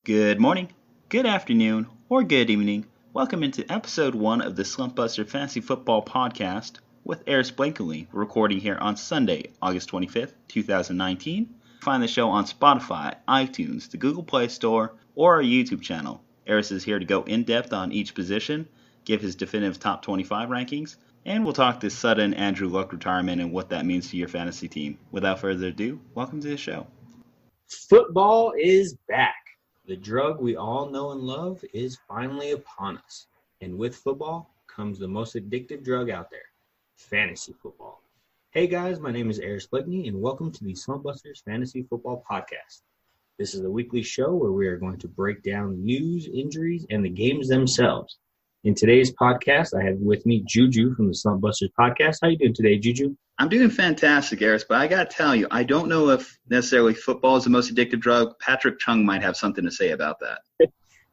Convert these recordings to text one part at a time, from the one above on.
Good morning, good afternoon, or good evening. Welcome into episode 1 of the Slumpbuster Fantasy Football Podcast with Aris Blakenly, recording here on Sunday, August 25th, 2019. Find the show on Spotify, iTunes, the Google Play Store, or our YouTube channel. Aris is here to go in-depth on each position, give his definitive top 25 rankings, and we'll talk this sudden Andrew Luck retirement and what that means to your fantasy team. Without further ado, welcome to the show. Football is back. The drug we all know and love is finally upon us. And with football comes the most addictive drug out there, fantasy football. Hey guys, my name is Aris Blakenly and welcome to the Slumpbusters Fantasy Football Podcast. This is a weekly show where we are going to break down news, injuries, and the games themselves. In today's podcast, I have with me Juju from the Slumpbusters Podcast. How you doing today, Juju? I'm doing fantastic, Aris, but I got to tell you, I don't know if necessarily football is the most addictive drug. Patrick Chung might have something to say about that.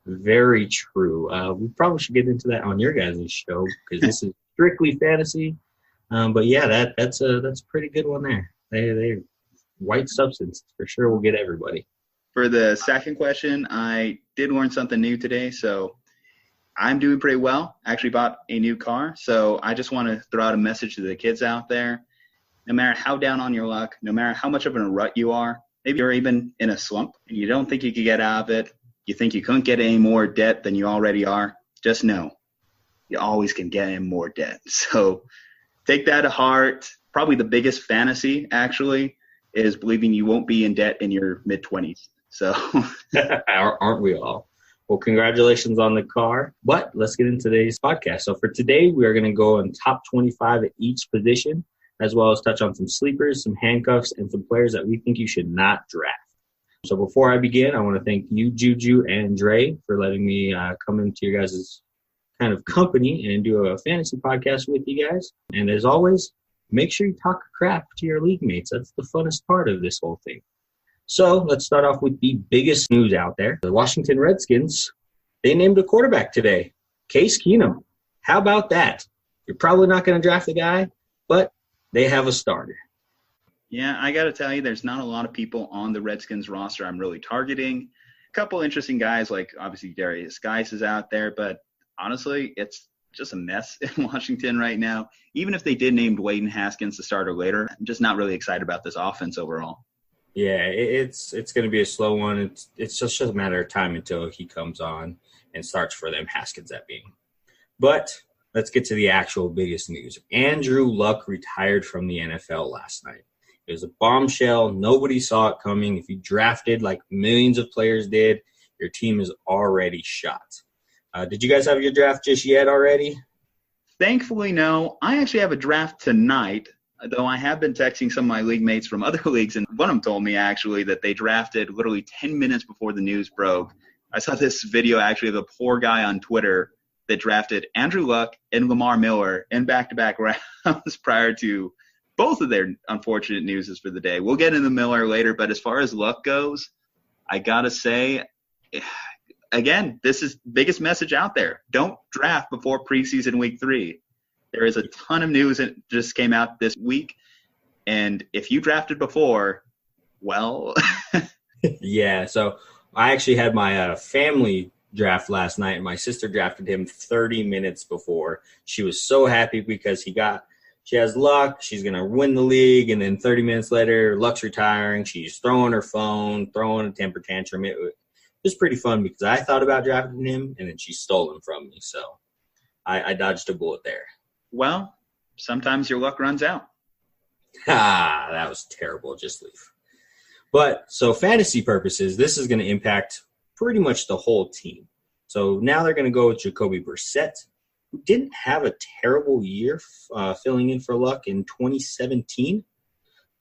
Very true. We probably should get into that on your guys' show because this is strictly fantasy. But yeah, that's a pretty good one there. They white substance for sure will get everybody. For the second question, I did learn something new today, so I'm doing pretty well. I actually bought a new car, so I just want to throw out a message to the kids out there. No matter how down on your luck, no matter how much of in a rut you are, maybe you're even in a slump and you don't think you could get out of it, you think you couldn't get any more debt than you already are, just know you always can get in more debt. So take that to heart. Probably the biggest fantasy, actually, is believing you won't be in debt in your mid-20s. So aren't we all? Well, congratulations on the car, but let's get into today's podcast. So for today, we are going to go on top 25 at each position, as well as touch on some sleepers, some handcuffs, and some players that we think you should not draft. So before I begin, I want to thank you, Juju, and Dre for letting me come into your guys' kind of company and do a fantasy podcast with you guys. And as always, make sure you talk crap to your league mates. That's the funnest part of this whole thing. So let's start off with the biggest news out there. The Washington Redskins, they named a quarterback today, Case Keenum. How about that? You're probably not going to draft the guy, but they have a starter. Yeah, I got to tell you, there's not a lot of people on the Redskins roster I'm really targeting. A couple interesting guys, like obviously Darius Geis is out there, but honestly, it's just a mess in Washington right now. Even if they did name Dwayne Haskins the starter later, I'm just not really excited about this offense overall. Yeah, it's going to be a slow one. It's just a matter of time until he comes on and starts for them, Haskins that being. But let's get to the actual biggest news. Andrew Luck retired from the NFL last night. It was a bombshell. Nobody saw it coming. If you drafted like millions of players did, your team is already shot. Did you guys have your draft just yet already? Thankfully, no. I actually have a draft tonight, though I have been texting some of my league mates from other leagues, and one of them told me actually that they drafted literally 10 minutes before the news broke. I saw this video actually of a poor guy on Twitter that drafted Andrew Luck and Lamar Miller in back-to-back rounds prior to both of their unfortunate newses for the day. We'll get into Miller later, but as far as Luck goes, I got to say, again, this is the biggest message out there. Don't draft before preseason week 3. There is a ton of news that just came out this week, and if you drafted before, well. Yeah, so I actually had my family draft last night, and my sister drafted him 30 minutes before. She was so happy because she has Luck, she's going to win the league, and then 30 minutes later, Luck's retiring, she's throwing her phone, throwing a temper tantrum. It was pretty fun because I thought about drafting him, and then she stole him from me, so I dodged a bullet there. Well, sometimes your luck runs out. That was terrible. Just leave. But so fantasy purposes, this is going to impact pretty much the whole team. So now they're going to go with Jacoby Brissett, who didn't have a terrible year filling in for Luck in 2017.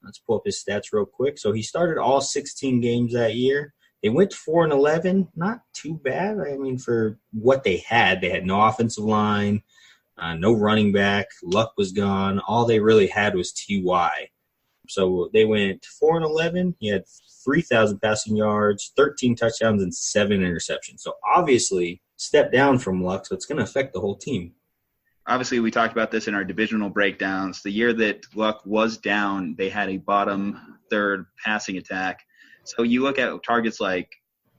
Let's pull up his stats real quick. So he started all 16 games that year. They went 4-11, not too bad. I mean, for what they had no offensive line, no running back. Luck was gone. All they really had was T.Y. So they went 4-11. He had 3,000 passing yards, 13 touchdowns, and 7 interceptions. So obviously, step down from Luck, so it's going to affect the whole team. Obviously, we talked about this in our divisional breakdowns. The year that Luck was down, they had a bottom third passing attack. So you look at targets like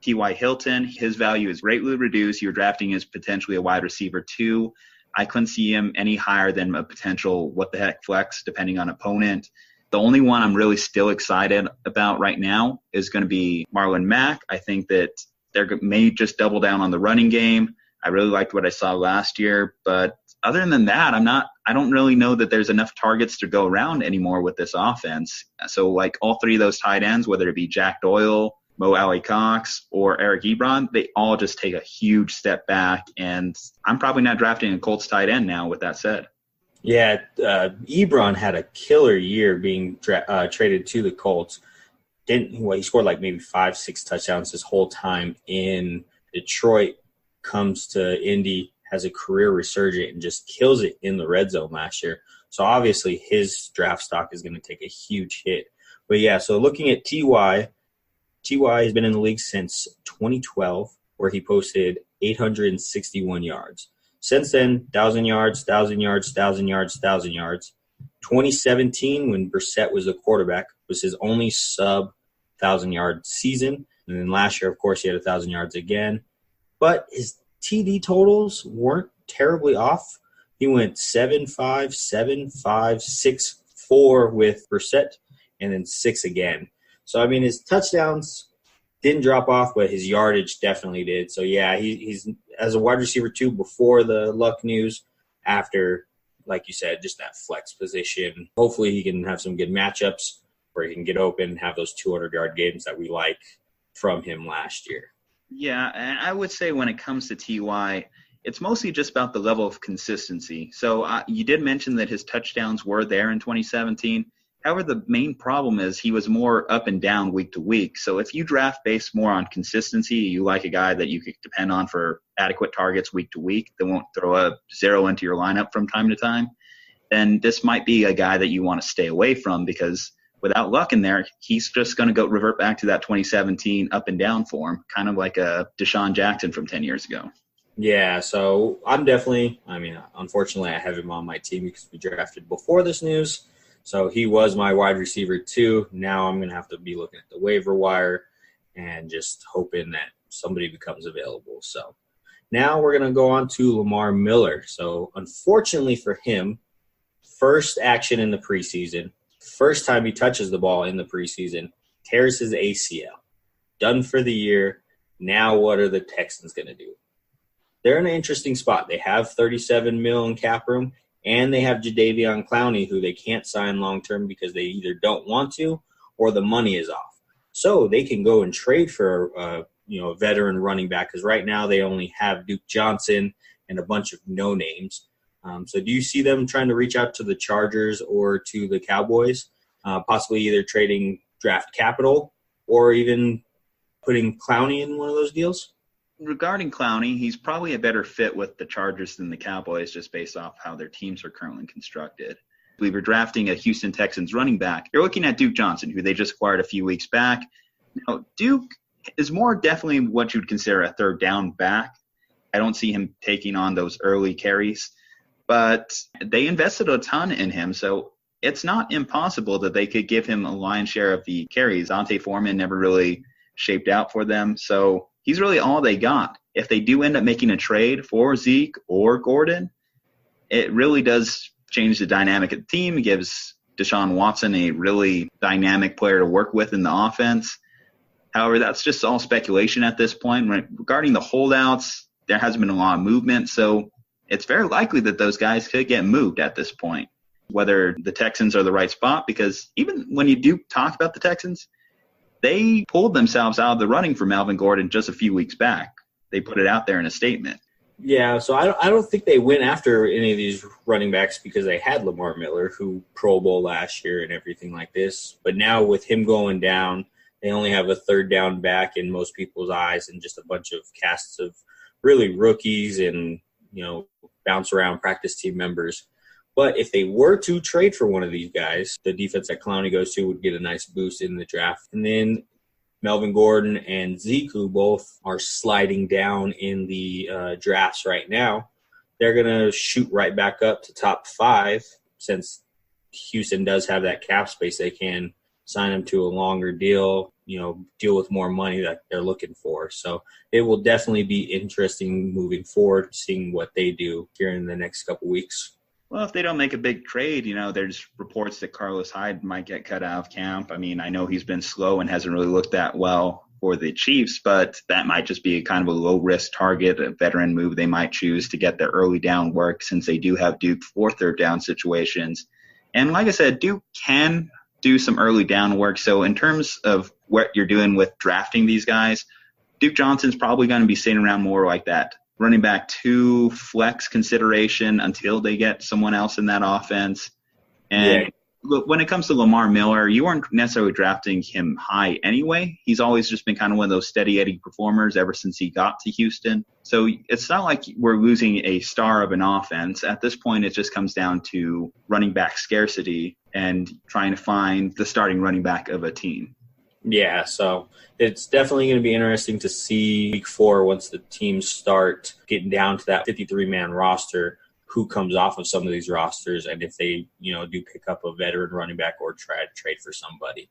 T.Y. Hilton, his value is greatly reduced. You're drafting as potentially a wide receiver 2. I couldn't see him any higher than a potential what-the-heck flex, depending on opponent. The only one I'm really still excited about right now is going to be Marlon Mack. I think that they may just double down on the running game. I really liked what I saw last year, but other than that, I don't really know that there's enough targets to go around anymore with this offense. So like all three of those tight ends, whether it be Jack Doyle, Mo Alley-Cox, or Eric Ebron, they all just take a huge step back. And I'm probably not drafting a Colts tight end now with that said. Yeah, Ebron had a killer year being traded to the Colts. He scored like maybe 5-6 touchdowns his whole time in Detroit, comes to Indy, has a career resurgent, and just kills it in the red zone last year. So obviously his draft stock is going to take a huge hit. But yeah, so looking at T.Y. has been in the league since 2012, where he posted 861 yards. Since then, 1,000 yards, 1,000 yards, 1,000 yards, 1,000 yards. 2017, when Brissett was the quarterback, was his only sub-1,000-yard season. And then last year, of course, he had 1,000 yards again. But his TD totals weren't terribly off. He went 7-5, 7-5, 6-4 with Brissett, and then 6 again. So, I mean, his touchdowns didn't drop off, but his yardage definitely did. So, yeah, he's as a wide receiver 2 before the luck news, after, like you said, just that flex position. Hopefully he can have some good matchups where he can get open and have those 200-yard games that we like from him last year. Yeah, and I would say when it comes to T.Y., it's mostly just about the level of consistency. So you did mention that his touchdowns were there in 2017. However, the main problem is he was more up and down week to week. So if you draft based more on consistency, you like a guy that you could depend on for adequate targets week to week that won't throw a 0 into your lineup from time to time, then this might be a guy that you want to stay away from, because without luck in there, he's just going to revert back to that 2017 up and down form, kind of like a Deshaun Jackson from 10 years ago. Yeah, so unfortunately I have him on my team because we drafted before this news. So he was my wide receiver 2. Now I'm going to have to be looking at the waiver wire and just hoping that somebody becomes available. So now we're going to go on to Lamar Miller. So unfortunately for him, first action in the preseason, first time he touches the ball in the preseason, tears his ACL. Done for the year. Now what are the Texans going to do? They're in an interesting spot. They have $37 million in cap room, and they have Jadeveon Clowney, who they can't sign long-term because they either don't want to or the money is off. So they can go and trade for a veteran running back, because right now they only have Duke Johnson and a bunch of no-names. So do you see them trying to reach out to the Chargers or to the Cowboys, possibly either trading draft capital or even putting Clowney in one of those deals? Regarding Clowney, he's probably a better fit with the Chargers than the Cowboys, just based off how their teams are currently constructed. We were drafting a Houston Texans running back. You're looking at Duke Johnson, who they just acquired a few weeks back. Now, Duke is more definitely what you'd consider a third down back. I don't see him taking on those early carries, but they invested a ton in him, so it's not impossible that they could give him a lion's share of the carries. Dante Foreman never really shaped out for them, so he's really all they got. If they do end up making a trade for Zeke or Gordon, it really does change the dynamic of the team. It gives Deshaun Watson a really dynamic player to work with in the offense. However, that's just all speculation at this point. Regarding the holdouts, there hasn't been a lot of movement, so it's very likely that those guys could get moved at this point, whether the Texans are the right spot, because even when you do talk about the Texans, they pulled themselves out of the running for Melvin Gordon just a few weeks back. They put it out there in a statement. Yeah, so I don't think they went after any of these running backs because they had Lamar Miller, who Pro Bowl last year and everything like this. But now with him going down, they only have a third down back in most people's eyes and just a bunch of casts of really rookies and, bounce around practice team members. But if they were to trade for one of these guys, the defense that Clowney goes to would get a nice boost in the draft. And then Melvin Gordon and Zeke, who both are sliding down in the drafts right now, they're going to shoot right back up to top 5. Since Houston does have that cap space, they can sign them to a longer deal. deal with more money that they're looking for. So it will definitely be interesting moving forward, seeing what they do here in the next couple weeks. Well, if they don't make a big trade, there's reports that Carlos Hyde might get cut out of camp. I mean, I know he's been slow and hasn't really looked that well for the Chiefs, but that might just be kind of a low-risk target, a veteran move they might choose to get their early down work since they do have Duke for third down situations. And like I said, Duke can do some early down work. So in terms of what you're doing with drafting these guys, Duke Johnson's probably going to be sitting around more like that running back 2 flex consideration until they get someone else in that offense. And look, when it comes to Lamar Miller, you weren't necessarily drafting him high anyway. He's always just been kind of one of those steady Eddie performers ever since he got to Houston. So it's not like we're losing a star of an offense. At this point, it just comes down to running back scarcity and trying to find the starting running back of a team. Yeah, so it's definitely going to be interesting to see week 4 once the teams start getting down to that 53-man roster, who comes off of some of these rosters, and if they, do pick up a veteran running back or try to trade for somebody.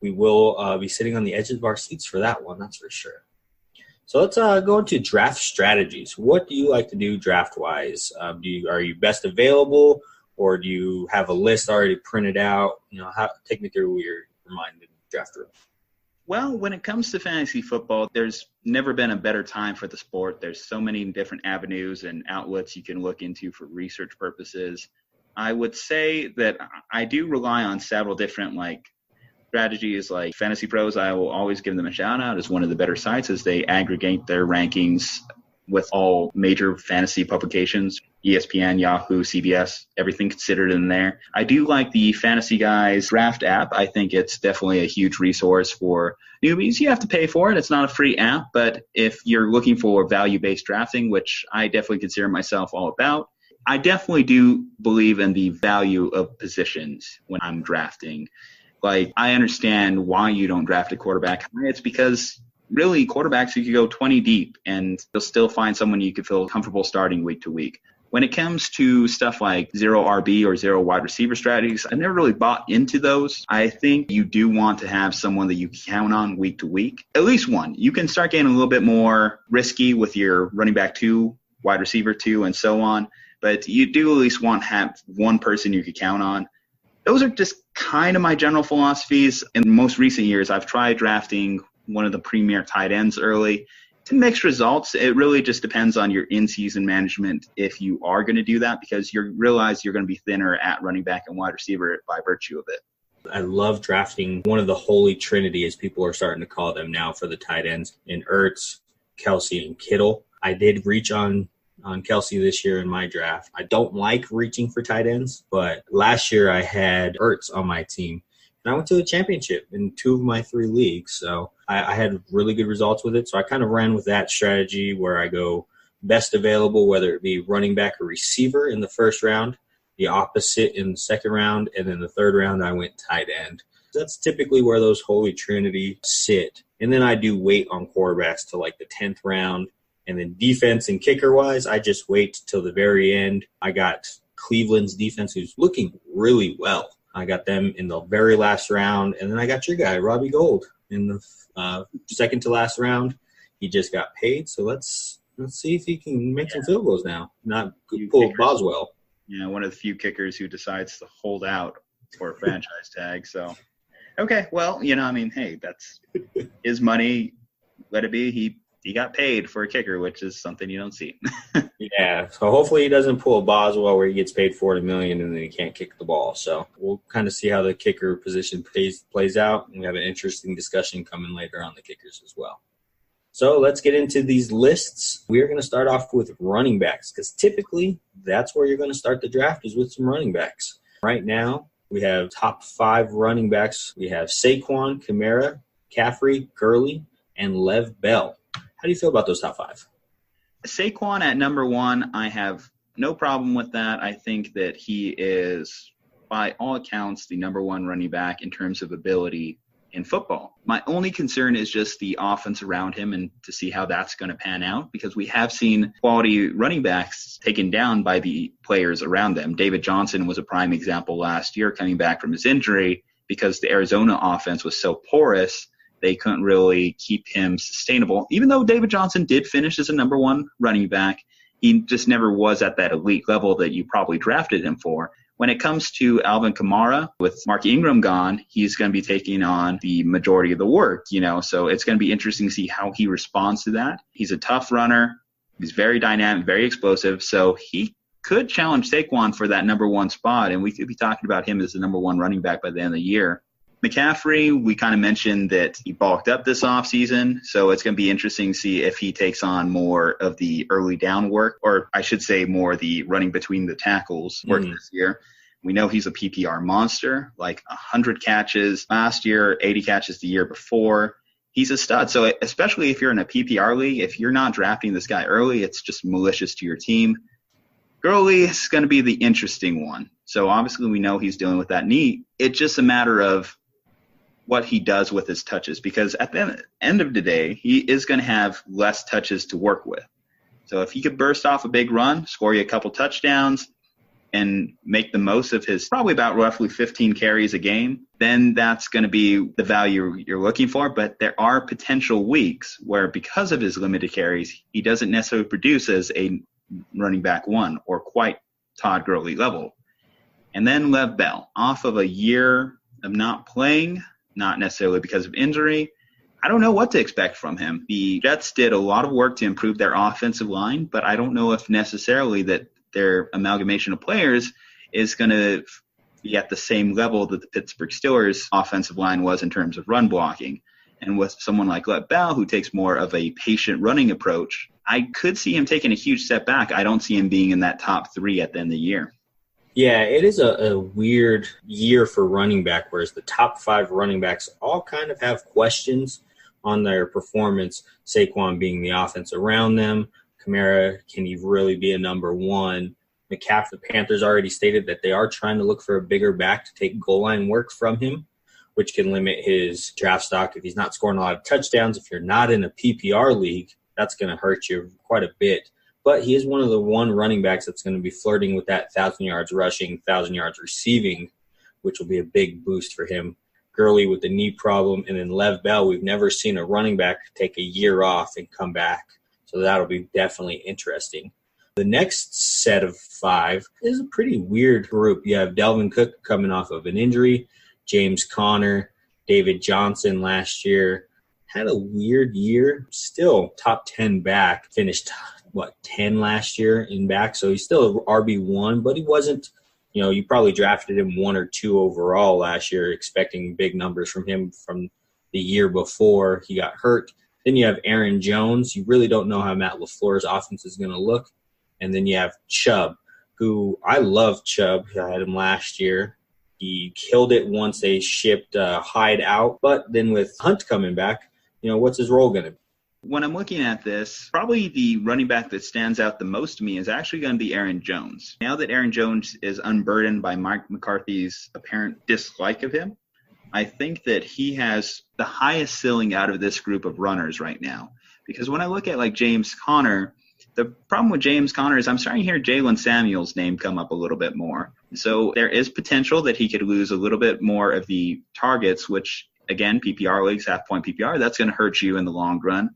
We will be sitting on the edges of our seats for that one, that's for sure. So let's go into draft strategies. What do you like to do draft-wise? Are you best available, or do you have a list already printed out? Take me through your mind in draft room. Well, when it comes to fantasy football, there's never been a better time for the sport. There's so many different avenues and outlets you can look into for research purposes. I would say that I do rely on several different strategies like Fantasy Pros. I will always give them a shout out as one of the better sites as they aggregate their rankings with all major fantasy publications, ESPN, Yahoo, CBS, everything considered in there. I do like the Fantasy Guys draft app. I think it's definitely a huge resource for newbies. You have to pay for it. It's not a free app, but if you're looking for value-based drafting, which I definitely consider myself all about, I definitely do believe in the value of positions when I'm drafting. I understand why you don't draft a quarterback. It's because really, quarterbacks, you could go 20 deep, and you'll still find someone you could feel comfortable starting week to week. When it comes to stuff like zero RB or zero wide receiver strategies, I never really bought into those. I think you do want to have someone that you count on week to week, at least one. You can start getting a little bit more risky with your running back 2, wide receiver 2, and so on, but you do at least want to have one person you could count on. Those are just kind of my general philosophies. In most recent years, I've tried drafting one of the premier tight ends early. To mixed results, it really just depends on your in-season management if you are going to do that, because you realize you're going to be thinner at running back and wide receiver by virtue of it. I love drafting one of the holy trinity, as people are starting to call them now, for the tight ends, in Ertz, Kelsey, and Kittle. I did reach on Kelsey this year in my draft. I don't like reaching for tight ends, but last year I had Ertz on my team. And I went to the championship in 2 of my 3 leagues. So I had really good results with it. So I kind of ran with that strategy where I go best available, whether it be running back or receiver in the first round, the opposite in the second round, and then the third round I went tight end. That's typically where those holy trinity sit. And then I do wait on quarterbacks to the 10th round. And then defense and kicker-wise, I just wait till the very end. I got Cleveland's defense, who's looking really well. I got them in the very last round, and then I got your guy, Robbie Gould, in the second to last round. He just got paid, so let's see if he can make some field goals now. Not pull Boswell. Yeah, one of the few kickers who decides to hold out for a franchise tag. So, okay, well, hey, that's his money. Let it be. He got paid for a kicker, which is something you don't see. Yeah, so hopefully he doesn't pull a Boswell where he gets paid $40 million and then he can't kick the ball. So we'll kind of see how the kicker position plays out. We have an interesting discussion coming later on the kickers as well. So let's get into these lists. We are going to start off with running backs because typically that's where you're going to start the draft is with some running backs. Right now we have top 5 running backs. We have Saquon, Kamara, Caffrey, Gurley, and Lev Bell. How do you feel about those top 5? Saquon at number 1, I have no problem with that. I think that he is, by all accounts, the number 1 running back in terms of ability in football. My only concern is just the offense around him and to see how that's going to pan out, because we have seen quality running backs taken down by the players around them. David Johnson was a prime example last year coming back from his injury because the Arizona offense was so porous they couldn't really keep him sustainable. Even though David Johnson did finish as a number one running back, he just never was at that elite level that you probably drafted him for. When it comes to Alvin Kamara, with Mark Ingram gone, he's going to be taking on the majority of the work, so it's going to be interesting to see how he responds to that. He's a tough runner. He's very dynamic, very explosive, so he could challenge Saquon for that number one spot, and we could be talking about him as the number one running back by the end of the year. McCaffrey, we kind of mentioned that he bulked up this offseason, so it's going to be interesting to see if he takes on more of the early down work, or I should say more the running between the tackles work this year. We know he's a PPR monster, like 100 catches last year, 80 catches the year before. He's a stud. So especially if you're in a PPR league, if you're not drafting this guy early, it's just malicious to your team. Gurley is going to be the interesting one. So obviously we know he's dealing with that knee. It's just a matter of what he does with his touches, because at the end of the day, he is going to have less touches to work with. So if he could burst off a big run, score you a couple touchdowns, and make the most of his probably about roughly 15 carries a game, then that's going to be the value you're looking for. But there are potential weeks where, because of his limited carries, he doesn't necessarily produce as a running back one or quite Todd Gurley level. And then Lev Bell, off of a year of not playing, not necessarily because of injury, I don't know what to expect from him. The Jets did a lot of work to improve their offensive line, but I don't know if necessarily that their amalgamation of players is going to be at the same level that the Pittsburgh Steelers offensive line was in terms of run blocking. And with someone like Lev Bell, who takes more of a patient running approach, I could see him taking a huge step back. I don't see him being in that top three at the end of the year. Yeah, it is a weird year for running back, whereas the top 5 running backs all kind of have questions on their performance, Saquon being the offense around them. Kamara, can he really be a number one? McCaffrey, the Panthers already stated that they are trying to look for a bigger back to take goal line work from him, which can limit his draft stock if he's not scoring a lot of touchdowns. If you're not in a PPR league, that's going to hurt you quite a bit. But he is one of the one running backs that's going to be flirting with that 1,000 yards rushing, 1,000 yards receiving, which will be a big boost for him. Gurley with the knee problem, and then Lev Bell, we've never seen a running back take a year off and come back. So that'll be definitely interesting. The next set of 5 is a pretty weird group. You have Dalvin Cook coming off of an injury, James Conner, David Johnson last year. Had a weird year, still top 10 back, finished 10 last year in back, so he's still RB1, but he wasn't, you probably drafted him 1 or 2 overall last year, expecting big numbers from him from the year before he got hurt. Then you have Aaron Jones. You really don't know how Matt LaFleur's offense is going to look. And then you have Chubb, who I love Chubb. I had him last year. He killed it once they shipped Hyde out. But then with Hunt coming back, what's his role going to be? When I'm looking at this, probably the running back that stands out the most to me is actually going to be Aaron Jones. Now that Aaron Jones is unburdened by Mike McCarthy's apparent dislike of him, I think that he has the highest ceiling out of this group of runners right now. Because when I look at James Conner, the problem with James Conner is I'm starting to hear Jalen Samuel's name come up a little bit more. So there is potential that he could lose a little bit more of the targets, which, again, PPR leagues, half-point PPR, that's going to hurt you in the long run.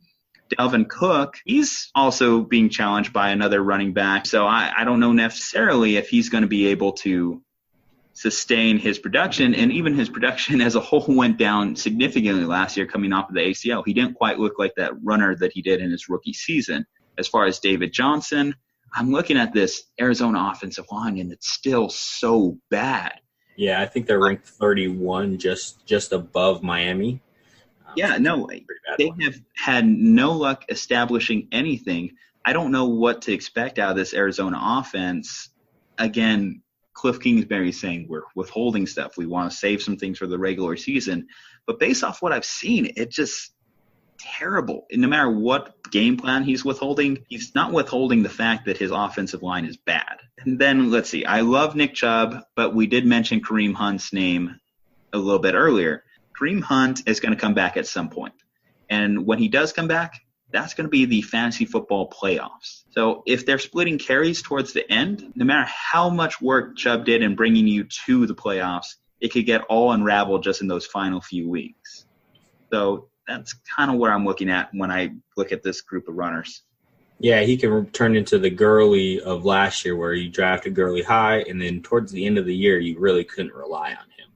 Dalvin Cook, he's also being challenged by another running back. So I don't know necessarily if he's going to be able to sustain his production, and even his production as a whole went down significantly last year coming off of the ACL. He didn't quite look like that runner that he did in his rookie season. As far as David Johnson, I'm looking at this Arizona offensive line, and it's still so bad. Yeah, I think they're ranked 31, just above Miami. Yeah, no, they have had no luck establishing anything. I don't know what to expect out of this Arizona offense. Again, Cliff Kingsbury saying we're withholding stuff. We want to save some things for the regular season. But based off what I've seen, it's just terrible. And no matter what game plan he's withholding, he's not withholding the fact that his offensive line is bad. And then let's see. I love Nick Chubb, but we did mention Kareem Hunt's name a little bit earlier. Kareem Hunt is going to come back at some point. And when he does come back, that's going to be the fantasy football playoffs. So if they're splitting carries towards the end, no matter how much work Chubb did in bringing you to the playoffs, it could get all unraveled just in those final few weeks. So that's kind of what I'm looking at when I look at this group of runners. Yeah, he can turn into the Gurley of last year where you drafted Gurley high, and then towards the end of the year, you really couldn't rely on him.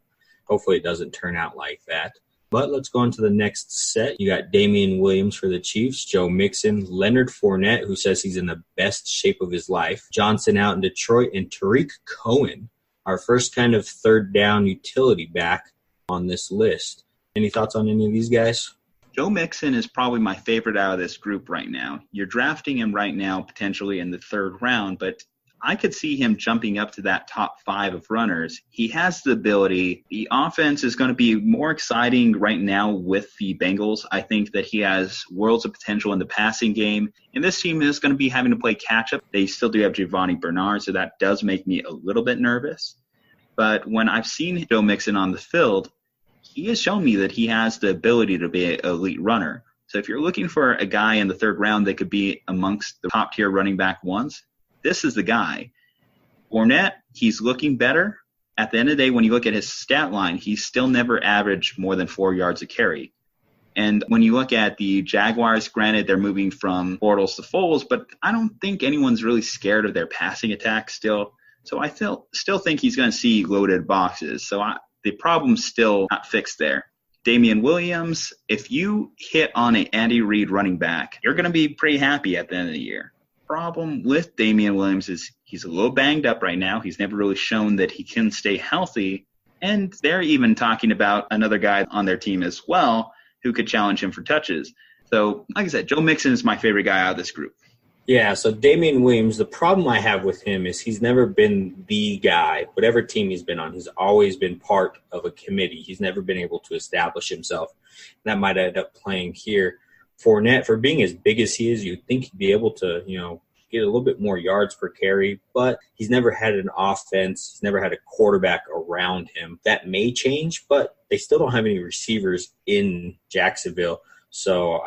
Hopefully it doesn't turn out like that. But let's go on to the next set. You got Damian Williams for the Chiefs, Joe Mixon, Leonard Fournette, who says he's in the best shape of his life, Johnson out in Detroit, and Tariq Cohen, our first kind of third down utility back on this list. Any thoughts on any of these guys? Joe Mixon is probably my favorite out of this group right now. You're drafting him right now potentially in the third round, but I could see him jumping up to that top 5 of runners. He has the ability. The offense is going to be more exciting right now with the Bengals. I think that he has worlds of potential in the passing game. And this team is going to be having to play catch-up. They still do have Giovanni Bernard, so that does make me a little bit nervous. But when I've seen Joe Mixon on the field, he has shown me that he has the ability to be an elite runner. So if you're looking for a guy in the third round that could be amongst the top-tier running back ones, this is the guy. Fournette, he's looking better. At the end of the day, when you look at his stat line, he's still never averaged more than 4 yards a carry. And when you look at the Jaguars, granted, they're moving from Bortles to Foles, but I don't think anyone's really scared of their passing attack still. So I still think he's going to see loaded boxes. So the problem's still not fixed there. Damian Williams, if you hit on an Andy Reid running back, you're going to be pretty happy at the end of the year. Problem with Damian Williams is he's a little banged up right now. He's never really shown that he can stay healthy. And they're even talking about another guy on their team as well who could challenge him for touches. So, like I said, Joe Mixon is my favorite guy out of this group. Yeah, so Damian Williams, the problem I have with him is he's never been the guy. Whatever team he's been on, he's always been part of a committee. He's never been able to establish himself. That might end up playing here. Fournette, for being as big as he is, you'd think he'd be able to, get a little bit more yards per carry, but he's never had an offense. He's never had a quarterback around him. That may change, but they still don't have any receivers in Jacksonville. So,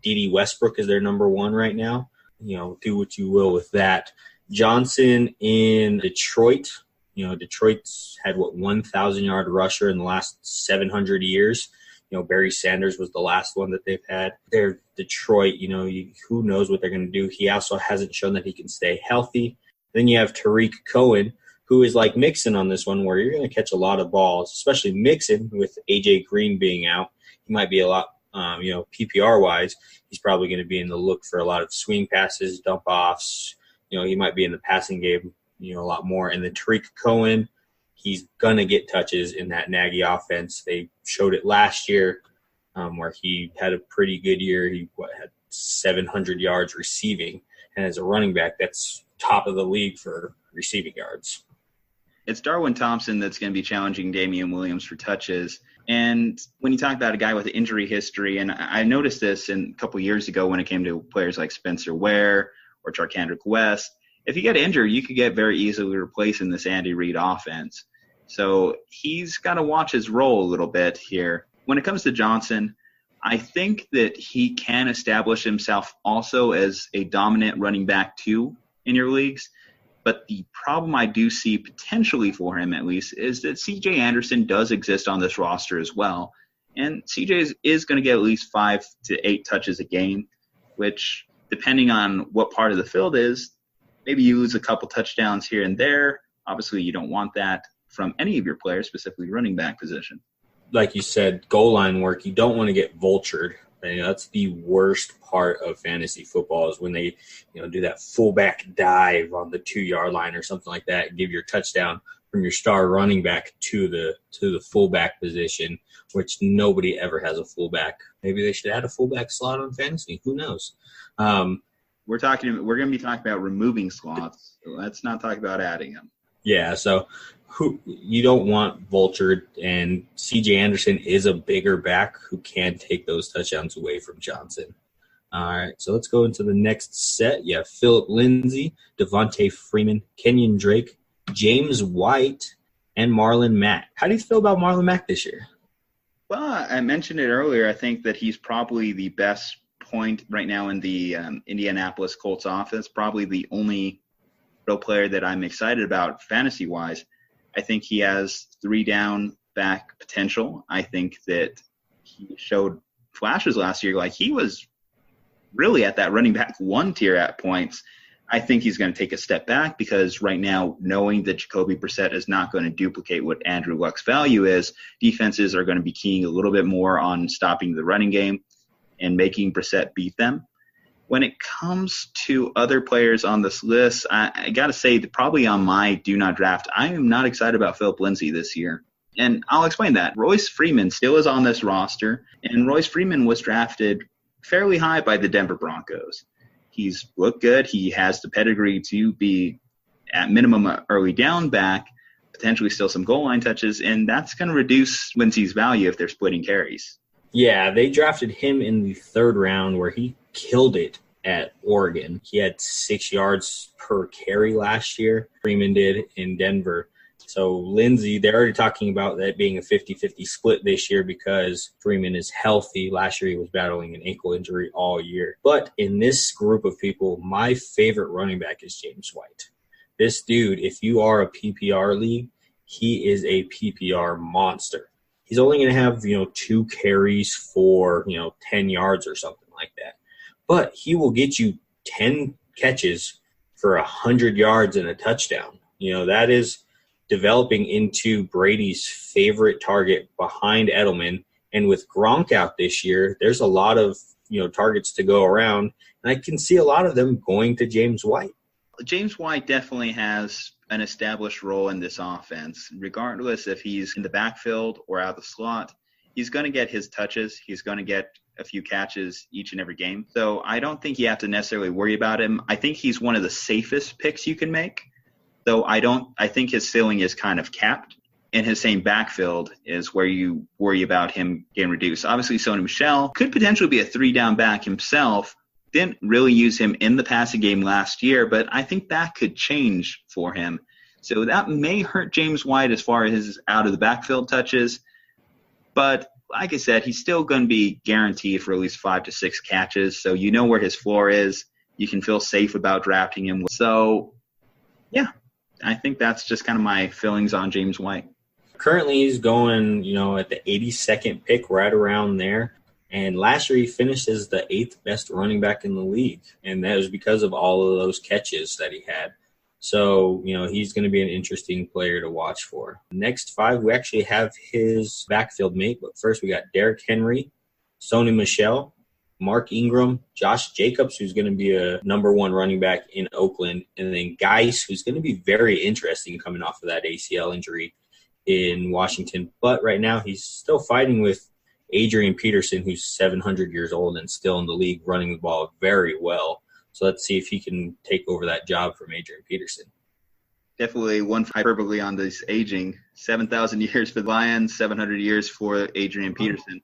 D.D. Westbrook is their number 1 right now. Do what you will with that. Johnson in Detroit. Detroit's had 1,000-yard rusher in the last 700 years. Barry Sanders was the last one that they've had. They're Detroit, who knows what they're going to do. He also hasn't shown that he can stay healthy. Then you have Tariq Cohen, who is like Mixon on this one, where you're going to catch a lot of balls, especially Mixon with A.J. Green being out. He might be a lot, PPR-wise, he's probably going to be in the look for a lot of swing passes, dump-offs. He might be in the passing game, a lot more. And then Tariq Cohen, he's going to get touches in that Nagy offense. They showed it last year where he had a pretty good year. He had 700 yards receiving. And as a running back, that's top of the league for receiving yards. It's Darwin Thompson that's going to be challenging Damian Williams for touches. And when you talk about a guy with an injury history, and I noticed this a couple years ago when it came to players like Spencer Ware or Charkandrick West, if you get injured, you could get very easily replaced in this Andy Reid offense. So he's got to watch his role a little bit here. When it comes to Johnson, I think that he can establish himself also as a dominant running back too in your leagues. But the problem I do see potentially for him, at least, is that C.J. Anderson does exist on this roster as well. And C.J. is going to get at least 5 to 8 touches a game, which, depending on what part of the field is, maybe you lose a couple touchdowns here and there. Obviously, you don't want that from any of your players, specifically running back position. Like you said, goal line work, you don't want to get vultured. That's the worst part of fantasy football is when they, do that fullback dive on the 2-yard line or something like that and give your touchdown from your star running back to the fullback position, which nobody ever has a fullback. Maybe they should add a fullback slot on fantasy. Who knows? We're going to be talking about removing slots. So let's not talk about adding them. Yeah, so you don't want vultured, and C.J. Anderson is a bigger back who can take those touchdowns away from Johnson. All right, so let's go into the next set. You have Phillip Lindsay, Devontae Freeman, Kenyon Drake, James White, and Marlon Mack. How do you feel about Marlon Mack this year? Well, I mentioned it earlier. I think that he's probably the best point right now in the Indianapolis Colts offense, probably the only real player that I'm excited about fantasy-wise. I think he has 3 down back potential. I think that he showed flashes last year. Like, he was really at that running back 1 tier at points. I think he's going to take a step back because right now, knowing that Jacoby Brissett is not going to duplicate what Andrew Luck's value is, defenses are going to be keying a little bit more on stopping the running game and making Brissett beat them. When it comes to other players on this list, I got to say that probably on my do not draft, I am not excited about Philip Lindsay this year. And I'll explain that. Royce Freeman still is on this roster, and Royce Freeman was drafted fairly high by the Denver Broncos. He's looked good. He has the pedigree to be, at minimum, an early down back, potentially still some goal line touches, and that's going to reduce Lindsay's value if they're splitting carries. Yeah, they drafted him in the 3rd round where he killed it at Oregon. He had 6 yards per carry last year. Freeman did in Denver. So Lindsay, they're already talking about that being a 50-50 split this year because Freeman is healthy. Last year he was battling an ankle injury all year. But in this group of people, my favorite running back is James White. This dude, if you are a PPR league, he is a PPR monster. He's only going to have, 2 carries for, 10 yards or something like that. But he will get you 10 catches for 100 yards and a touchdown. That is developing into Brady's favorite target behind Edelman. And with Gronk out this year, there's a lot of, targets to go around. And I can see a lot of them going to James White. James White definitely has an established role in this offense. Regardless if he's in the backfield or out of the slot, he's going to get his touches. He's going to get a few catches each and every game. So I don't think you have to necessarily worry about him. I think he's one of the safest picks you can make. So I think his ceiling is kind of capped. In his same backfield is where you worry about him getting reduced. Obviously, Sony Michel could potentially be a 3-down back himself. Didn't really use him in the passing game last year, but I think that could change for him. So that may hurt James White as far as his out of the backfield touches. But like I said, he's still going to be guaranteed for at least 5 to 6 catches. So you know where his floor is. You can feel safe about drafting him. So, yeah, I think that's just kind of my feelings on James White. Currently, he's going, at the 82nd pick, right around there. And last year, he finished as the 8th best running back in the league. And that was because of all of those catches that he had. So, he's going to be an interesting player to watch for. Next 5, we actually have his backfield mate. But first, we got Derrick Henry, Sony Michel, Mark Ingram, Josh Jacobs, who's going to be a number 1 running back in Oakland, and then Geis, who's going to be very interesting coming off of that ACL injury in Washington. But right now, he's still fighting with Adrian Peterson, who's 700 years old and still in the league, running the ball very well. So let's see if he can take over that job from Adrian Peterson. Definitely one hyperbole on this aging. 7,000 years for the Lions, 700 years for Adrian Peterson.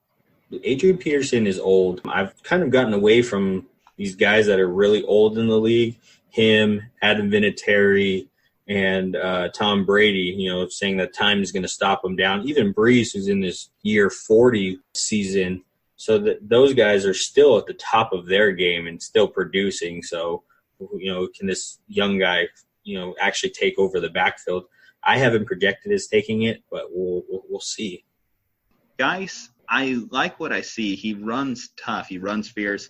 Adrian Peterson is old. I've kind of gotten away from these guys that are really old in the league. Him, Adam Vinatieri, and Tom Brady, saying that time is going to stop him down. Even Breeze, who's in his year 40 season. So that those guys are still at the top of their game and still producing. So, can this young guy, actually take over the backfield? I haven't projected as taking it, but we'll see. Guys, I like what I see. He runs tough. He runs fierce.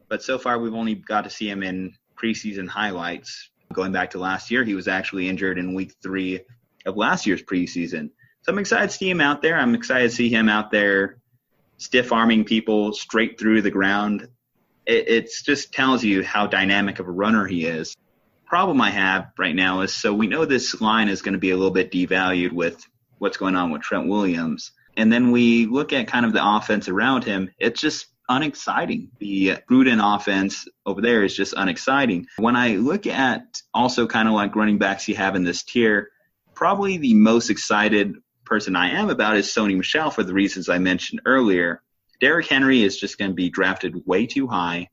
But so far, we've only got to see him in preseason highlights. Going back to last year, he was actually injured in week 3 of last year's preseason. So I'm excited to see him out there. I'm excited to see him out there stiff-arming people straight through the ground. It just tells you how dynamic of a runner he is. Problem I have right now is, so we know this line is going to be a little bit devalued with what's going on with Trent Williams. And then we look at kind of the offense around him. It's just unexciting. The Gruden offense over there is just unexciting. When I look at also kind of like running backs you have in this tier, probably the most excited person I am about is Sony Michel for the reasons I mentioned earlier. Derrick Henry is just going to be drafted way too high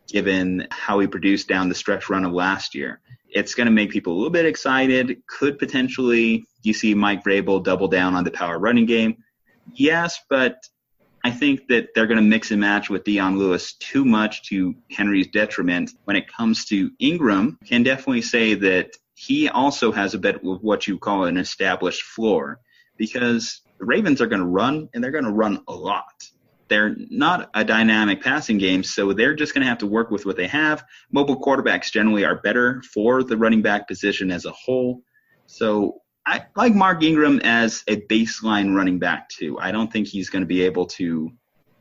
given how he produced down the stretch run of last year. It's going to make people a little bit excited. Could potentially you see Mike Vrabel double down on the power running game? Yes, but I think that they're going to mix and match with Dion Lewis too much to Henry's detriment. When it comes to Ingram, can definitely say that he also has a bit of what you call an established floor, because the Ravens are going to run, and they're going to run a lot. they're not a dynamic passing game, so they're just going to have to work with what they have. Mobile quarterbacks generally are better for the running back position as a whole. So I like Mark Ingram as a baseline running back too. I don't think he's going to be able to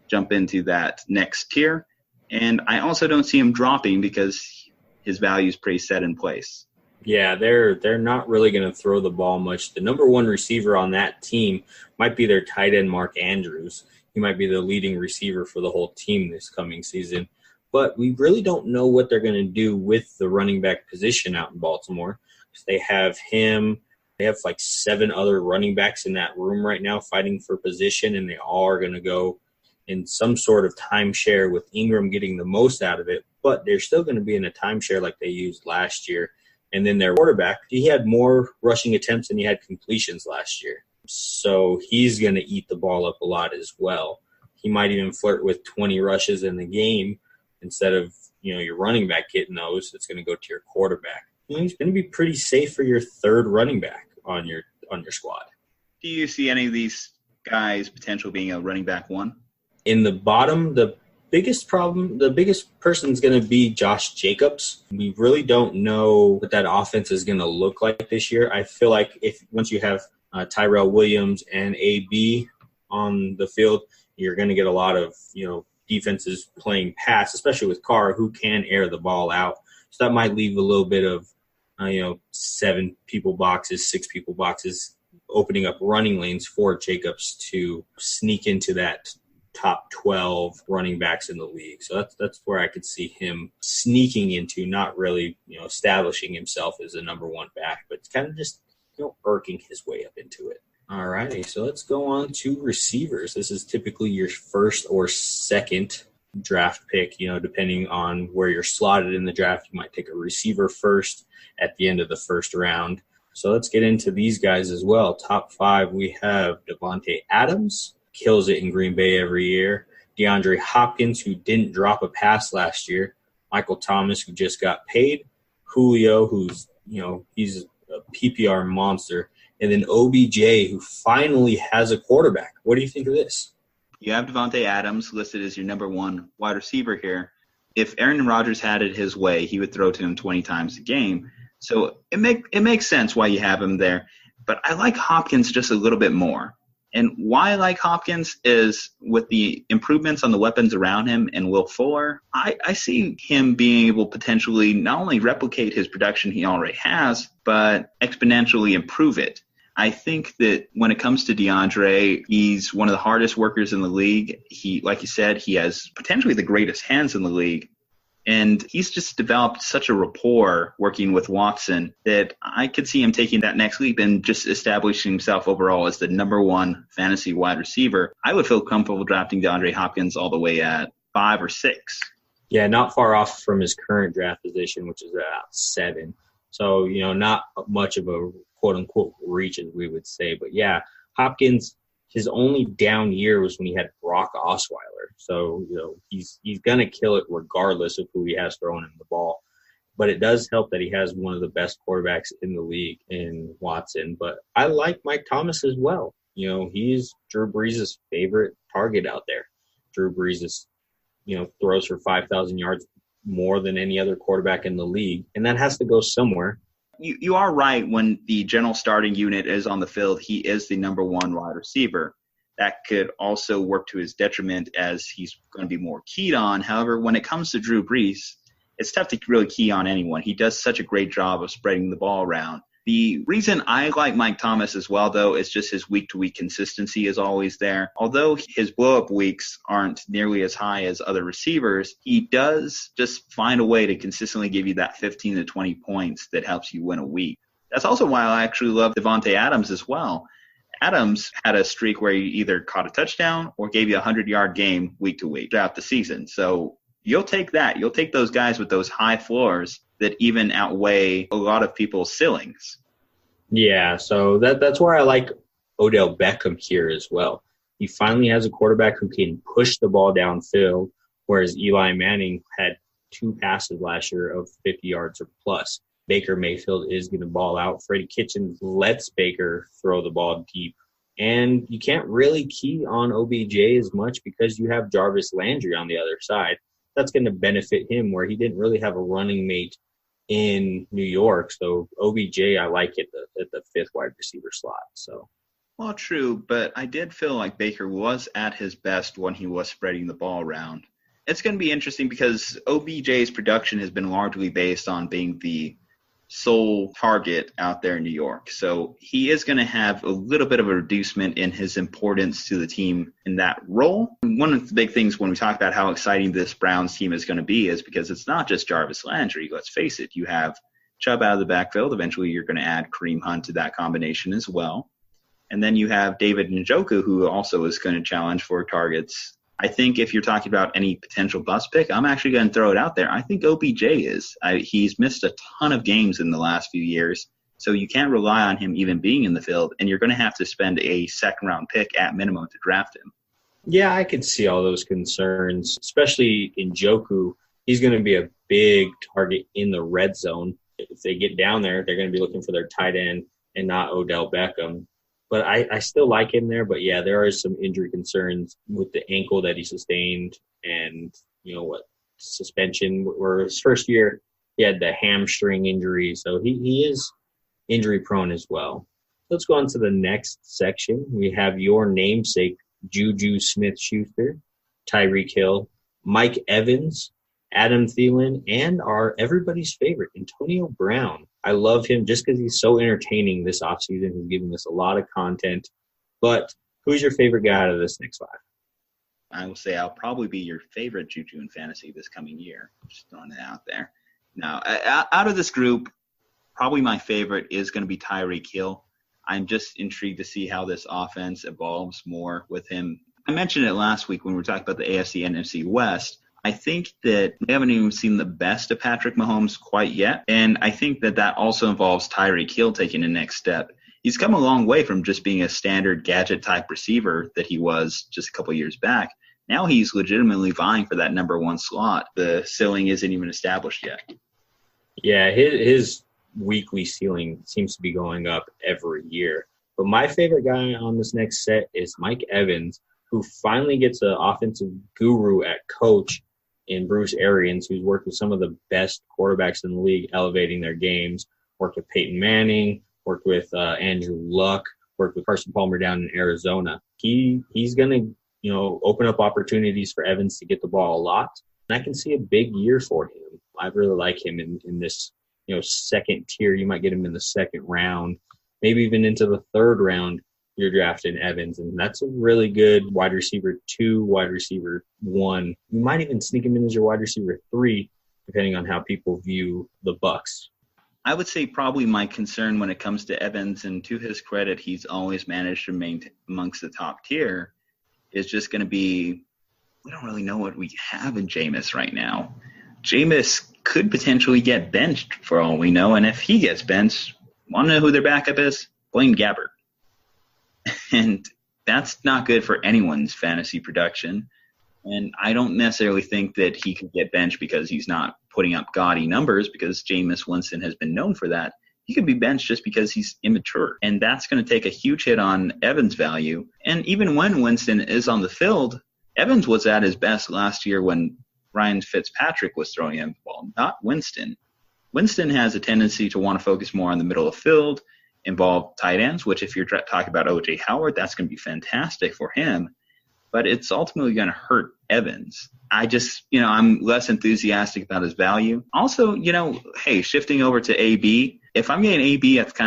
jump into that next tier. And I also don't see him dropping because his value is pretty set in place. Yeah, they're not really going to throw the ball much. The number one receiver on that team might be their tight end, Mark Andrews. He might be the leading receiver for the whole team this coming season. But we really don't know what they're going to do with the running back position out in Baltimore. They have him. They have like 7 other running backs in that room right now fighting for position, and they all are going to go in some sort of timeshare with Ingram getting the most out of it. But they're still going to be in a timeshare like they used last year. And then their quarterback, he had more rushing attempts than he had completions last year. So he's going to eat the ball up a lot as well. He might even flirt with 20 rushes in the game instead of, your running back getting those. It's going to go to your quarterback. He's going to be pretty safe for your third running back on your squad. Do you see any of these guys potential being a running back one? In the bottom, the biggest person is going to be Josh Jacobs. We really don't know what that offense is going to look like this year. I feel like once you have Tyrell Williams and AB on the field, you're going to get a lot of defenses playing pass, especially with Carr, who can air the ball out. So that might leave a little bit of 7 people boxes, 6 people boxes, opening up running lanes for Jacobs to sneak into that top 12 running backs in the league. So that's where I could see him sneaking into, not really, establishing himself as a number one back, but kind of just, irking his way up into it. All righty. So let's go on to receivers. This is typically your first or second draft pick, depending on where you're slotted in the draft. You might take a receiver first at the end of the first round. So let's get into these guys as well. Top 5, we have Davante Adams. Kills it in Green Bay every year. DeAndre Hopkins, who didn't drop a pass last year. Michael Thomas, who just got paid. Julio, who's, he's a PPR monster. And then OBJ, who finally has a quarterback. What do you think of this? You have Davante Adams listed as your number one wide receiver here. If Aaron Rodgers had it his way, he would throw to him 20 times a game. So it makes sense why you have him there. But I like Hopkins just a little bit more. And why I like Hopkins is with the improvements on the weapons around him and Will Fuller, I see him being able to potentially not only replicate his production he already has, but exponentially improve it. I think that when it comes to DeAndre, he's one of the hardest workers in the league. He, like you said, he has potentially the greatest hands in the league. And he's just developed such a rapport working with Watson that I could see him taking that next leap and just establishing himself overall as the number one fantasy wide receiver. I would feel comfortable drafting DeAndre Hopkins all the way at 5 or 6. Yeah, not far off from his current draft position, which is about 7. So, not much of a quote-unquote reach, as we would say. But, yeah, Hopkins, his only down year was when he had Brock Osweiler. So, he's going to kill it regardless of who he has throwing him the ball. But it does help that he has one of the best quarterbacks in the league in Watson. But I like Mike Thomas as well. He's Drew Brees' favorite target out there. Drew Brees is, throws for 5,000 yards more than any other quarterback in the league. And that has to go somewhere. You are right. When the general starting unit is on the field, he is the number one wide receiver. That could also work to his detriment as he's going to be more keyed on. However, when it comes to Drew Brees, it's tough to really key on anyone. He does such a great job of spreading the ball around. The reason I like Mike Thomas as well, though, is just his week-to-week consistency is always there. Although his blow-up weeks aren't nearly as high as other receivers, he does just find a way to consistently give you that 15 to 20 points that helps you win a week. That's also why I actually love Davante Adams as well. Adams had a streak where he either caught a touchdown or gave you a 100-yard game week to week throughout the season. So you'll take that. You'll take those guys with those high floors that even outweigh a lot of people's ceilings. Yeah, so that's where I like Odell Beckham here as well. He finally has a quarterback who can push the ball downfield, whereas Eli Manning had 2 passes last year of 50 yards or plus. Baker Mayfield is going to ball out. Freddie Kitchens lets Baker throw the ball deep And you can't really key on OBJ as much because you have Jarvis Landry on the other side. That's going to benefit him where he didn't really have a running mate in New York. So OBJ, I like it at the fifth wide receiver slot. So, well, true, but I did feel like Baker was at his best when he was spreading the ball around. It's going to be interesting because OBJ's production has been largely based on being the sole target out there in New York. So he is going to have a little bit of a reducement in his importance to the team in that role. And one of the big things when we talk about how exciting this Browns team is going to be is because it's not just Jarvis Landry. Let's face it. You have Chubb out of the backfield. Eventually you're going to add Kareem Hunt to that combination as well. And then you have David Njoku, who also is going to challenge for targets. I think if you're talking about any potential bust pick, I'm actually going to throw it out there. I think OBJ is. He's missed a ton of games in the last few years, so you can't rely on him even being in the field, and you're going to have to spend a second-round pick at minimum to draft him. Yeah, I could see all those concerns, especially in Njoku. He's going to be a big target in the red zone. If they get down there, they're going to be looking for their tight end and not Odell Beckham. But I still like him there. But, yeah, there are some injury concerns with the ankle that he sustained and, suspension. Or his first year, he had the hamstring injury. So he is injury-prone as well. Let's go on to the next section. We have your namesake, Juju Smith-Schuster, Tyreek Hill, Mike Evans, Adam Thielen, and our everybody's favorite, Antonio Brown. I love him just because he's so entertaining this offseason. He's giving us a lot of content. But who's your favorite guy out of this next five? I will say I'll probably be your favorite Juju in fantasy this coming year. Just throwing it out there. Now, out of this group, probably my favorite is going to be Tyreek Hill. I'm just intrigued to see how this offense evolves more with him. I mentioned it last week when we were talking about the AFC and NFC West. I think that we haven't even seen the best of Patrick Mahomes quite yet, and I think that also involves Tyreek Hill taking the next step. He's come a long way from just being a standard gadget-type receiver that he was just a couple years back. Now he's legitimately vying for that number one slot. The ceiling isn't even established yet. Yeah, his weekly ceiling seems to be going up every year. But my favorite guy on this next set is Mike Evans, who finally gets an offensive guru at coach in Bruce Arians, who's worked with some of the best quarterbacks in the league, elevating their games, worked with Peyton Manning, worked with Andrew Luck, worked with Carson Palmer down in Arizona. He's going to, open up opportunities for Evans to get the ball a lot. And I can see a big year for him. I really like him in this, second tier. You might get him in the second round, maybe even into the third round. You're drafting Evans, and that's a really good wide receiver 2, wide receiver 1. You might even sneak him in as your wide receiver 3, depending on how people view the Bucks. I would say probably my concern when it comes to Evans, and to his credit, he's always managed to remain amongst the top tier, is just going to be, we don't really know what we have in Jameis right now. Jameis could potentially get benched for all we know, and if he gets benched, want to know who their backup is? Blaine Gabbert. And that's not good for anyone's fantasy production. And I don't necessarily think that he could get benched because he's not putting up gaudy numbers, because Jameis Winston has been known for that. He could be benched just because he's immature. And that's going to take a huge hit on Evans' value. And even when Winston is on the field, Evans was at his best last year when Ryan Fitzpatrick was throwing him the ball, not Winston. Winston has a tendency to want to focus more on the middle of the field, involve tight ends, which if you're talking about O.J. Howard, that's going to be fantastic for him. But it's ultimately going to hurt Evans. I just, I'm less enthusiastic about his value. Also, hey, shifting over to AB, if I'm getting AB, that's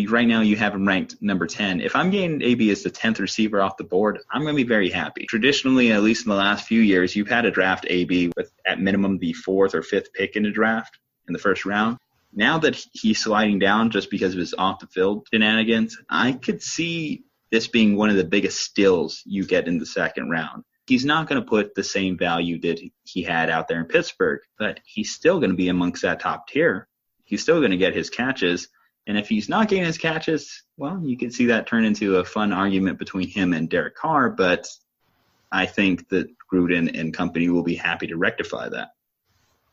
right now you have him ranked number 10. If I'm getting AB as the 10th receiver off the board, I'm going to be very happy. Traditionally, at least in the last few years, you've had to draft AB with at minimum the 4th or 5th pick in the draft in the first round. Now that he's sliding down just because of his off-the-field shenanigans, I could see this being one of the biggest steals you get in the second round. He's not going to put the same value that he had out there in Pittsburgh, but he's still going to be amongst that top tier. He's still going to get his catches. And if he's not getting his catches, well, you can see that turn into a fun argument between him and Derek Carr, but I think that Gruden and company will be happy to rectify that.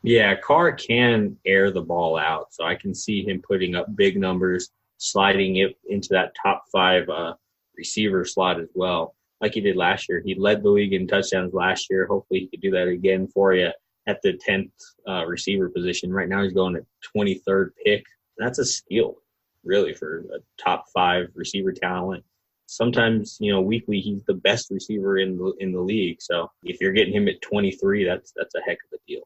Yeah, Carr can air the ball out, so I can see him putting up big numbers, sliding it into that top 5 receiver slot as well, like he did last year. He led the league in touchdowns last year. Hopefully he could do that again for you at the 10th receiver position. Right now he's going at 23rd pick. That's a steal, really, for a top 5 receiver talent. Sometimes, weekly he's the best receiver in the league. So if you're getting him at 23, that's a heck of a deal.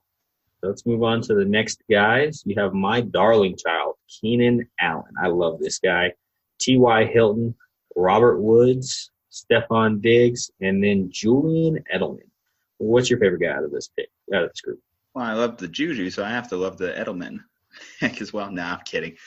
So let's move on to the next guys. You have my darling child, Keenan Allen. I love this guy. T.Y. Hilton, Robert Woods, Stephon Diggs, and then Julian Edelman. What's your favorite guy out of this group? Well, I love the Juju, so I have to love the Edelman as well. Nah, I'm kidding.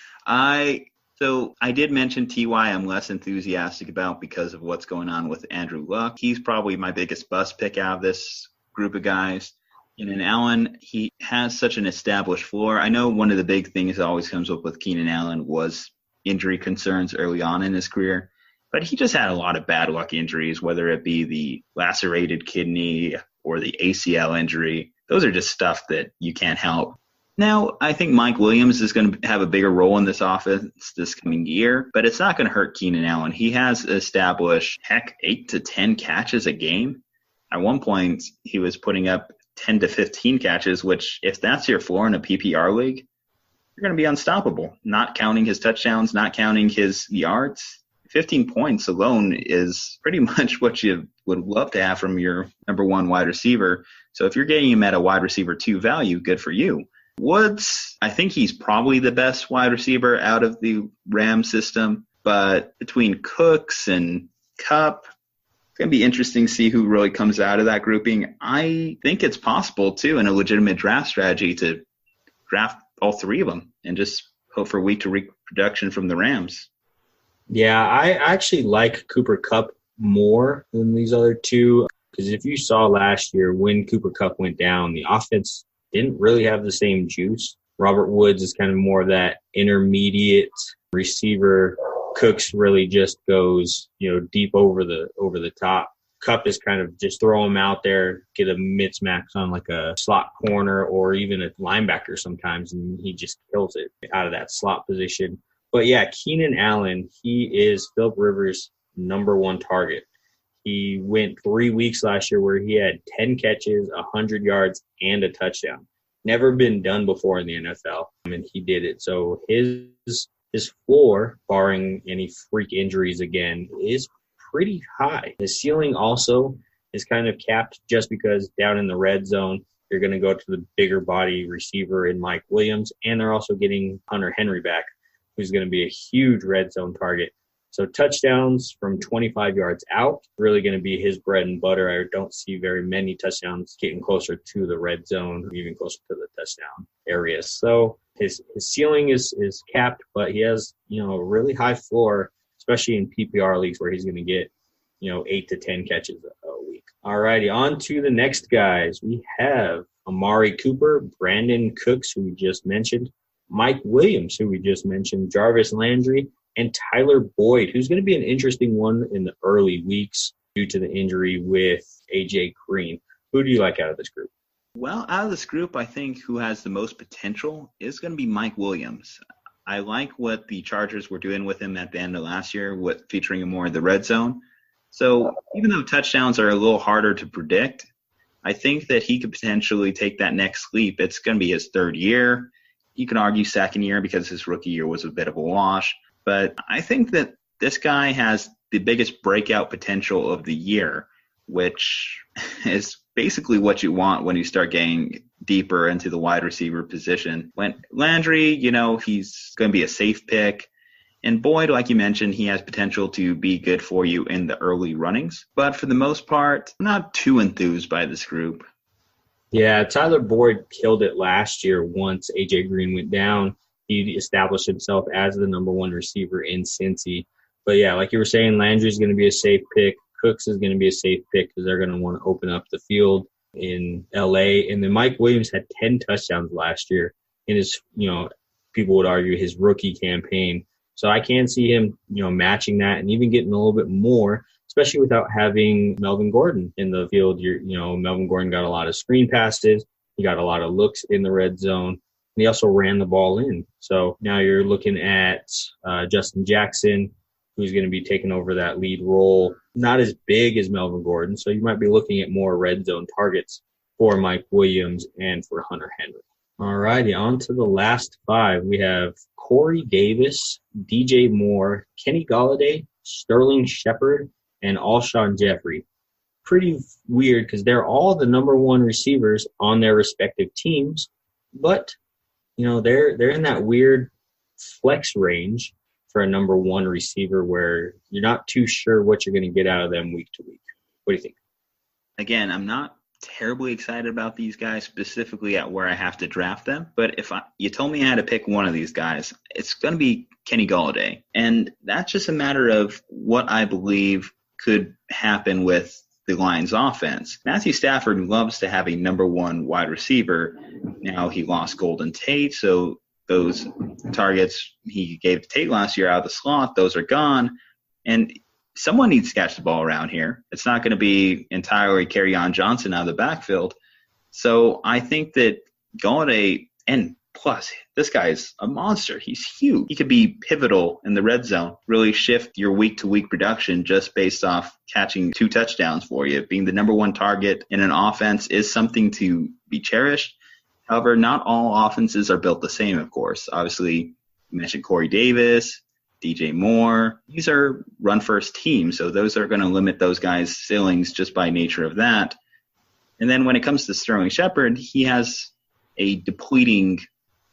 So I did mention T.Y. I'm less enthusiastic about because of what's going on with Andrew Luck. He's probably my biggest bust pick out of this group of guys. And in Allen, he has such an established floor. I know one of the big things that always comes up with Keenan Allen was injury concerns early on in his career. But he just had a lot of bad luck injuries, whether it be the lacerated kidney or the ACL injury. Those are just stuff that you can't help. Now, I think Mike Williams is going to have a bigger role in this offense this coming year, but it's not going to hurt Keenan Allen. He has established, 8 to 10 catches a game. At one point, he was putting up 10 to 15 catches, which if that's your floor in a PPR league, you're going to be unstoppable. Not counting his touchdowns, not counting his yards. 15 points alone is pretty much what you would love to have from your number one wide receiver. So if you're getting him at a wide receiver 2 value, good for you. Woods, I think he's probably the best wide receiver out of the Rams system, but between Cooks and Kupp, it's going to be interesting to see who really comes out of that grouping. I think it's possible, too, in a legitimate draft strategy to draft all 3 of them and just hope for week-to-week production from the Rams. Yeah, I actually like Cooper Kupp more than these other 2, because if you saw last year when Cooper Kupp went down, the offense didn't really have the same juice. Robert Woods is kind of more of that intermediate receiver. Cooks really just goes, deep over the top. Kupp is kind of just throw him out there, get a mismatch on like a slot corner or even a linebacker sometimes, and he just kills it out of that slot position. But yeah, Keenan Allen, he is Philip Rivers' number 1 target. He went 3 weeks last year where he had 10 catches, 100 yards, and a touchdown. Never been done before in the NFL, and he did it. So his floor, barring any freak injuries again, is pretty high. His ceiling also is kind of capped just because down in the red zone, you're going to go to the bigger body receiver in Mike Williams, and they're also getting Hunter Henry back, who's going to be a huge red zone target. So touchdowns from 25 yards out, really going to be his bread and butter. I don't see very many touchdowns getting closer to the red zone, even closer to the touchdown area. So his ceiling is capped, but he has, a really high floor, especially in PPR leagues where he's going to get, 8 to 10 catches a week. All righty, on to the next guys. We have Amari Cooper, Brandon Cooks, who we just mentioned, Mike Williams, who we just mentioned, Jarvis Landry, and Tyler Boyd, who's going to be an interesting one in the early weeks due to the injury with A.J. Green. Who do you like out of this group? Well, out of this group, I think who has the most potential is going to be Mike Williams. I like what the Chargers were doing with him at the end of last year, featuring him more in the red zone. So even though touchdowns are a little harder to predict, I think that he could potentially take that next leap. It's going to be his 3rd year. You can argue 2nd year because his rookie year was a bit of a wash. But I think that this guy has the biggest breakout potential of the year, which is basically what you want when you start getting deeper into the wide receiver position. When Landry, he's going to be a safe pick. And Boyd, like you mentioned, he has potential to be good for you in the early runnings. But for the most part, I'm not too enthused by this group. Yeah, Tyler Boyd killed it last year once A.J. Green went down. He established himself as the number 1 receiver in Cincy. But, yeah, like you were saying, Landry's going to be a safe pick. Cooks is going to be a safe pick because they're going to want to open up the field in L.A. And then Mike Williams had 10 touchdowns last year in his, people would argue his rookie campaign. So I can see him, matching that and even getting a little bit more, especially without having Melvin Gordon in the field. Melvin Gordon got a lot of screen passes. He got a lot of looks in the red zone. He also ran the ball in. So now you're looking at Justin Jackson, who's going to be taking over that lead role. Not as big as Melvin Gordon, so you might be looking at more red zone targets for Mike Williams and for Hunter Henry. All righty, on to the last 5. We have Corey Davis, DJ Moore, Kenny Golladay, Sterling Shepard, and Alshon Jeffrey. Pretty weird because they're all the number 1 receivers on their respective teams, but they're in that weird flex range for a number 1 receiver where you're not too sure what you're going to get out of them week to week. What do you think? Again, I'm not terribly excited about these guys specifically at where I have to draft them, but if you told me I had to pick one of these guys, it's going to be Kenny Golladay. And that's just a matter of what I believe could happen with the Lions offense. Matthew Stafford loves to have a number 1 wide receiver. Now he lost Golden Tate, so those targets he gave to Tate last year out of the slot, those are gone. And someone needs to catch the ball around here. It's not going to be entirely Kerryon Johnson out of the backfield. So I think that Golladay, and plus, this guy is a monster. He's huge. He could be pivotal in the red zone, really shift your week-to-week production just based off catching 2 touchdowns for you. Being the number 1 target in an offense is something to be cherished. However, not all offenses are built the same, of course. Obviously, you mentioned Corey Davis, DJ Moore. These are run-first teams, so those are going to limit those guys' ceilings just by nature of that. And then when it comes to Sterling Shepard, he has a depleting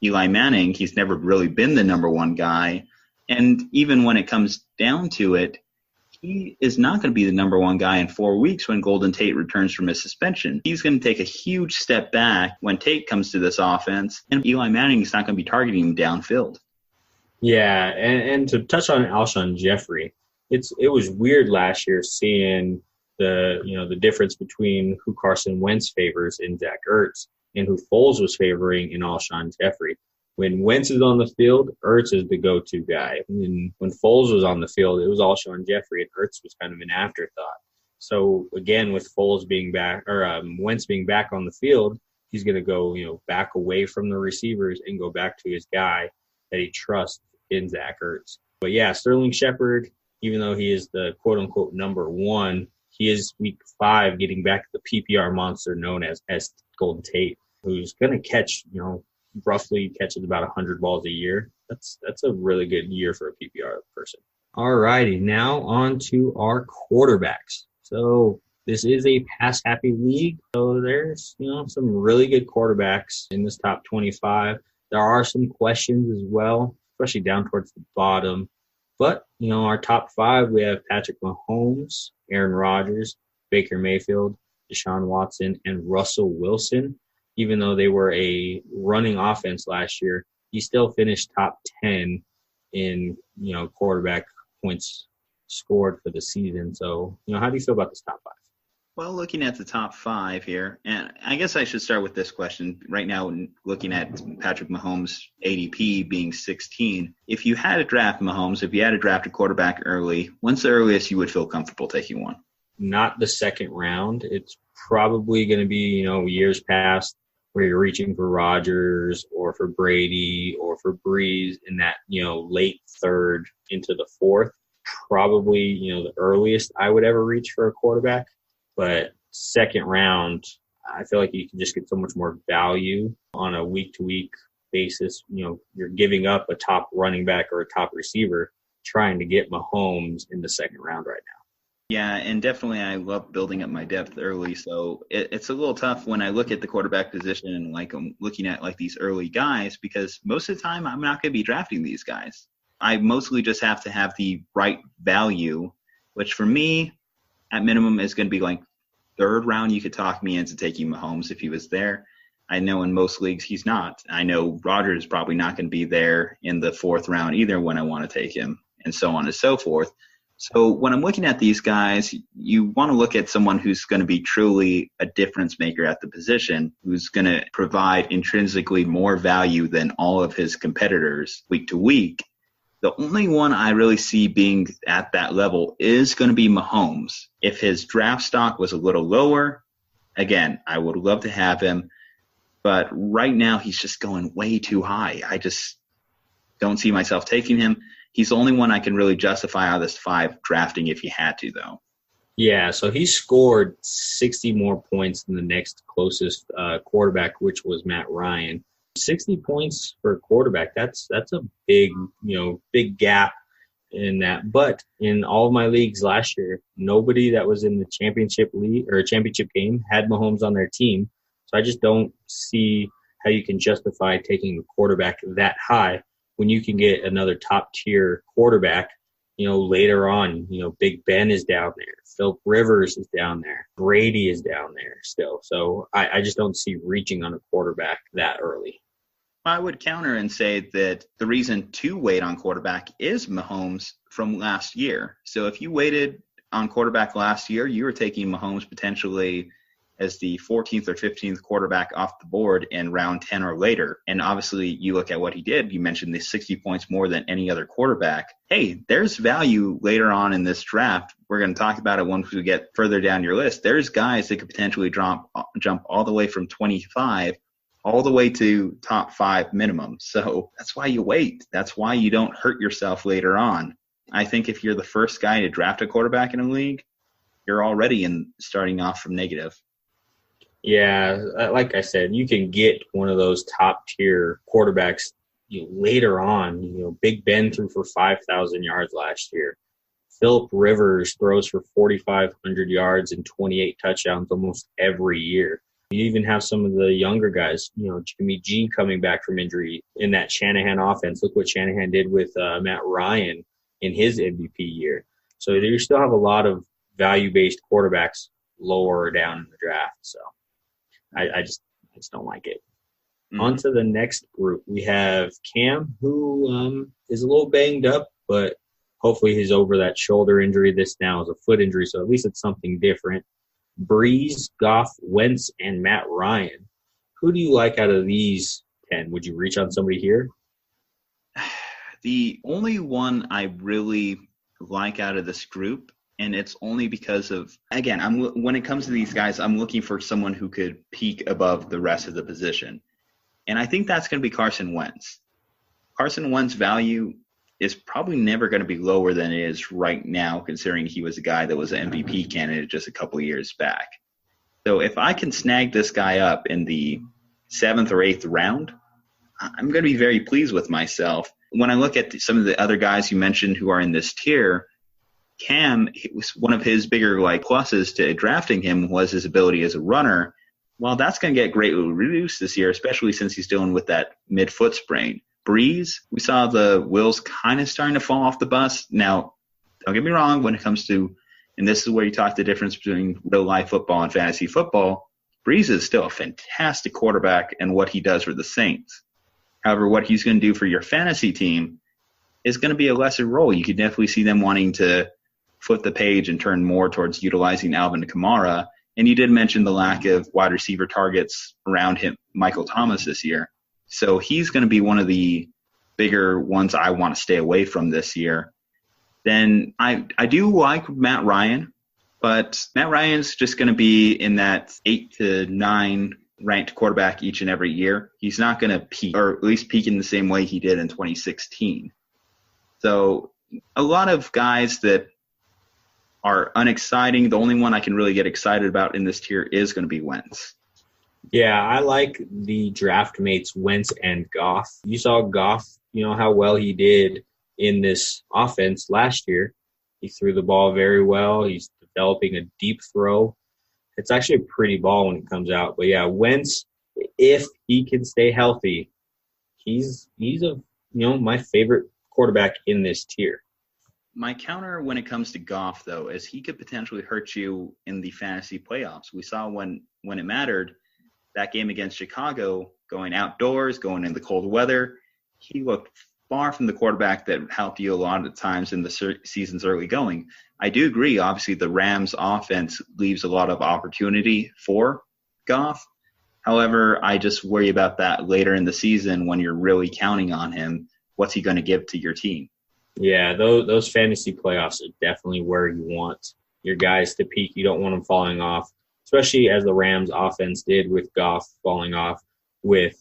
Eli Manning. He's never really been the number 1 guy. And even when it comes down to it, he is not going to be the number 1 guy in 4 weeks when Golden Tate returns from his suspension. He's going to take a huge step back when Tate comes to this offense, and Eli Manning is not going to be targeting him downfield. Yeah, and to touch on Alshon Jeffrey, it was weird last year seeing the difference between who Carson Wentz favors in Zach Ertz and who Foles was favoring in Alshon Jeffrey. When Wentz is on the field, Ertz is the go-to guy. And when Foles was on the field, it was Alshon Jeffrey, and Ertz was kind of an afterthought. So again, with Foles being back, or Wentz being back on the field, he's going to go, back away from the receivers and go back to his guy that he trusts in Zach Ertz. But yeah, Sterling Shepard, even though he is the quote-unquote number 1, he is week 5 getting back to the PPR monster known as Golden Tate, who's going to catch, roughly catches about 100 balls a year. That's a really good year for a PPR person. All righty, now on to our quarterbacks. So this is a pass-happy league, so there's some really good quarterbacks in this top 25. There are some questions as well, especially down towards the bottom. But, our top 5, we have Patrick Mahomes, Aaron Rodgers, Baker Mayfield, Deshaun Watson, and Russell Wilson. Even though they were a running offense last year, he still finished top 10 in, quarterback points scored for the season. So, how do you feel about this top 5? Well, looking at the top 5 here, and I guess I should start with this question. Right now, looking at Patrick Mahomes' ADP being 16, if you had to draft Mahomes, if you had to draft a quarterback early, when's the earliest you would feel comfortable taking one? Not the second round. It's probably going to be, years past where you're reaching for Rodgers or for Brady or for Breeze in that, late 3rd into the 4th. Probably, the earliest I would ever reach for a quarterback. But second round, I feel like you can just get so much more value on a week-to-week basis. You're giving up a top running back or a top receiver trying to get Mahomes in the second round right now. Yeah, and definitely I love building up my depth early. So it's a little tough when I look at the quarterback position and I'm looking at these early guys, because most of the time I'm not going to be drafting these guys. I mostly just have to have the right value, which for me, at minimum, is going to be 3rd round. You could talk me into taking Mahomes if he was there. I know in most leagues he's not. I know Rodgers is probably not going to be there in the 4th round either when I want to take him, and so on and so forth. So when I'm looking at these guys, you want to look at someone who's going to be truly a difference maker at the position, who's going to provide intrinsically more value than all of his competitors week to week. The only one I really see being at that level is going to be Mahomes. If his draft stock was a little lower, again, I would love to have him. But right now, he's just going way too high. I just don't see myself taking him. He's the only one I can really justify out of this 5 drafting if you had to, though. Yeah, so he scored 60 more points than the next closest quarterback, which was Matt Ryan. 60 points for a quarterback, that's a big gap in that. But in all of my leagues last year, nobody that was in the championship league or championship game had Mahomes on their team. So I just don't see how you can justify taking a quarterback that high when you can get another top-tier quarterback, later on. Big Ben is down there. Philip Rivers is down there. Brady is down there still. So I just don't see reaching on a quarterback that early. I would counter and say that the reason to wait on quarterback is Mahomes from last year. So if you waited on quarterback last year, you were taking Mahomes potentially as the 14th or 15th quarterback off the board in round 10 or later. And obviously you look at what he did. You mentioned the 60 points more than any other quarterback. Hey, there's value later on in this draft. We're going to talk about it once we get further down your list. There's guys that could potentially jump all the way from 25 all the way to top 5 minimum. So that's why you wait. That's why you don't hurt yourself later on. I think if you're the first guy to draft a quarterback in a league, you're already starting off from negative. Yeah, like I said, you can get one of those top-tier quarterbacks later on. Big Ben threw for 5,000 yards last year. Philip Rivers throws for 4,500 yards and 28 touchdowns almost every year. You even have some of the younger guys, Jimmy G coming back from injury in that Shanahan offense. Look what Shanahan did with Matt Ryan in his MVP year. So you still have a lot of value-based quarterbacks lower down in the draft. So I just don't like it. Mm-hmm. On to the next group. We have Cam, who is a little banged up, but hopefully he's over that shoulder injury. This now is a foot injury, so at least it's something different. Breeze, Goff, Wentz, and Matt Ryan. Who do you like out of these 10? Would you reach on somebody here? The only one I really like out of this group, and it's only because of, again, when it comes to these guys, I'm looking for someone who could peak above the rest of the position. And I think that's going to be Carson Wentz. Carson Wentz's value is probably never going to be lower than it is right now, considering he was a guy that was an MVP candidate just a couple of years back. So if I can snag this guy up in the 7th or 8th round, I'm going to be very pleased with myself. When I look at some of the other guys you mentioned who are in this tier, Cam, one of his bigger pluses to drafting him was his ability as a runner. Well, that's going to get greatly reduced this year, especially since he's dealing with that mid-foot sprain. Breeze, we saw the wheels kind of starting to fall off the bus. Now, don't get me wrong, when it comes to, and this is where you talk the difference between real-life football and fantasy football, Breeze is still a fantastic quarterback in what he does for the Saints. However, what he's going to do for your fantasy team is going to be a lesser role. You could definitely see them wanting to flip the page and turn more towards utilizing Alvin Kamara. And you did mention the lack of wide receiver targets around him, Michael Thomas, this year. So he's going to be one of the bigger ones I want to stay away from this year. Then I do like Matt Ryan, but Matt Ryan's just going to be in that 8 to 9 ranked quarterback each and every year. He's not going to peak, or at least peak in the same way he did in 2016. So a lot of guys that are unexciting. The only one I can really get excited about in this tier is going to be Wentz. Yeah, I like the draft mates Wentz and Goff. You saw Goff, how well he did in this offense last year. He threw the ball very well. He's developing a deep throw. It's actually a pretty ball when it comes out. But yeah, Wentz, if he can stay healthy, he's my favorite quarterback in this tier. My counter when it comes to Goff, though, is he could potentially hurt you in the fantasy playoffs. We saw when it mattered, that game against Chicago, going outdoors, going in the cold weather, he looked far from the quarterback that helped you a lot of times in the season's early going. I do agree. Obviously, the Rams offense leaves a lot of opportunity for Goff. However, I just worry about that later in the season when you're really counting on him. What's he going to give to your team? Yeah, those fantasy playoffs are definitely where you want your guys to peak. You don't want them falling off, especially as the Rams offense did with Goff falling off, with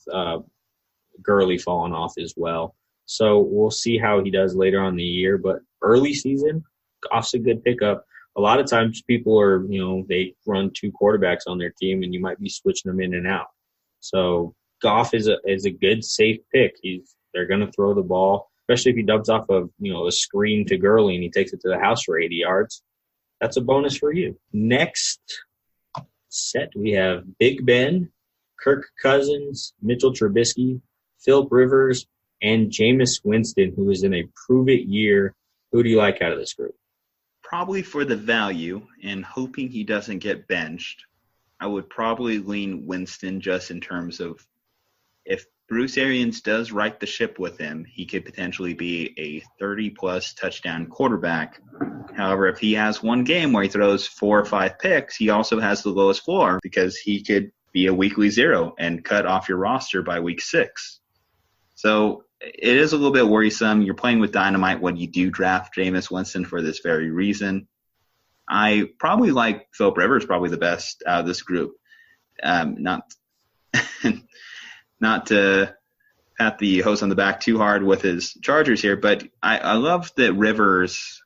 Gurley falling off as well. So we'll see how he does later on in the year. But early season, Goff's a good pickup. A lot of times people are, they run 2 quarterbacks on their team, and you might be switching them in and out. So Goff is a good, safe pick. They're going to throw the ball, especially if he dumps off of, a screen to Gurley and he takes it to the house for 80 yards. That's a bonus for you. Next set, we have Big Ben, Kirk Cousins, Mitchell Trubisky, Philip Rivers, and Jameis Winston, who is in a prove-it year. Who do you like out of this group? Probably for the value and hoping he doesn't get benched, I would probably lean Winston just in terms of if Bruce Arians does right the ship with him, he could potentially be a 30-plus touchdown quarterback. However, if he has one game where he throws 4 or 5 picks, he also has the lowest floor because he could be a weekly 0 and cut off your roster by week 6. So it is a little bit worrisome. You're playing with dynamite when you do draft Jameis Winston for this very reason. I probably like Philip Rivers probably the best out of this group. Not to pat the host on the back too hard with his Chargers here, but I love that Rivers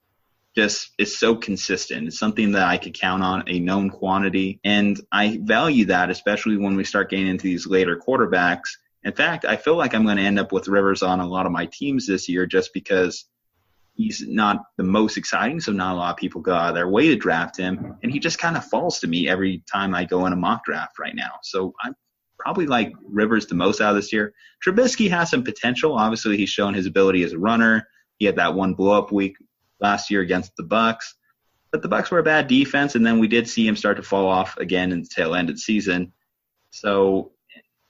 just is so consistent. It's something that I could count on, a known quantity, and I value that, especially when we start getting into these later quarterbacks. In fact, I feel like I'm going to end up with Rivers on a lot of my teams this year just because he's not the most exciting, so not a lot of people go out of their way to draft him, and he just kind of falls to me every time I go in a mock draft right now. So I probably like Rivers the most out of this year. Trubisky has some potential. Obviously, he's shown his ability as a runner. He had that one blow-up week last year against the Bucs, but the Bucs were a bad defense, and then we did see him start to fall off again in the tail end of the season. So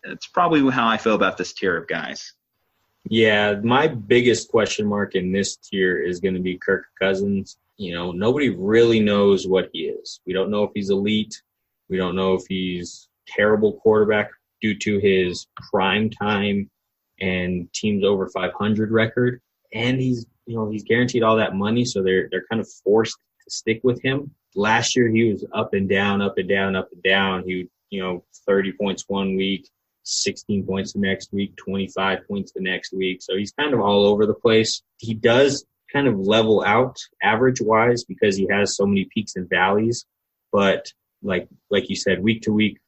it's probably how I feel about this tier of guys. Yeah, my biggest question mark in this tier is going to be Kirk Cousins. Nobody really knows what he is. We don't know if he's elite. We don't know if he's terrible quarterback due to his prime time and teams over 500 record. And he's guaranteed all that money, so they're kind of forced to stick with him. Last year he was up and down, up and down, up and down. He 30 points one week, 16 points the next week, 25 points the next week. So he's kind of all over the place. He does kind of level out average-wise because he has so many peaks and valleys. But like you said, week to week,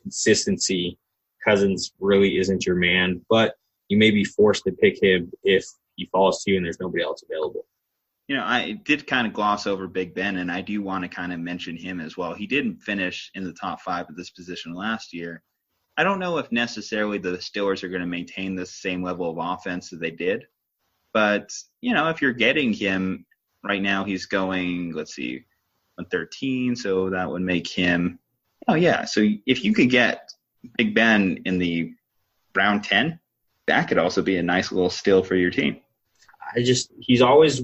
consistency, Cousins really isn't your man. But you may be forced to pick him if he falls to you and there's nobody else available. I did kind of gloss over Big Ben, and I do want to kind of mention him as well. He didn't finish in the top 5 of this position last year. I don't know if necessarily the Steelers are going to maintain the same level of offense that they did. But, if you're getting him right now, he's going, 113. So that would make him, So if you could get Big Ben in the round 10, that could also be a nice little steal for your team. He's always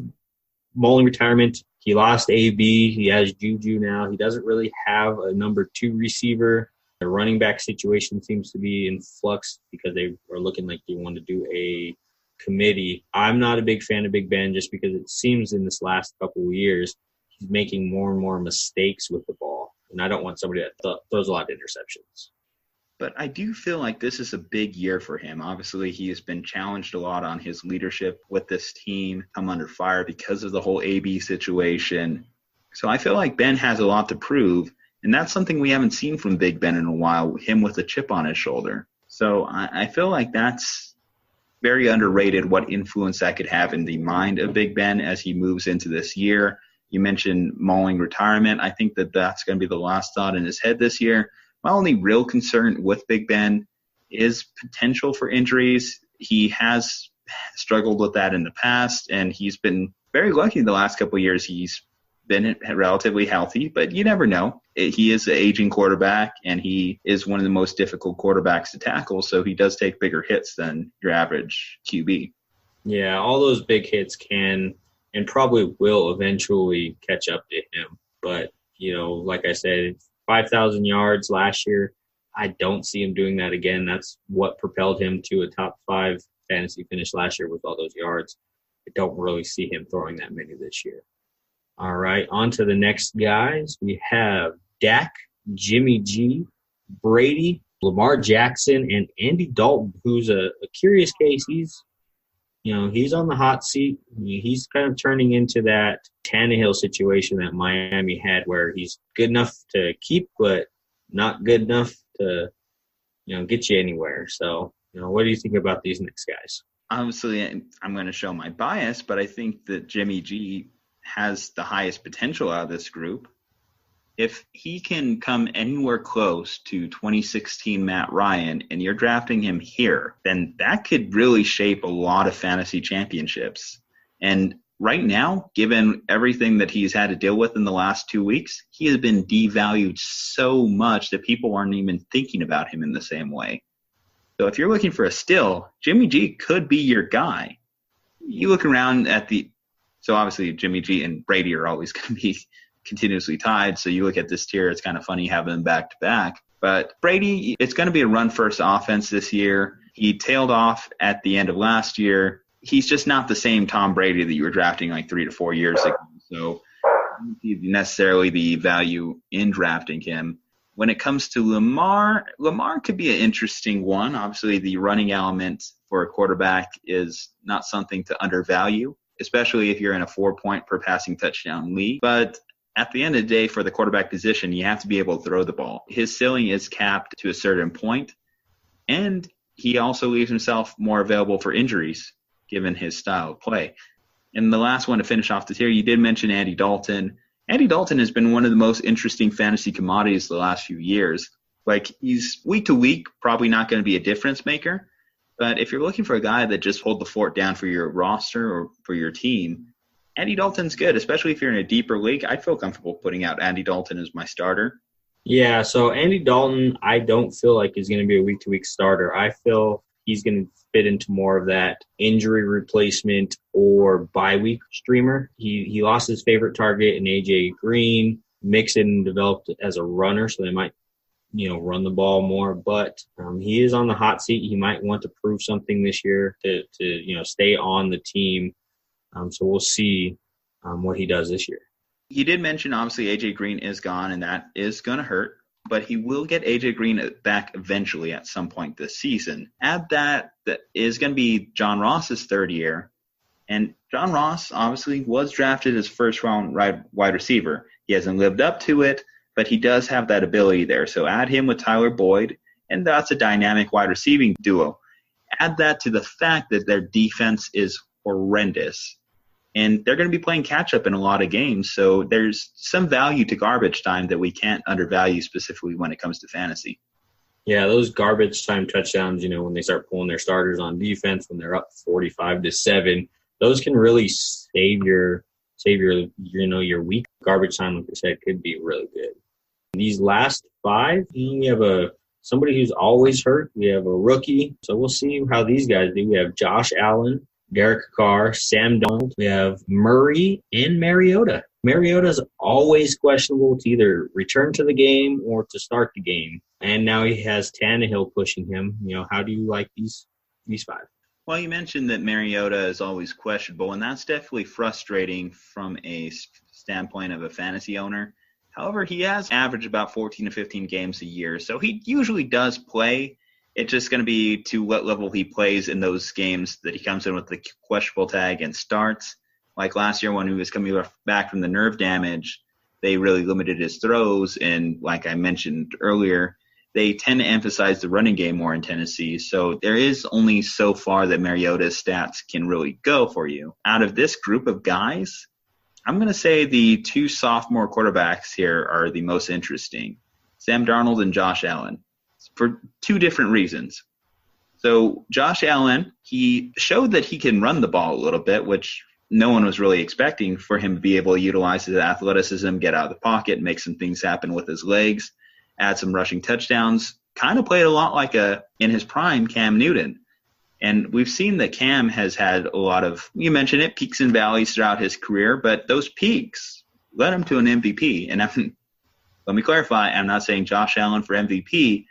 mulling retirement. He lost AB. He has Juju now. He doesn't really have a number 2 receiver. The running back situation seems to be in flux because they are looking like they want to do a committee. I'm not a big fan of Big Ben just because it seems in this last couple of years he's making more and more mistakes with the ball. And I don't want somebody that throws a lot of interceptions. But I do feel like this is a big year for him. Obviously, he has been challenged a lot on his leadership with this team, come under fire because of the whole AB situation. So I feel like Ben has a lot to prove. And that's something we haven't seen from Big Ben in a while, him with a chip on his shoulder. So I feel like that's very underrated, what influence that could have in the mind of Big Ben as he moves into this year. You mentioned mauling retirement. I think that's going to be the last thought in his head this year. My only real concern with Big Ben is potential for injuries. He has struggled with that in the past, and he's been very lucky the last couple of years. He's been relatively healthy, but you never know. He is an aging quarterback, and he is one of the most difficult quarterbacks to tackle, so he does take bigger hits than your average QB. Yeah, all those big hits can and probably will eventually catch up to him. But, like I said, 5,000 yards last year. I don't see him doing that again. That's what propelled him to a top 5 fantasy finish last year with all those yards. I don't really see him throwing that many this year. All right, on to the next guys. We have Dak, Jimmy G, Brady, Lamar Jackson, and Andy Dalton, who's a curious case. He's he's on the hot seat. He's kind of turning into that Tannehill situation that Miami had where he's good enough to keep, but not good enough to, get you anywhere. So, what do you think about these next guys? Obviously, I'm going to show my bias, but I think that Jimmy G has the highest potential out of this group. If he can come anywhere close to 2016 Matt Ryan and you're drafting him here, then that could really shape a lot of fantasy championships. And right now, given everything that he's had to deal with in the last 2 weeks, he has been devalued so much that people aren't even thinking about him in the same way. So if you're looking for a steal, Jimmy G could be your guy. You look around so obviously Jimmy G and Brady are always going to be continuously tied. So you look at this tier, it's kind of funny having them back to back. But Brady, it's going to be a run-first offense this year. He tailed off at the end of last year. He's just not the same Tom Brady that you were drafting like 3 to 4 years ago. So I don't see necessarily the value in drafting him. When it comes to Lamar could be an interesting one. Obviously, the running element for a quarterback is not something to undervalue, especially if you're in a 4-point per passing touchdown league. But at the end of the day, for the quarterback position, you have to be able to throw the ball. His ceiling is capped to a certain point, and he also leaves himself more available for injuries, given his style of play. And the last one to finish off this here, you did mention Andy Dalton. Andy Dalton has been one of the most interesting fantasy commodities the last few years. Like, he's week to week probably not going to be a difference maker, but if you're looking for a guy that just hold the fort down for your roster or for your team, Andy Dalton's good, especially if you're in a deeper league. I'd feel comfortable putting out Andy Dalton as my starter. Yeah, so Andy Dalton, I don't feel like he's going to be a week-to-week starter. I feel he's going to fit into more of that injury replacement or bye-week streamer. He lost his favorite target in A.J. Green. Mixon developed as a runner, so they might, run the ball more. But he is on the hot seat. He might want to prove something this year to stay on the team. So we'll see what he does this year. He did mention, obviously, A.J. Green is gone, and that is going to hurt. But he will get A.J. Green back eventually at some point this season. Add that is going to be John Ross's third year. And John Ross, obviously, was drafted as first-round wide receiver. He hasn't lived up to it, but he does have that ability there. So add him with Tyler Boyd, and that's a dynamic wide receiving duo. Add that to the fact that their defense is horrendous. And they're going to be playing catch-up in a lot of games, so there's some value to garbage time that we can't undervalue specifically when it comes to fantasy. Yeah, those garbage time touchdowns, when they start pulling their starters on defense, when they're up 45-7, those can really save your week. Garbage time, like I said, could be really good. These last 5, we have somebody who's always hurt. We have a rookie, so we'll see how these guys do. We have Josh Allen, Derek Carr, Sam Darnold. We have Murray and Mariota. Mariota's always questionable to either return to the game or to start the game. And now he has Tannehill pushing him. How do you like these 5? Well, you mentioned that Mariota is always questionable, and that's definitely frustrating from a standpoint of a fantasy owner. However, he has averaged about 14 to 15 games a year, so he usually does play. It's just going to be to what level he plays in those games that he comes in with the questionable tag and starts. Like last year when he was coming back from the nerve damage, they really limited his throws. And like I mentioned earlier, they tend to emphasize the running game more in Tennessee. So there is only so far that Mariota's stats can really go for you. Out of this group of guys, I'm going to say the 2 sophomore quarterbacks here are the most interesting, Sam Darnold and Josh Allen, for 2 different reasons. So Josh Allen, he showed that he can run the ball a little bit, which no one was really expecting for him to be able to utilize his athleticism, get out of the pocket, make some things happen with his legs, add some rushing touchdowns. Kind of played a lot like in his prime, Cam Newton. And we've seen that Cam has had a lot of, you mentioned it, peaks and valleys throughout his career, but those peaks led him to an MVP. And let me clarify, I'm not saying Josh Allen for MVP.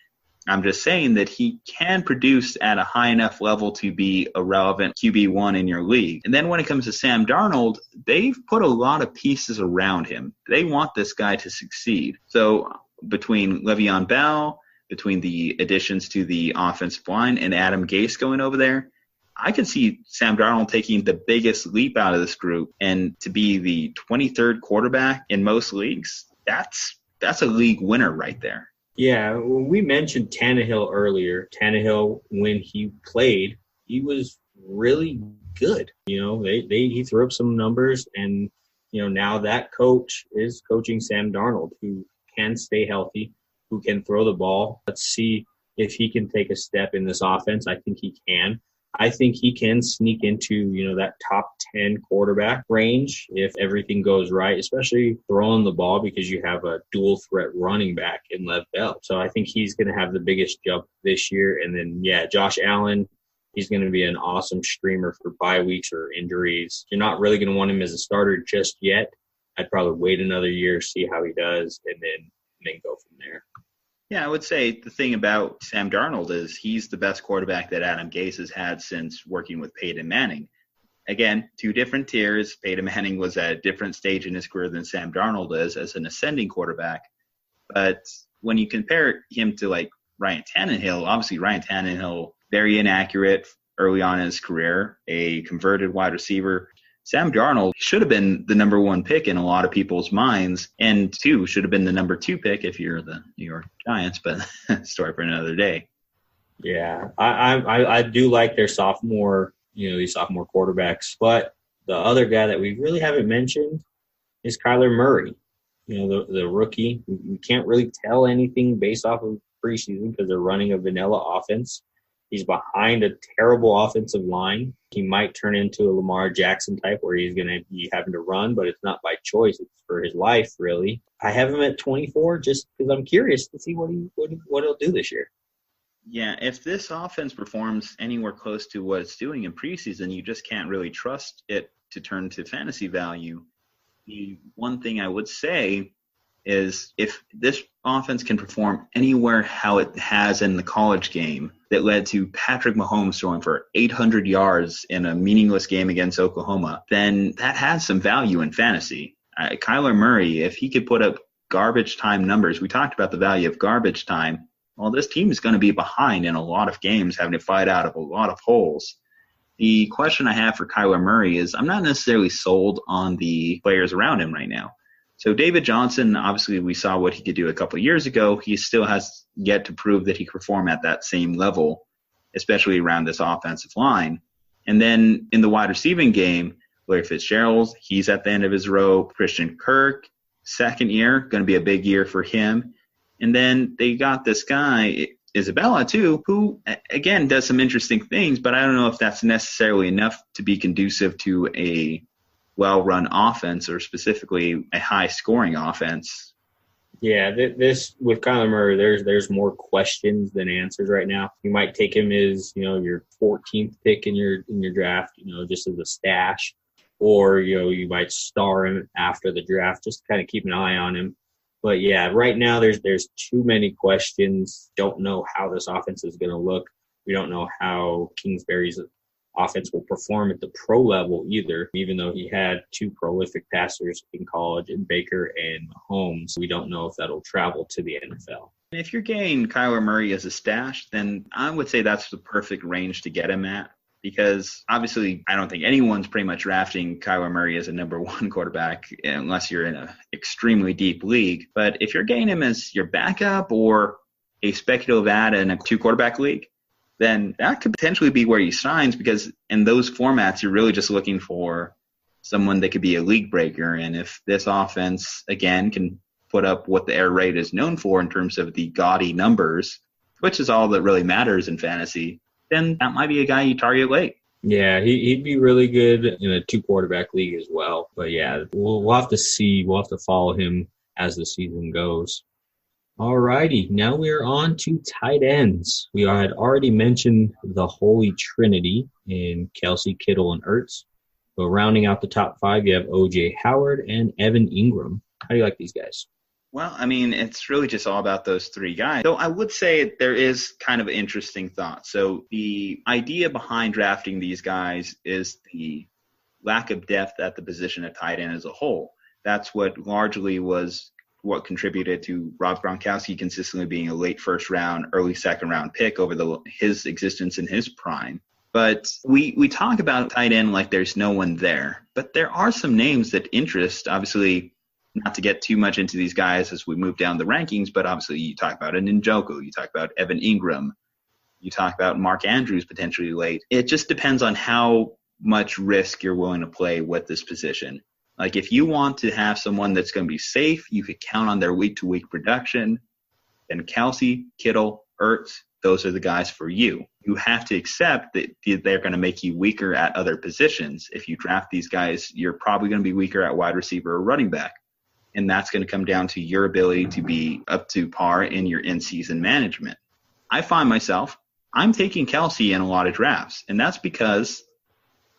I'm just saying that he can produce at a high enough level to be a relevant QB1 in your league. And then when it comes to Sam Darnold, they've put a lot of pieces around him. They want this guy to succeed. So between Le'Veon Bell, between the additions to the offensive line and Adam Gase going over there, I could see Sam Darnold taking the biggest leap out of this group, and to be the 23rd quarterback in most leagues, that's a league winner right there. Yeah, we mentioned Tannehill earlier. Tannehill, when he played, he was really good. He threw up some numbers, and now that coach is coaching Sam Darnold, who can stay healthy, who can throw the ball. Let's see if he can take a step in this offense. I think he can. I think he can sneak into, that top 10 quarterback range if everything goes right, especially throwing the ball, because you have a dual threat running back in Lev Bell. So I think he's going to have the biggest jump this year. And then, Josh Allen, he's going to be an awesome streamer for bye weeks or injuries. You're not really going to want him as a starter just yet. I'd probably wait another year, see how he does, and then go from there. Yeah, I would say the thing about Sam Darnold is he's the best quarterback that Adam Gase has had since working with Peyton Manning. Again, two different tiers. Peyton Manning was at a different stage in his career than Sam Darnold is as an ascending quarterback. But when you compare him to like Ryan Tannehill, obviously Ryan Tannehill, very inaccurate early on in his career, a converted wide receiver. Sam Darnold should have been the number 1 pick in a lot of people's minds, and should have been the number 2 pick if you're the New York Giants, but story for another day. Yeah, I do like their sophomore, these sophomore quarterbacks, but the other guy that we really haven't mentioned is Kyler Murray. The rookie. We can't really tell anything based off of preseason because they're running a vanilla offense. He's behind a terrible offensive line. He might turn into a Lamar Jackson type where he's going to be having to run, but it's not by choice. It's for his life, really. I have him at 24 just because I'm curious to see what he'll do this year. Yeah, if this offense performs anywhere close to what it's doing in preseason, you just can't really trust it to turn to fantasy value. The one thing I would say is if this offense can perform anywhere how it has in the college game that led to Patrick Mahomes throwing for 800 yards in a meaningless game against Oklahoma, then that has some value in fantasy. Kyler Murray, if he could put up garbage time numbers, we talked about the value of garbage time. Well, this team is going to be behind in a lot of games, having to fight out of a lot of holes. The question I have for Kyler Murray is I'm not necessarily sold on the players around him right now. So David Johnson, obviously we saw what he could do a couple of years ago. He still has yet to prove that he can perform at that same level, especially around this offensive line. And then in the wide receiving game, Larry Fitzgerald, he's at the end of his rope. Christian Kirk, second year, going to be a big year for him. And then they got this guy, Isabella, too, who, again, does some interesting things, but I don't know if that's necessarily enough to be conducive to a well-run offense or specifically a high-scoring offense. Yeah, this with Kyler Murray, there's more questions than answers right now. You might take him as your 14th pick in your draft, just as a stash, or you might star him after the draft, just kind of keep an eye on him. But yeah, right now there's too many questions. Don't know how this offense is going to look. We don't know how Kingsbury's offense will perform at the pro level either, even though he had 2 prolific passers in college in Baker and Mahomes. We don't know if that'll travel to the NFL. If you're getting Kyler Murray as a stash, then I would say that's the perfect range to get him at, because obviously I don't think anyone's pretty much drafting Kyler Murray as a number 1 quarterback unless you're in an extremely deep league. But if you're getting him as your backup or a speculative add in a 2-quarterback league, then that could potentially be where he signs, because in those formats, you're really just looking for someone that could be a league breaker. And if this offense, again, can put up what the air raid is known for in terms of the gaudy numbers, which is all that really matters in fantasy, then that might be a guy you target late. Yeah, he'd be really good in a 2-quarterback league as well. But yeah, we'll have to see. We'll have to follow him as the season goes. All righty, now we're on to tight ends. We had already mentioned the Holy Trinity in Kelsey, Kittle, and Ertz. But rounding out the top 5, you have O.J. Howard and Evan Ingram. How do you like these guys? Well, I mean, it's really just all about those 3 guys. Though I would say there is kind of an interesting thought. So the idea behind drafting these guys is the lack of depth at the position of tight end as a whole. That's what largely was what contributed to Rob Gronkowski consistently being a late first round, early second round pick over his existence in his prime. But we talk about tight end like there's no one there. But there are some names that interest, obviously, not to get too much into these guys as we move down the rankings, but obviously you talk about an Njoku, you talk about Evan Ingram, you talk about Mark Andrews potentially late. It just depends on how much risk you're willing to play with this position. Like if you want to have someone that's going to be safe, you could count on their week-to-week production, then Kelsey, Kittle, Ertz, those are the guys for you. You have to accept that they're going to make you weaker at other positions. If you draft these guys, you're probably going to be weaker at wide receiver or running back. And that's going to come down to your ability to be up to par in your in-season management. I find myself, I'm taking Kelsey in a lot of drafts, and that's because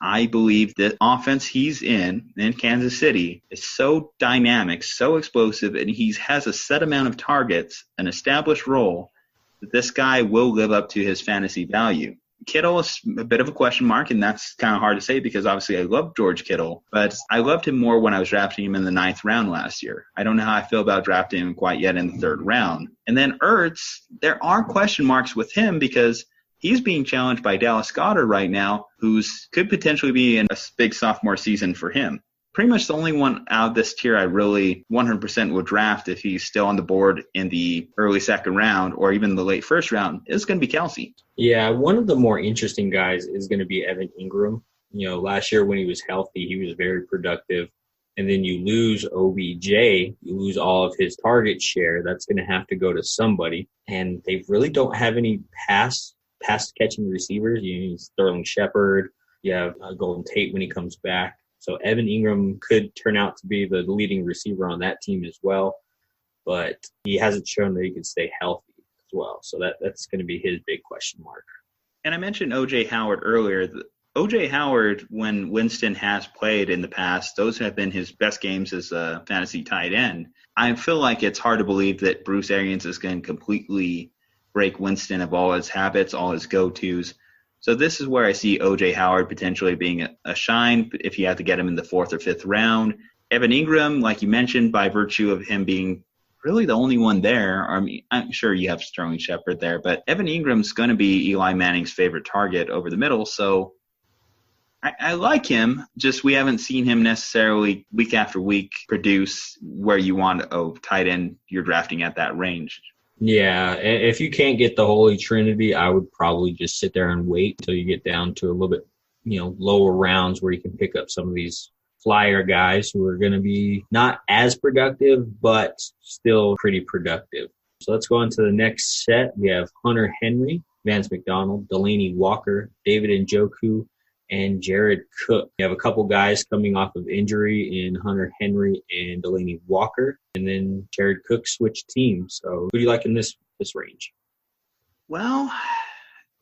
I believe the offense he's in Kansas City is so dynamic, so explosive, and he has a set amount of targets, an established role, that this guy will live up to his fantasy value. Kittle is a bit of a question mark, and that's kind of hard to say because obviously I love George Kittle, but I loved him more when I was drafting him in the 9th round last year. I don't know how I feel about drafting him quite yet in the 3rd round. And then Ertz, there are question marks with him because he's being challenged by Dallas Goedert right now, who's could potentially be in a big sophomore season for him. Pretty much the only one out of this tier I really 100% would draft if he's still on the board in the early 2nd round or even the late 1st round is going to be Kelsey. Yeah, one of the more interesting guys is going to be Evan Ingram. You know, last year when he was healthy, he was very productive. And then you lose OBJ, you lose all of his target share. That's going to have to go to somebody. And they really don't have any pass catching receivers. You need Sterling Shepard. You have Golden Tate when he comes back. So Evan Ingram could turn out to be the leading receiver on that team as well, but he hasn't shown that he can stay healthy as well. So that's going to be his big question mark. And I mentioned O.J. Howard earlier. O.J. Howard, when Winston has played in the past, those have been his best games as a fantasy tight end. I feel like it's hard to believe that Bruce Arians is going to completely break Winston of all his habits, all his go-tos. So this is where I see O.J. Howard potentially being a shine if you have to get him in the 4th or 5th round. Evan Ingram, like you mentioned, by virtue of him being really the only one there. I mean, I'm sure you have Sterling Shepard there, but Evan Ingram's going to be Eli Manning's favorite target over the middle. So I like him, just we haven't seen him necessarily week after week produce where you want a tight end you're drafting at that range. Yeah, if you can't get the Holy Trinity, I would probably just sit there and wait until you get down to a little bit, lower rounds where you can pick up some of these flyer guys who are going to be not as productive, but still pretty productive. So let's go on to the next set. We have Hunter Henry, Vance McDonald, Delaney Walker, David Njoku, and Jared Cook. You have a couple guys coming off of injury in Hunter Henry and Delaney Walker, and then Jared Cook switched teams. So who do you like in this range? Well,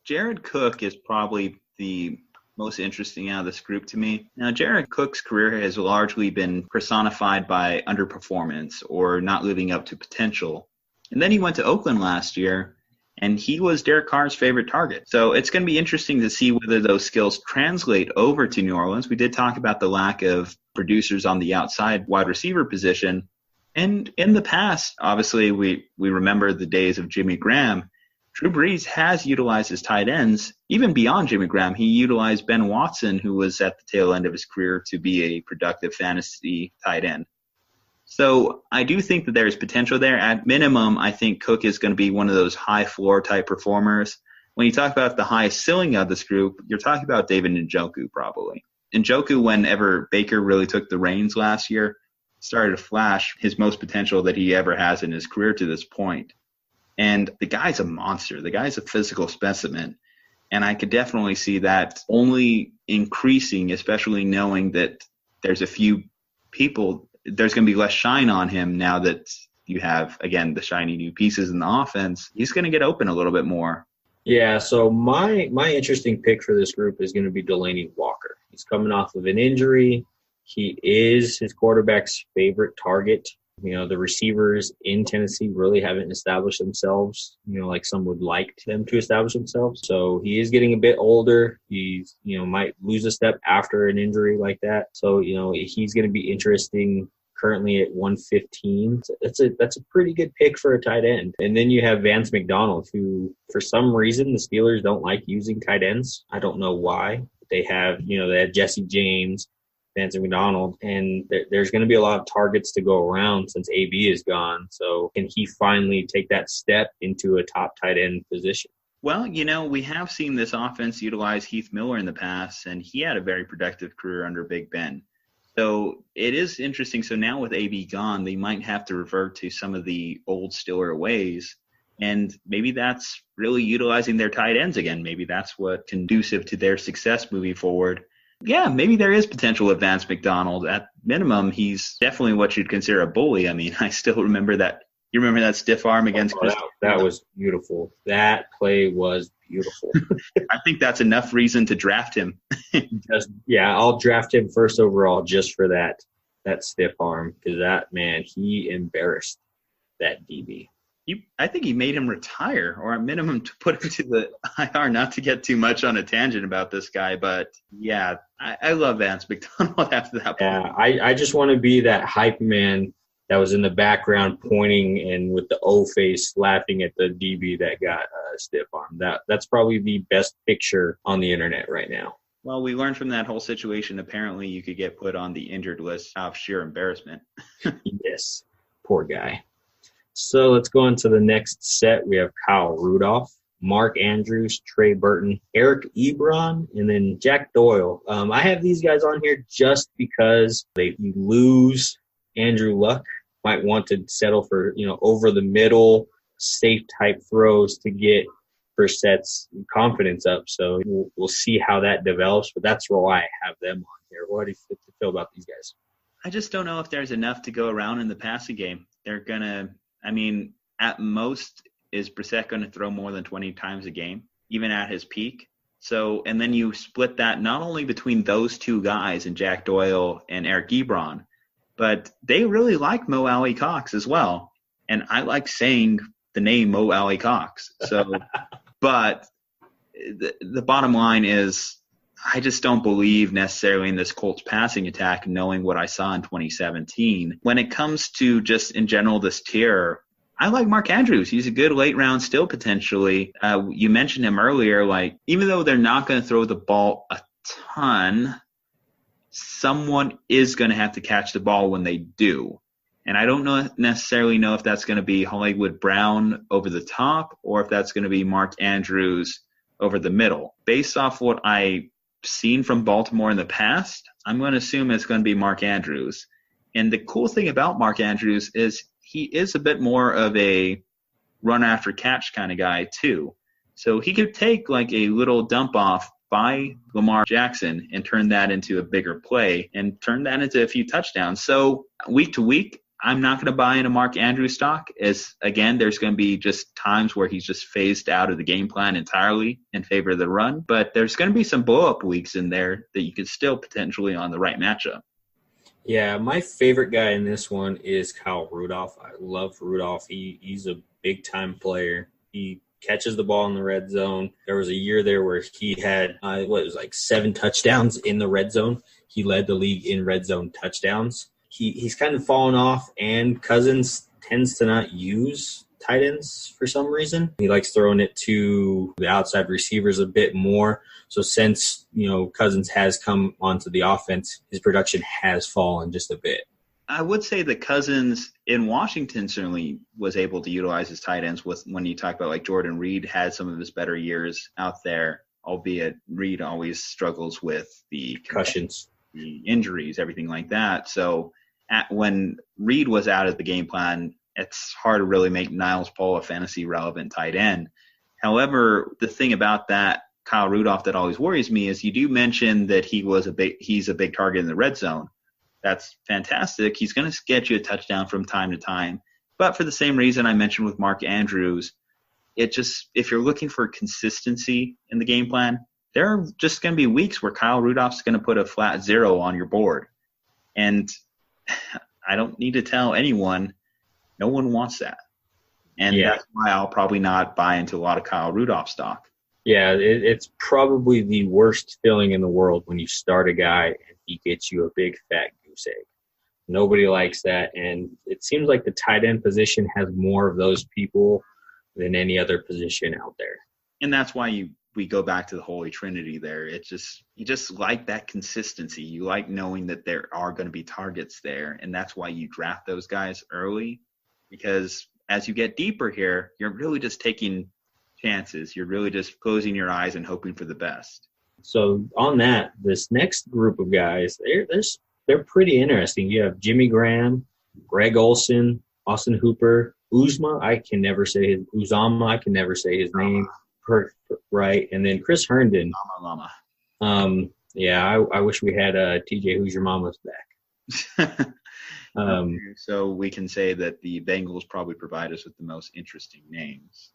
Jared Cook is probably the most interesting out of this group to me. Now, Jared Cook's career has largely been personified by underperformance or not living up to potential. And then he went to Oakland last year, and he was Derek Carr's favorite target. So it's going to be interesting to see whether those skills translate over to New Orleans. We did talk about the lack of producers on the outside wide receiver position. And in the past, obviously, we remember the days of Jimmy Graham. Drew Brees has utilized his tight ends. Even beyond Jimmy Graham, he utilized Ben Watson, who was at the tail end of his career, to be a productive fantasy tight end. So I do think that there's potential there. At minimum, I think Cook is going to be one of those high floor type performers. When you talk about the high ceiling of this group, you're talking about David Njoku probably. Njoku, whenever Baker really took the reins last year, started to flash his most potential that he ever has in his career to this point. And the guy's a monster. The guy's a physical specimen. And I could definitely see that only increasing, especially knowing that there's a few people, there's going to be less shine on him now that you have, again, the shiny new pieces in the offense. He's going to get open a little bit more. Yeah, so my interesting pick for this group is going to be Delaney Walker. He's coming off of an injury. He is his quarterback's favorite target. The receivers in Tennessee really haven't established themselves, like some would like them to establish themselves. So he is getting a bit older. He's, might lose a step after an injury like that. So, he's going to be interesting currently at 115. That's a pretty good pick for a tight end. And then you have Vance McDonald, who for some reason the Steelers don't like using tight ends. I don't know why. They have Jesse James, Vance McDonald, and there's going to be a lot of targets to go around since AB is gone. So can he finally take that step into a top tight end position? Well, we have seen this offense utilize Heath Miller in the past, and he had a very productive career under Big Ben. So it is interesting. So now with AB gone, they might have to revert to some of the old Steeler ways. And maybe that's really utilizing their tight ends again. Maybe that's what conducive to their success moving forward. Yeah, maybe there is potential with Vance McDonald. At minimum, he's definitely what you'd consider a bully. I mean, I still remember that. You remember that stiff arm against Cristian? That was beautiful. That play was beautiful. I think that's enough reason to draft him. I'll draft him first overall just for that stiff arm, because that man, he embarrassed that DB. I think he made him retire, or at minimum to put him to the IR. Not to get too much on a tangent about this guy, but yeah, I love Vance McDonald after that. Yeah, I just want to be that hype man that was in the background pointing and with the O face laughing at the DB that got a stiff arm. That's probably the best picture on the internet right now. Well, we learned from that whole situation. Apparently, you could get put on the injured list out of sheer embarrassment. Yes, poor guy. So let's go into the next set. We have Kyle Rudolph, Mark Andrews, Trey Burton, Eric Ebron, and then Jack Doyle. I have these guys on here just because you lose Andrew Luck. Might want to settle for, over the middle, safe type throws to get Brissett's confidence up. So we'll see how that develops, but that's why I have them on here. What do you feel about these guys? I just don't know if there's enough to go around in the passing game. They're going to, at most, is Brissett going to throw more than 20 times a game, even at his peak? So, and then you split that not only between those two guys and Jack Doyle and Eric Ebron, but they really like Mo Alley Cox as well. And I like saying the name Mo Alley Cox. So, but the bottom line is I just don't believe necessarily in this Colts passing attack, knowing what I saw in 2017. When it comes to just in general this tier, I like Mark Andrews. He's a good late round still potentially. You mentioned him earlier. Even though they're not going to throw the ball a ton, someone is going to have to catch the ball when they do. And I don't necessarily know if that's going to be Hollywood Brown over the top or if that's going to be Mark Andrews over the middle. Based off what I've seen from Baltimore in the past, I'm going to assume it's going to be Mark Andrews. And the cool thing about Mark Andrews is he is a bit more of a run after catch kind of guy too. So he could take a little dump off by Lamar Jackson and turn that into a bigger play and turn that into a few touchdowns. So week to week, I'm not going to buy into Mark Andrews stock, as again, there's going to be just times where he's just phased out of the game plan entirely in favor of the run, but there's going to be some blow up weeks in there that you could still potentially on the right matchup. Yeah, my favorite guy in this one is Kyle Rudolph. I love Rudolph. He's a big time player. He catches the ball in the red zone. There was a year there where he had, 7 touchdowns in the red zone. He led the league in red zone touchdowns. He's kind of fallen off, and Cousins tends to not use tight ends for some reason. He likes throwing it to the outside receivers a bit more. So since, Cousins has come onto the offense, his production has fallen just a bit. I would say that Cousins in Washington certainly was able to utilize his tight ends when you talk about Jordan Reed had some of his better years out there, albeit Reed always struggles with the concussions, the injuries, everything like that. So when Reed was out of the game plan, it's hard to really make Niles Paul a fantasy relevant tight end. However, the thing about that Kyle Rudolph that always worries me is you do mention that he's a big target in the red zone. That's fantastic. He's going to get you a touchdown from time to time. But for the same reason I mentioned with Mark Andrews, if you're looking for consistency in the game plan, there are just going to be weeks where Kyle Rudolph's going to put a flat 0 on your board. And I don't need to tell anyone, no one wants that. And that's why I'll probably not buy into a lot of Kyle Rudolph stock. Yeah, it's probably the worst feeling in the world when you start a guy and he gets you a big fat goose egg. Nobody likes that. And it seems like the tight end position has more of those people than any other position out there. And that's why we go back to the Holy Trinity there. You just like that consistency. You like knowing that there are going to be targets there. And that's why you draft those guys early, because as you get deeper here, you're really just taking chances. You're really just closing your eyes and hoping for the best. So on that, this next group of guys, they're pretty interesting. You have Jimmy Graham, Greg Olsen, Austin Hooper, Uzama. I can never say his name right. And then Chris Herndon. Llama. I wish we had TJ Who's Your Mama's back. So we can say that the Bengals probably provide us with the most interesting names.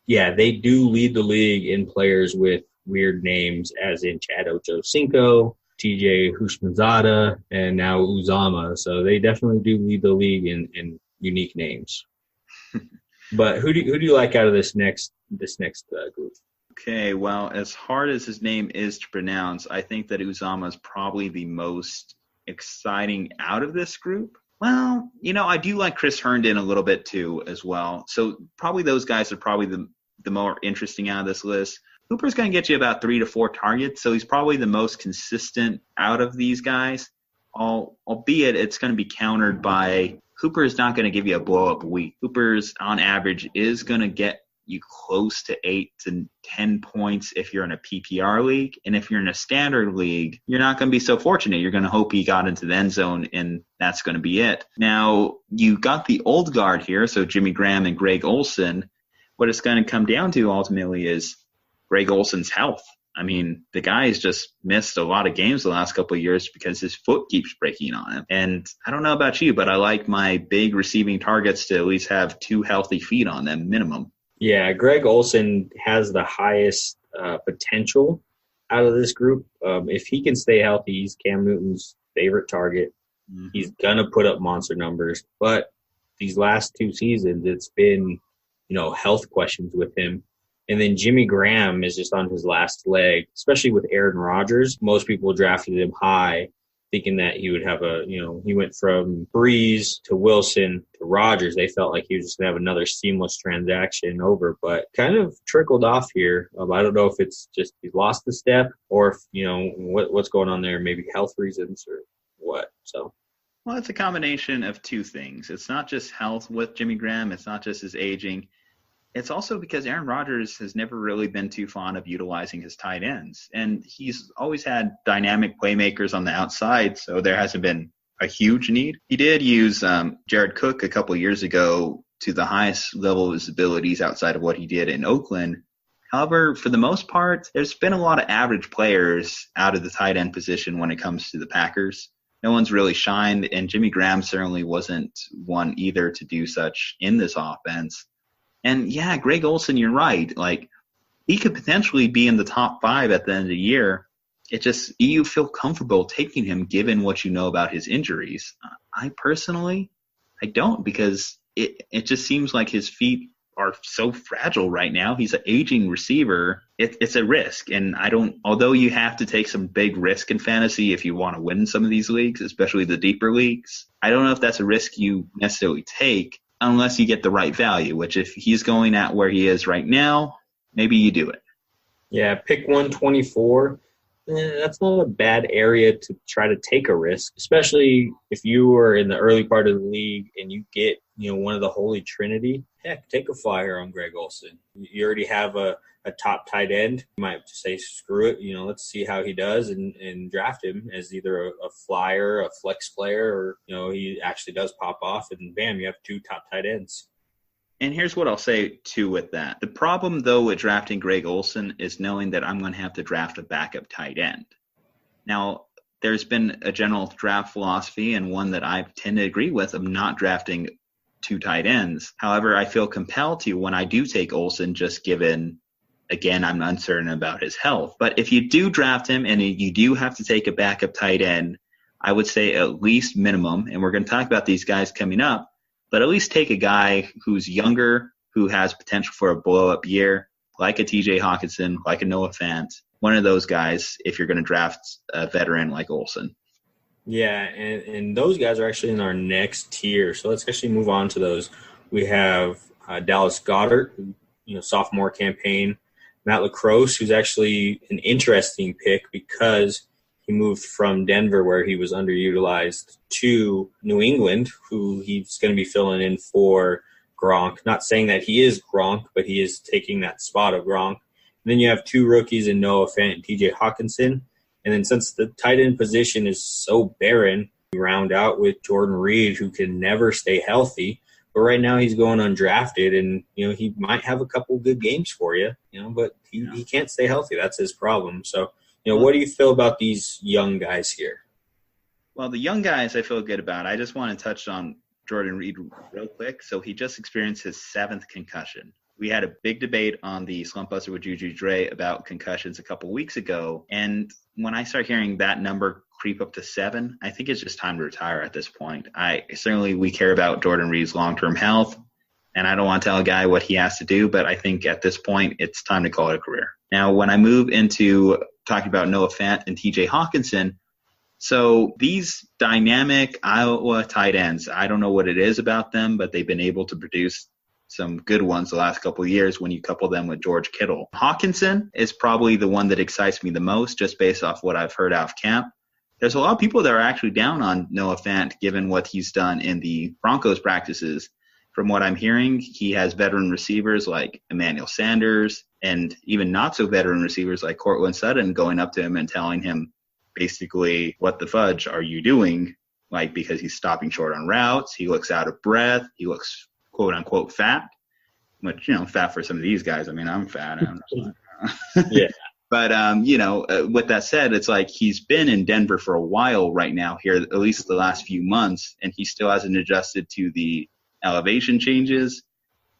Yeah, they do lead the league in players with weird names, as in Chad Ochocinco, TJ Houshmandzadeh, and now Uzama. So they definitely do lead the league in unique names. But who do you like out of this next group? Okay, well, as hard as his name is to pronounce, I think that Uzama is probably the most exciting out of this group. Well, I do like Chris Herndon a little bit too as well. So probably those guys are probably the more interesting out of this list. Hooper's going to get you about 3 to 4 targets, so he's probably the most consistent out of these guys, albeit it's going to be countered by Hooper is not going to give you a blow-up week. Hooper's, on average, is going to get you close to 8 to 10 points if you're in a PPR league. And if you're in a standard league, you're not going to be so fortunate. You're going to hope he got into the end zone, and that's going to be it. Now, you got the old guard here, so Jimmy Graham and Greg Olsen. What it's going to come down to ultimately is Greg Olsen's health. I mean, the guy's just missed a lot of games the last couple of years because his foot keeps breaking on him. And I don't know about you, but I like my big receiving targets to at least have 2 healthy feet on them minimum. Yeah, Greg Olsen has the highest potential out of this group. If he can stay healthy, he's Cam Newton's favorite target. Mm-hmm. He's going to put up monster numbers. But these last 2 seasons, it's been, health questions with him. And then Jimmy Graham is just on his last leg, especially with Aaron Rodgers. Most people drafted him high, thinking that he would have he went from Breeze to Wilson to Rodgers. They felt like he was just going to have another seamless transaction over, but kind of trickled off here. I don't know if it's just he's lost the step or if, what's going on there, maybe health reasons or what. So. Well, it's a combination of 2 things. It's not just health with Jimmy Graham. It's not just his aging. It's also because Aaron Rodgers has never really been too fond of utilizing his tight ends. And he's always had dynamic playmakers on the outside, so there hasn't been a huge need. He did use Jared Cook a couple of years ago to the highest level of his abilities outside of what he did in Oakland. However, for the most part, there's been a lot of average players out of the tight end position when it comes to the Packers. No one's really shined, and Jimmy Graham certainly wasn't one either to do such in this offense. And, yeah, Greg Olsen, you're right. Like, he could potentially be in the top 5 at the end of the year. It just – you feel comfortable taking him given what you know about his injuries. I personally, I don't, because it just seems like his feet are so fragile right now. He's an aging receiver. It's a risk. And although you have to take some big risk in fantasy if you want to win some of these leagues, especially the deeper leagues, I don't know if that's a risk you necessarily take unless you get the right value, which if he's going at where he is right now, maybe you do it. Yeah, pick 124. That's not a bad area to try to take a risk, especially if you are in the early part of the league and you get, one of the Holy Trinity. Heck, take a flyer on Greg Olsen. You already have a top tight end. You might say, screw it, let's see how he does and draft him as either a flyer, a flex player, or, he actually does pop off and bam, you have 2 top tight ends. And here's what I'll say, too, with that. The problem, though, with drafting Greg Olsen is knowing that I'm going to have to draft a backup tight end. Now, there's been a general draft philosophy and one that I tend to agree with of not drafting 2 tight ends. However, I feel compelled to when I do take Olsen, just given, again, I'm uncertain about his health. But if you do draft him and you do have to take a backup tight end, I would say at least minimum, and we're going to talk about these guys coming up, but at least take a guy who's younger, who has potential for a blow-up year, like a TJ Hawkinson, like a Noah Fant, one of those guys if you're going to draft a veteran like Olsen. Yeah, and those guys are actually in our next tier. So let's actually move on to those. We have Dallas Goedert, sophomore campaign. Matt LaCrosse, who's actually an interesting pick because he moved from Denver, where he was underutilized, to New England, who he's going to be filling in for Gronk. Not saying that he is Gronk, but he is taking that spot of Gronk. And then you have two rookies in Noah Fant and TJ Hawkinson. And then since the tight end position is so barren, we round out with Jordan Reed, who can never stay healthy. But right now he's going undrafted, and he might have a couple good games for you, but he can't stay healthy. That's his problem. So, what do you feel about these young guys here? Well, the young guys I feel good about. I just want to touch on Jordan Reed real quick. So he just experienced his 7th concussion. We had a big debate on the Slumpbuster with Juju Dre about concussions a couple weeks ago. And when I start hearing that number creep up to 7, I think it's just time to retire at this point. We care about Jordan Reed's long-term health, and I don't want to tell a guy what he has to do, but I think at this point it's time to call it a career. Now, when I move into talking about Noah Fant and TJ Hawkinson, so these dynamic Iowa tight ends, I don't know what it is about them, but they've been able to produce some good ones the last couple of years when you couple them with George Kittle. Hawkinson is probably the one that excites me the most just based off what I've heard out of camp. There's a lot of people that are actually down on Noah Fant given what he's done in the Broncos practices. From what I'm hearing, he has veteran receivers like Emmanuel Sanders and even not so veteran receivers like Cortland Sutton going up to him and telling him basically, what the fudge are you doing? Like, because he's stopping short on routes. He looks out of breath. He looks quote unquote fat, which, fat for some of these guys. I mean, I'm fat. Yeah. But, with that said, it's like he's been in Denver for a while right now here, at least the last few months, and he still hasn't adjusted to the elevation changes.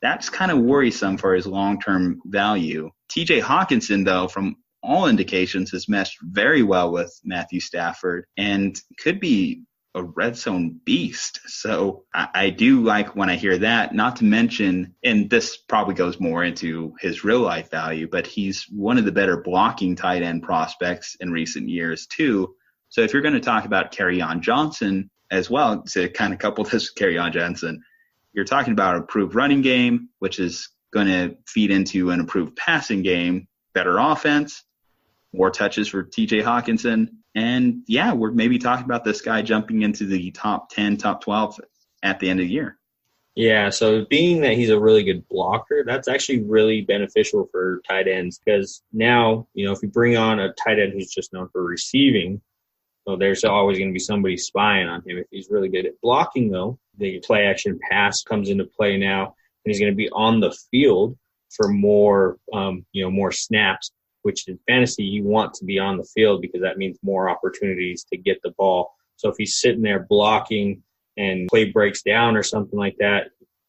That's kind of worrisome for his long-term value. TJ Hawkinson, though, from all indications, has meshed very well with Matthew Stafford and could be a red zone beast. So I do like when I hear that, not to mention, and this probably goes more into his real life value, but he's one of the better blocking tight end prospects in recent years too. So if you're going to talk about Kerryon Johnson as well, to kind of couple this with Kerryon Johnson, you're talking about an improved running game, which is going to feed into an improved passing game, better offense, more touches for TJ Hawkinson. And, yeah, we're maybe talking about this guy jumping into the top 10, top 12 at the end of the year. Yeah, so being that he's a really good blocker, that's actually really beneficial for tight ends because now, if you bring on a tight end who's just known for receiving, well, there's always going to be somebody spying on him. If he's really good at blocking, though, the play-action pass comes into play now, and he's going to be on the field for more, more snaps, which in fantasy you want to be on the field because that means more opportunities to get the ball. So if he's sitting there blocking and play breaks down or something like that,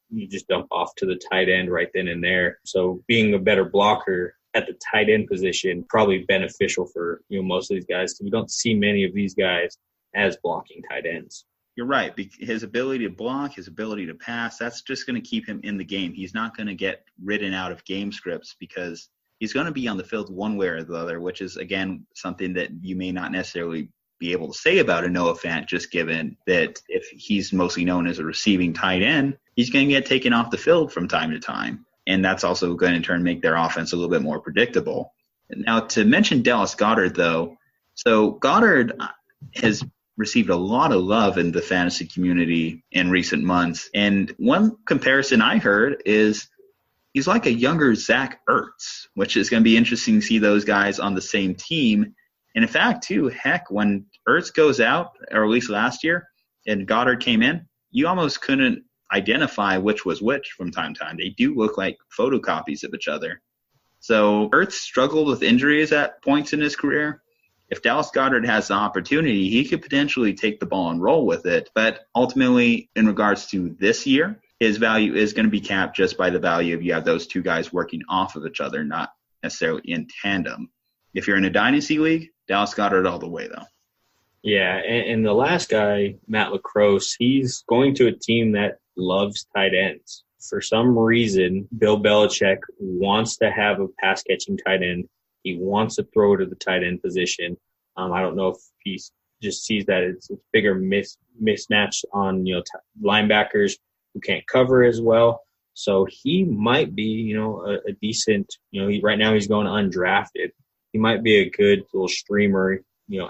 you just dump off to the tight end right then and there. So being a better blocker at the tight end position probably beneficial for most of these guys because we don't see many of these guys as blocking tight ends. You're right. His ability to block, his ability to pass, that's just going to keep him in the game. He's not going to get ridden out of game scripts because he's going to be on the field one way or the other, which is, again, something that you may not necessarily be able to say about a Noah Fant, just given that if he's mostly known as a receiving tight end, he's going to get taken off the field from time to time. And that's also going to in turn make their offense a little bit more predictable. Now, to mention Dallas Goedert, though, so Goedert has received a lot of love in the fantasy community in recent months. And one comparison I heard is he's like a younger Zach Ertz, which is going to be interesting to see those guys on the same team. And in fact, too, when Ertz goes out, or at least last year, and Goddard came in, you almost couldn't identify which was which from time to time. They do look like photocopies of each other. So Ertz struggled with injuries at points in his career. If Dallas Goedert has the opportunity, he could potentially take the ball and roll with it. But ultimately, in regards to this year, his value is going to be capped just by the value of you have those two guys working off of each other, not necessarily in tandem. If you're in a dynasty league, Dallas Goedert all the way, though. Yeah, and the last guy, Matt LaCrosse, he's going to a team that loves tight ends. For some reason, Bill Belichick wants to have a pass-catching tight end. He wants to throw to the tight end position. I don't know if he's just sees that it's bigger mismatch on, linebackers who can't cover as well. So he might be, a decent, right now he's going undrafted. He might be a good little streamer,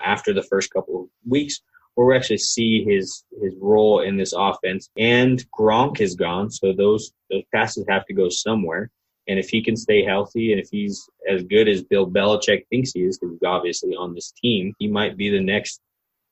after the first couple of weeks, where we actually see his role in this offense. And Gronk is gone, so those passes have to go somewhere. And if he can stay healthy, and if he's as good as Bill Belichick thinks he is, because he's obviously on this team, he might be the next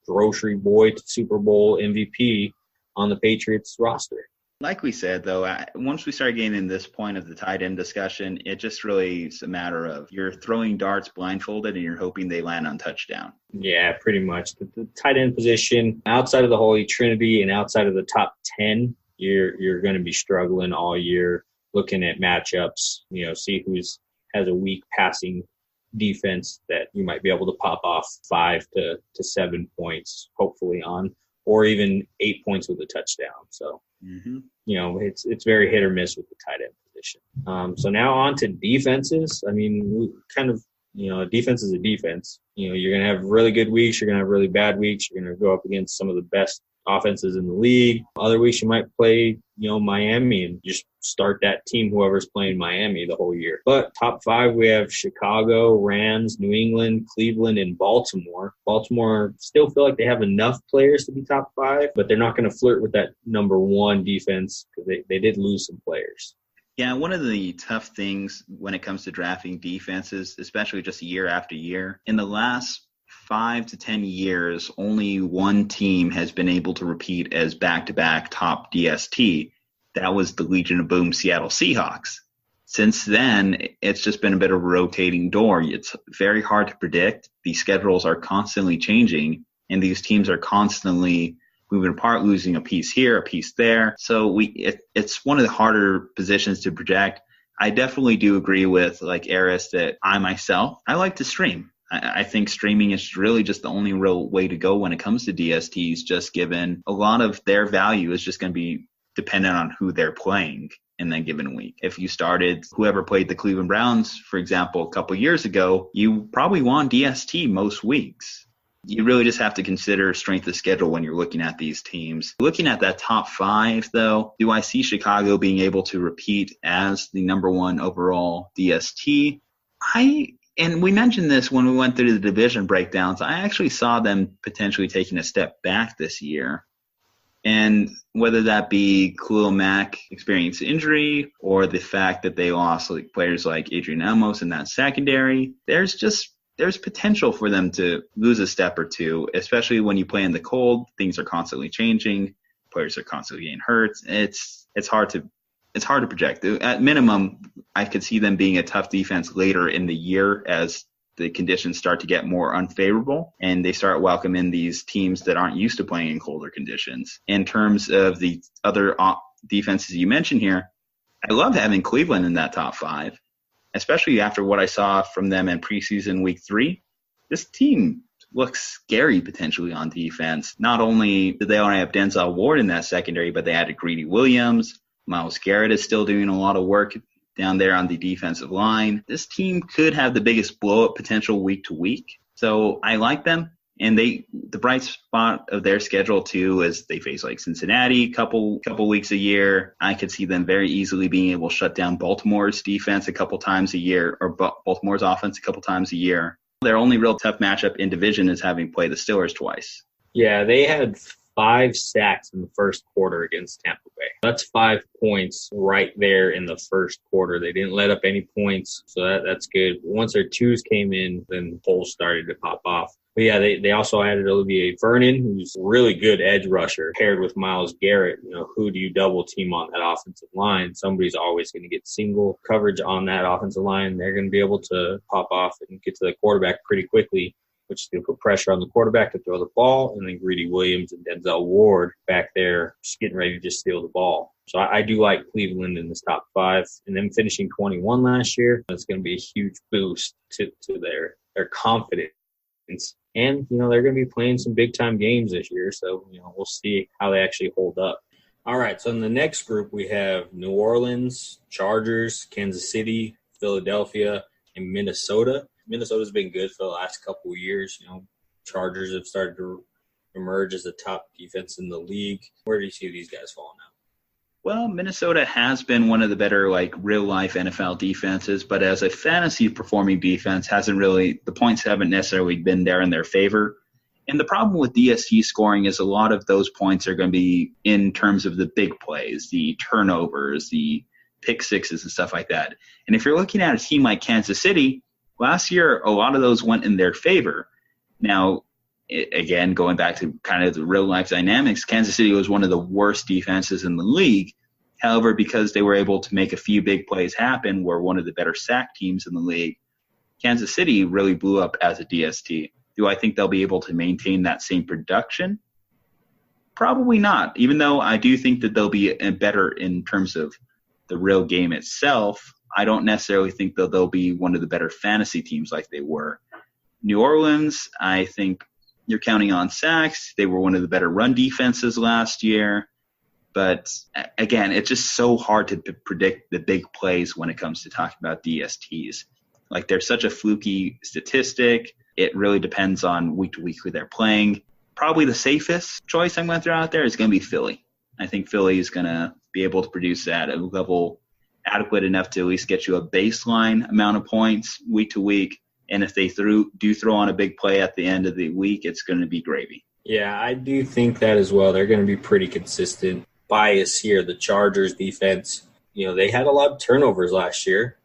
grocery boy to Super Bowl MVP on the Patriots roster. Like we said, though, once we start getting in this point of the tight end discussion, it just really is a matter of you're throwing darts blindfolded and you're hoping they land on touchdown. Yeah, pretty much. The tight end position, outside of the Holy Trinity and outside of the top 10, you're going to be struggling all year looking at matchups, see who's has a weak passing defense that you might be able to pop off 5 to 7 points, hopefully on, or even 8 points with a touchdown. So, it's very hit or miss with the tight end position. So now on to defenses. I mean, kind of, defense is a defense. You're going to have really good weeks. You're going to have really bad weeks. You're going to go up against some of the best offenses in the league. Other weeks you might play, Miami and just start that team, whoever's playing Miami the whole year. But top 5, we have Chicago, Rams, New England, Cleveland, and Baltimore. Baltimore still feel like they have enough players to be top 5, but they're not going to flirt with that number 1 defense because they did lose some players. Yeah, one of the tough things when it comes to drafting defenses, especially just year after year, in the last 5 to 10 years, only one team has been able to repeat as back-to-back top DST. That was the Legion of Boom Seattle Seahawks. Since then, it's just been a bit of a rotating door. It's very hard to predict. These schedules are constantly changing, and these teams are constantly moving apart, losing a piece here, a piece there. So it's one of the harder positions to project. I definitely do agree with, like Aris, that I like to stream. I think streaming is really just the only real way to go when it comes to DSTs, just given a lot of their value is just going to be dependent on who they're playing in that given week. If you started whoever played the Cleveland Browns, for example, a couple years ago, you probably won DST most weeks. You really just have to consider strength of schedule when you're looking at these teams. Looking at that top 5, though, do I see Chicago being able to repeat as the number 1 overall DST? And we mentioned this when we went through the division breakdowns. I actually saw them potentially taking a step back this year. And whether that be Khalil Mack experienced injury or the fact that they lost players like Adrian Amos in that secondary, there's potential for them to lose a step or two, especially when you play in the cold. Things are constantly changing. Players are constantly getting hurt. It's hard to project. At minimum, I could see them being a tough defense later in the year as the conditions start to get more unfavorable and they start welcoming these teams that aren't used to playing in colder conditions. In terms of the other defenses you mentioned here, I love having Cleveland in that top 5, especially after what I saw from them in preseason week 3. This team looks scary potentially on defense. Not only did they only have Denzel Ward in that secondary, but they added Greedy Williams. Myles Garrett is still doing a lot of work down there on the defensive line. This team could have the biggest blow-up potential week to week. So I like them. And the bright spot of their schedule, too, is they face Cincinnati a couple weeks a year. I could see them very easily being able to shut down Baltimore's defense a couple times a year, or Baltimore's offense a couple times a year. Their only real tough matchup in division is having played the Steelers twice. Yeah, they had 5 sacks in the first quarter against Tampa Bay. That's 5 points right there in the first quarter. They didn't let up any points, so that's good. Once their 2s came in, then holes started to pop off. But yeah, they also added Olivier Vernon, who's a really good edge rusher, paired with Myles Garrett. Who do you double team on that offensive line? Somebody's always going to get single coverage on that offensive line. They're going to be able to pop off and get to the quarterback pretty quickly, which is going to put pressure on the quarterback to throw the ball, and then Greedy Williams and Denzel Ward back there just getting ready to just steal the ball. So I do like Cleveland in this top 5, and then finishing 21 last year. That's going to be a huge boost to their confidence. And, they're going to be playing some big-time games this year, so, we'll see how they actually hold up. All right, so in the next group, we have New Orleans, Chargers, Kansas City, Philadelphia, and Minnesota. Minnesota's been good for the last couple of years, Chargers have started to emerge as the top defense in the league. Where do you see these guys falling out? Well, Minnesota has been one of the better, real-life NFL defenses, but as a fantasy-performing defense, the points haven't necessarily been there in their favor. And the problem with DST scoring is a lot of those points are going to be in terms of the big plays, the turnovers, the pick sixes and stuff like that. And if you're looking at a team like Kansas City, last year a lot of those went in their favor. Now, again, going back to kind of the real-life dynamics, Kansas City was one of the worst defenses in the league. However, because they were able to make a few big plays happen, were one of the better sack teams in the league, Kansas City really blew up as a DST. Do I think they'll be able to maintain that same production? Probably not, even though I do think that they'll be better in terms of the real game itself. I don't necessarily think that they'll be one of the better fantasy teams like they were. New Orleans, I think you're counting on sacks. They were one of the better run defenses last year. But again, it's just so hard to predict the big plays when it comes to talking about DSTs. They're such a fluky statistic. It really depends on week to week who they're playing. Probably the safest choice I'm going to throw out there is going to be Philly. I think Philly is going to be able to produce at a level adequate enough to at least get you a baseline amount of points week to week. And if they do throw on a big play at the end of the week, it's going to be gravy. Yeah, I do think that as well. They're going to be pretty consistent. Bias here, the Chargers defense, they had a lot of turnovers last year,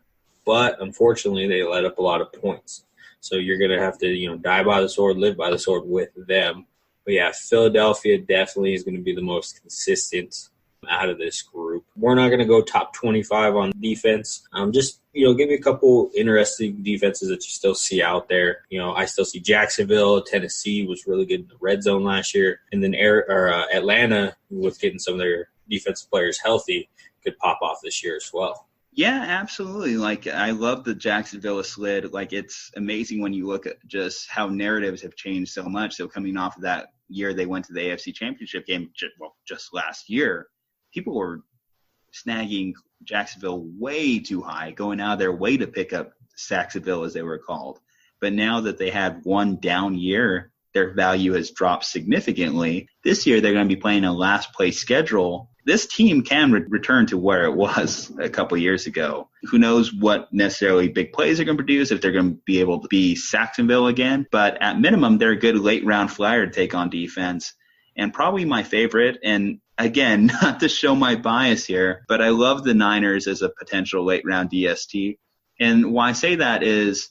but unfortunately they let up a lot of points. So you're going to have to, die by the sword, live by the sword with them. But yeah, Philadelphia definitely is going to be the most consistent out of this group. We're not going to go top 25 on defense. Just, give you a couple interesting defenses that you still see out there. I still see Jacksonville. Tennessee was really good in the red zone last year. And then Atlanta, with getting some of their defensive players healthy, could pop off this year as well. Yeah, absolutely. I love the Jacksonville slid. It's amazing when you look at just how narratives have changed so much. So coming off of that year, they went to the AFC Championship game just last year. People were snagging Jacksonville way too high, going out of their way to pick up Saxonville, as they were called. But now that they had one down year, their value has dropped significantly. This year, they're going to be playing a last-place schedule. This team can return to where it was a couple years ago. Who knows what necessarily big plays they're going to produce, if they're going to be able to be Saxonville again. But at minimum, they're a good late-round flyer to take on defense. And probably my favorite, and again, not to show my bias here, but I love the Niners as a potential late-round DST. And why I say that is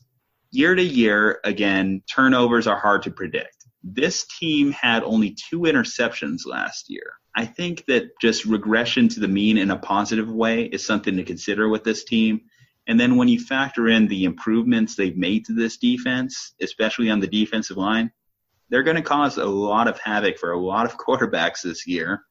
year to year, again, turnovers are hard to predict. This team had only 2 interceptions last year. I think that just regression to the mean in a positive way is something to consider with this team. And then when you factor in the improvements they've made to this defense, especially on the defensive line, they're going to cause a lot of havoc for a lot of quarterbacks this year.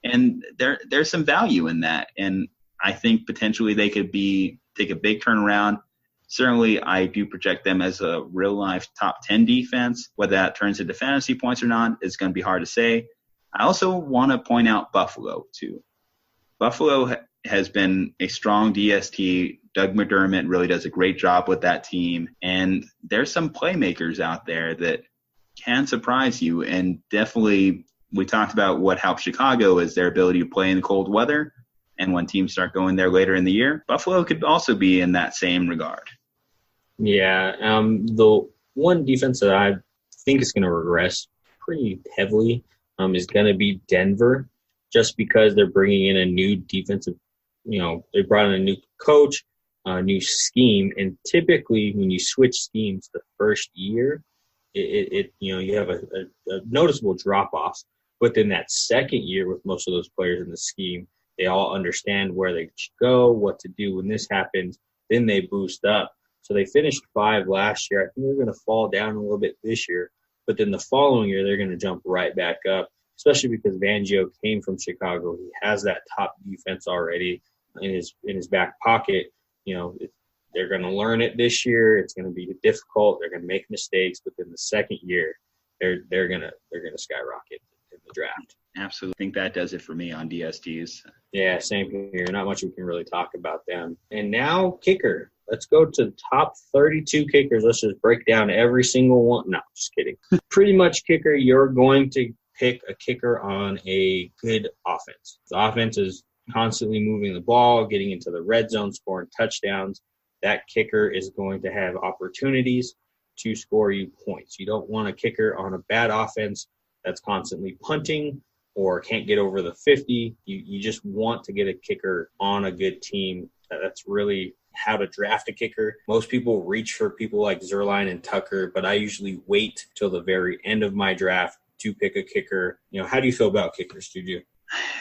And there's some value in that. And I think potentially they could take a big turnaround. Certainly, I do project them as a real-life top 10 defense. Whether that turns into fantasy points or not is going to be hard to say. I also want to point out Buffalo, too. Buffalo has been a strong DST. Doug McDermott really does a great job with that team. And there's some playmakers out there that can surprise you. And definitely, we talked about what helps Chicago is their ability to play in the cold weather. And when teams start going there later in the year, Buffalo could also be in that same regard. Yeah, the one defense that I think is going to regress pretty heavily is going to be Denver, just because they're bringing in a new defensive, they brought in a new coach, a new scheme, and typically when you switch schemes the first year, you have a noticeable drop-off. But then that second year with most of those players in the scheme, they all understand where they should go, what to do when this happens. Then they boost up. So they finished 5 last year. I think they're going to fall down a little bit this year. But then the following year, they're going to jump right back up, especially because Fangio came from Chicago. He has that top defense already in his back pocket. They're going to learn it this year. It's going to be difficult. They're going to make mistakes. But then the second year, they're going to skyrocket in the draft. Absolutely. I think that does it for me on DSTs. Yeah, same here. Not much we can really talk about them. And now kicker. Let's go to top 32 kickers. Let's just break down every single one. No, just kidding. Pretty much kicker, you're going to pick a kicker on a good offense. The offense is constantly moving the ball, getting into the red zone, scoring touchdowns. That kicker is going to have opportunities to score you points. You don't want a kicker on a bad offense that's constantly punting or can't get over the 50. You just want to get a kicker on a good team. That's really how to draft a kicker. Most people reach for people like Zuerlein and Tucker, but I usually wait till the very end of my draft to pick a kicker. How do you feel about kickers, Juju?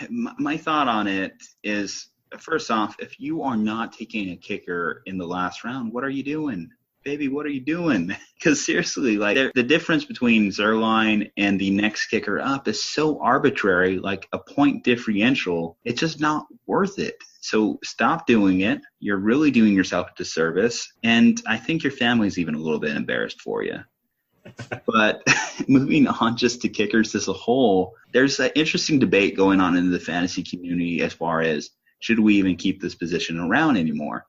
My thought on it is, first off, if you are not taking a kicker in the last round, what are you doing? Baby, what are you doing? Because seriously, the difference between Zuerlein and the next kicker up is so arbitrary, like a point differential. It's just not worth it. So stop doing it. You're really doing yourself a disservice. And I think your family's even a little bit embarrassed for you. But moving on just to kickers as a whole, there's an interesting debate going on in the fantasy community as far as should we even keep this position around anymore?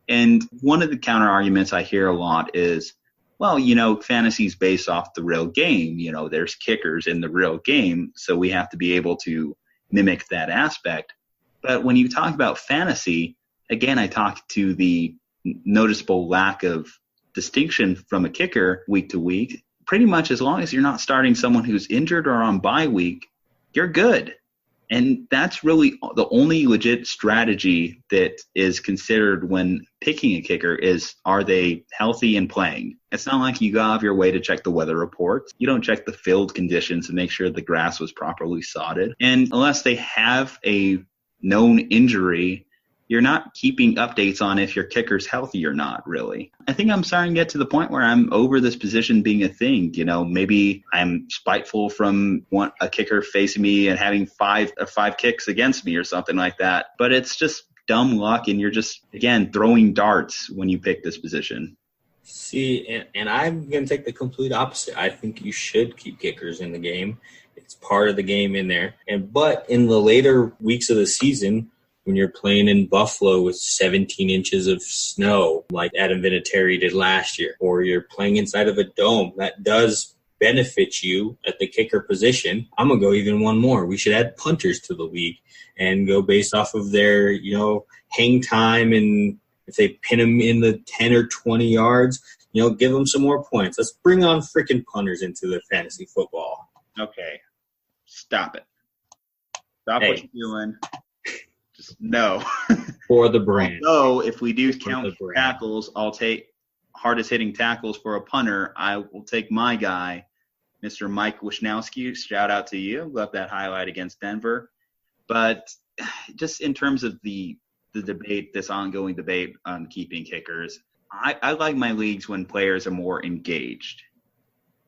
And one of the counter arguments I hear a lot is, well, fantasy is based off the real game. There's kickers in the real game, so we have to be able to mimic that aspect. But when you talk about fantasy, again, I talk to the noticeable lack of distinction from a kicker week to week. Pretty much as long as you're not starting someone who's injured or on bye week, you're good. And that's really the only legit strategy that is considered when picking a kicker is, are they healthy and playing? It's not like you go out of your way to check the weather reports. You don't check the field conditions to make sure the grass was properly sodded. And unless they have a known injury, you're not keeping updates on if your kicker's healthy or not, really. I think I'm starting to get to the point where I'm over this position being a thing. Maybe I'm spiteful from a kicker facing me and having five kicks against me or something like that. But it's just dumb luck, and you're just, again, throwing darts when you pick this position. See, and I'm going to take the complete opposite. I think you should keep kickers in the game. It's part of the game in there. But in the later weeks of the season, when you're playing in Buffalo with 17 inches of snow, like Adam Vinatieri did last year, or you're playing inside of a dome, that does benefit you at the kicker position. I'm going to go even one more. We should add punters to the league and go based off of their, hang time, and if they pin them in the 10 or 20 yards, give them some more points. Let's bring on freaking punters into the fantasy football. Okay. Stop it. Stop what you're doing. No. For the brand. So if we do count tackles, I'll take hardest hitting tackles for a punter. I will take my guy, Mr. Mike Wisnowski. Shout out to you. Love that highlight against Denver. But just in terms of the debate, this ongoing debate on keeping kickers, I like my leagues when players are more engaged.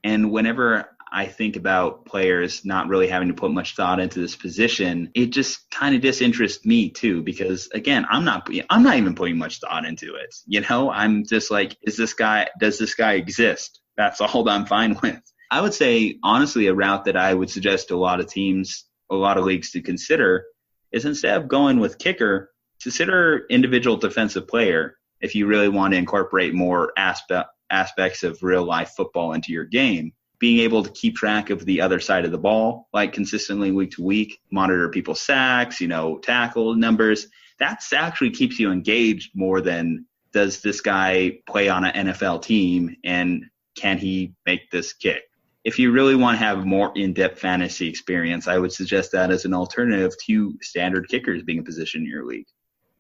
And whenever I think about players not really having to put much thought into this position, it just kind of disinterests me too, because again, I'm not even putting much thought into it. I'm just like, does this guy exist? That's all I'm fine with. I would say, honestly, a route that I would suggest to a lot of teams, a lot of leagues to consider is, instead of going with kicker, consider individual defensive player if you really want to incorporate more aspects of real life football into your game. Being able to keep track of the other side of the ball, like consistently week to week, monitor people's sacks, tackle numbers. That's actually keeps you engaged more than, does this guy play on an NFL team and can he make this kick? If you really want to have a more in-depth fantasy experience, I would suggest that as an alternative to standard kickers being a position in your league.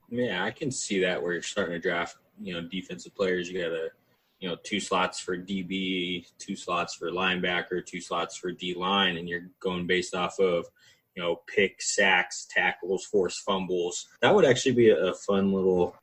Yeah, I can see that where you're starting to draft, defensive players. You got to, 2 slots for DB, 2 slots for linebacker, 2 slots for D-line, and you're going based off of, picks, sacks, tackles, forced fumbles. That would actually be a fun little,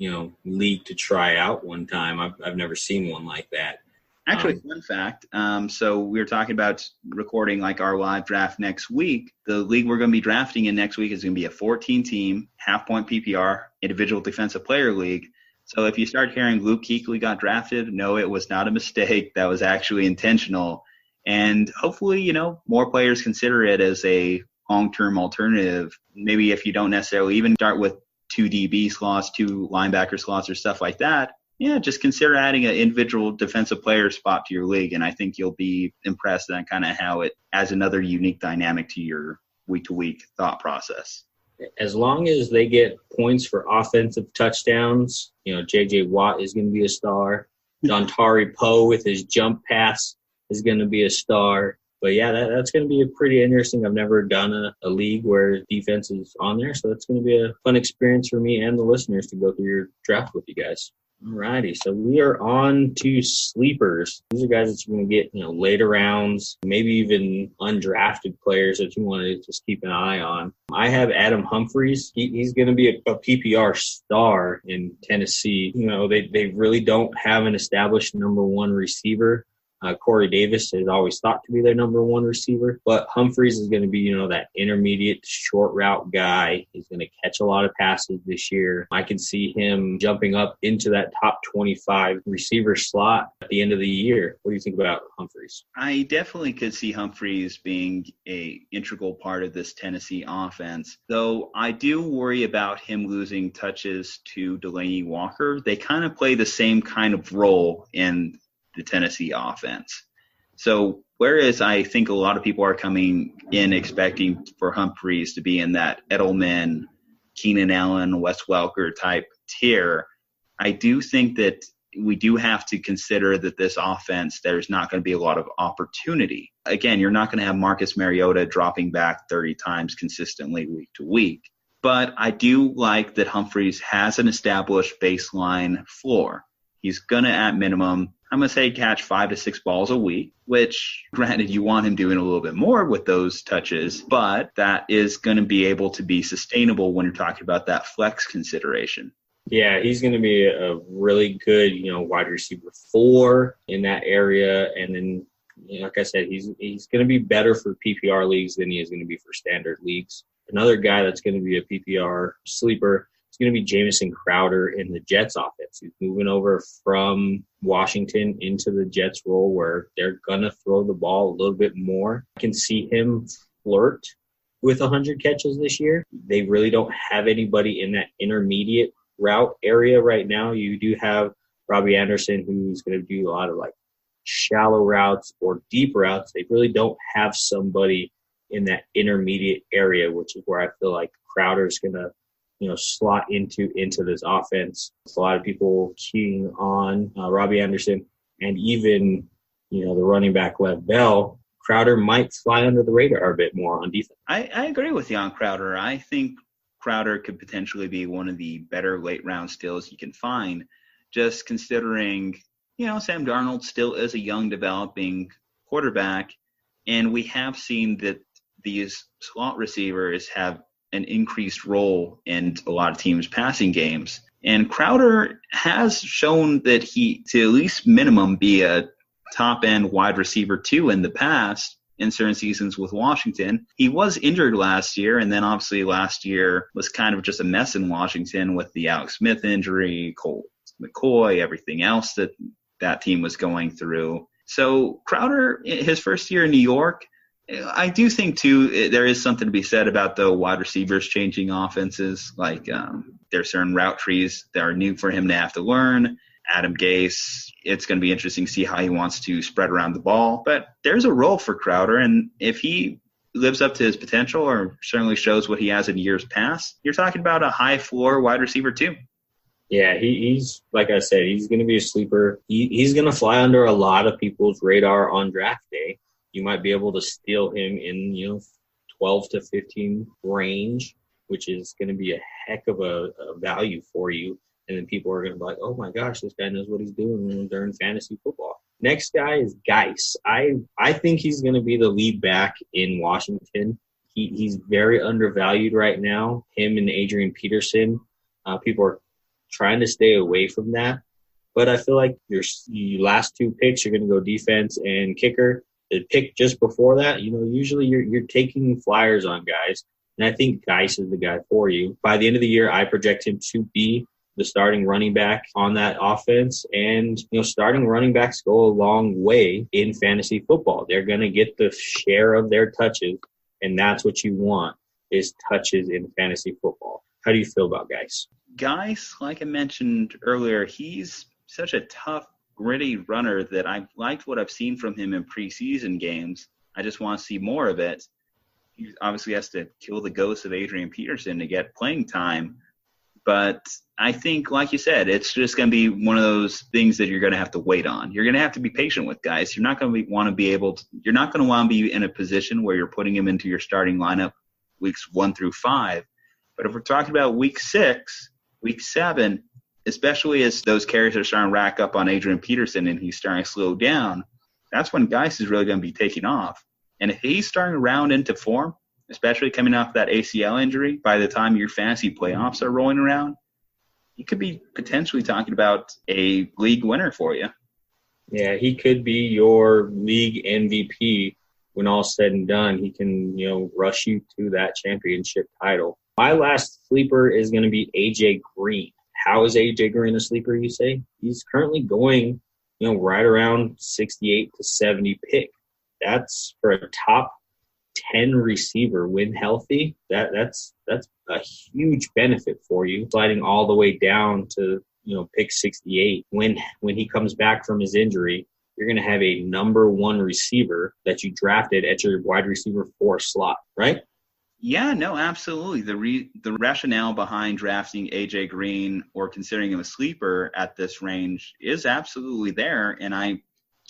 league to try out one time. I've never seen one like that. Actually, fun fact, so we were talking about recording like our live draft next week. The league we're going to be drafting in next week is going to be a 14-team, half-point PPR, individual defensive player league. So if you start hearing Luke Kuechly got drafted, no, it was not a mistake. That was actually intentional. And hopefully, more players consider it as a long-term alternative. Maybe if you don't necessarily even start with 2 DB slots, 2 linebacker slots or stuff like that, yeah, just consider adding an individual defensive player spot to your league, and I think you'll be impressed at kind of how it adds another unique dynamic to your week-to-week thought process. As long as they get points for offensive touchdowns, J.J. Watt is going to be a star. Dontari Poe with his jump pass is going to be a star. But, yeah, that's going to be a pretty interesting. I've never done a league where defense is on there, so that's going to be a fun experience for me and the listeners to go through your draft with you guys. All righty, so we are on to sleepers. These are guys that you're going to get, later rounds, maybe even undrafted players that you want to just keep an eye on. I have Adam Humphries. He's going to be a PPR star in Tennessee. They really don't have an established number one receiver. Corey Davis is always thought to be their number one receiver, but Humphries is going to be, that intermediate short route guy. He's going to catch a lot of passes this year. I can see him jumping up into that top 25 receiver slot at the end of the year. What do you think about Humphries? I definitely could see Humphries being a integral part of this Tennessee offense, though I do worry about him losing touches to Delaney Walker. They kind of play the same kind of role in the Tennessee offense. So whereas I think a lot of people are coming in expecting for Humphries to be in that Edelman, Keenan Allen, Wes Welker type tier, I do think that we do have to consider that this offense, there's not going to be a lot of opportunity. Again, you're not going to have Marcus Mariota dropping back 30 times consistently week to week. But I do like that Humphries has an established baseline floor. He's going to, at minimum, I'm going to say catch 5 to 6 balls a week, which granted you want him doing a little bit more with those touches, but that is going to be able to be sustainable when you're talking about that flex consideration. Yeah, he's going to be a really good, wide receiver 4 in that area. And then, like I said, he's going to be better for PPR leagues than he is going to be for standard leagues. Another guy that's going to be a PPR sleeper is going to be Jamison Crowder in the Jets offense. He's moving over from Washington into the Jets role where they're going to throw the ball a little bit more. I can see him flirt with 100 catches this year. They really don't have anybody in that intermediate route area right now. You do have Robbie Anderson, who's going to do a lot of shallow routes or deep routes. They really don't have somebody in that intermediate area, which is where I feel like Crowder's going to slot into this offense. There's a lot of people keying on Robbie Anderson and even, the running back Lev Bell. Crowder might fly under the radar a bit more on defense. I agree with you on Crowder. I think Crowder could potentially be one of the better late round steals you can find, just considering, Sam Darnold still is a young developing quarterback, and we have seen that these slot receivers have an increased role in a lot of teams' passing games. And Crowder has shown that he, to at least minimum, be a top-end wide receiver 2 in the past in certain seasons with Washington. He was injured last year, and then obviously last year was kind of just a mess in Washington with the Alex Smith injury, Colt McCoy, everything else that team was going through. So Crowder, his first year in New York, I do think, too, there is something to be said about the wide receivers changing offenses. There are certain route trees that are new for him to have to learn. Adam Gase, it's going to be interesting to see how he wants to spread around the ball. But there's a role for Crowder, and if he lives up to his potential or certainly shows what he has in years past, you're talking about a high-floor wide receiver, too. Yeah, he's, like I said, he's going to be a sleeper. He's going to fly under a lot of people's radar on draft day. You might be able to steal him in, 12 to 15 range, which is going to be a heck of a value for you. And then people are going to be like, oh, my gosh, this guy knows what he's doing during fantasy football. Next guy is Geis. I think he's going to be the lead back in Washington. He's very undervalued right now, him and Adrian Peterson. People are trying to stay away from that. But I feel like your last 2 picks, you're going to go defense and kicker. The pick just before that, usually you're taking flyers on guys. And I think Geis is the guy for you. By the end of the year, I project him to be the starting running back on that offense. And, starting running backs go a long way in fantasy football. They're going to get the share of their touches, and that's what you want is touches in fantasy football. How do you feel about Geis? Geis, like I mentioned earlier, he's such a tough, gritty runner that I've liked what I've seen from him in preseason games. I just want to see more of it. He obviously has to kill the ghost of Adrian Peterson to get playing time. But I think, like you said, it's just going to be one of those things that you're going to have to wait on. You're going to have to be patient with guys. You're not going to want to be in a position where you're putting him into your starting lineup weeks 1 through 5. But if we're talking about week 6, week 7, especially as those carries are starting to rack up on Adrian Peterson and he's starting to slow down, that's when Geis is really going to be taking off. And if he's starting to round into form, especially coming off that ACL injury, by the time your fantasy playoffs are rolling around, you could be potentially talking about a league winner for you. Yeah, he could be your league MVP when all's said and done. He can, rush you to that championship title. My last sleeper is going to be A.J. Green. How is A.J. Green a sleeper, you say? He's currently going, right around 68 to 70 pick. That's for a top 10 receiver when healthy. That's a huge benefit for you, sliding all the way down to pick 68. When he comes back from his injury, you're going to have a number 1 receiver that you drafted at your wide receiver 4 slot, right? Yeah, no, absolutely. The rationale behind drafting A.J. Green or considering him a sleeper at this range is absolutely there, and I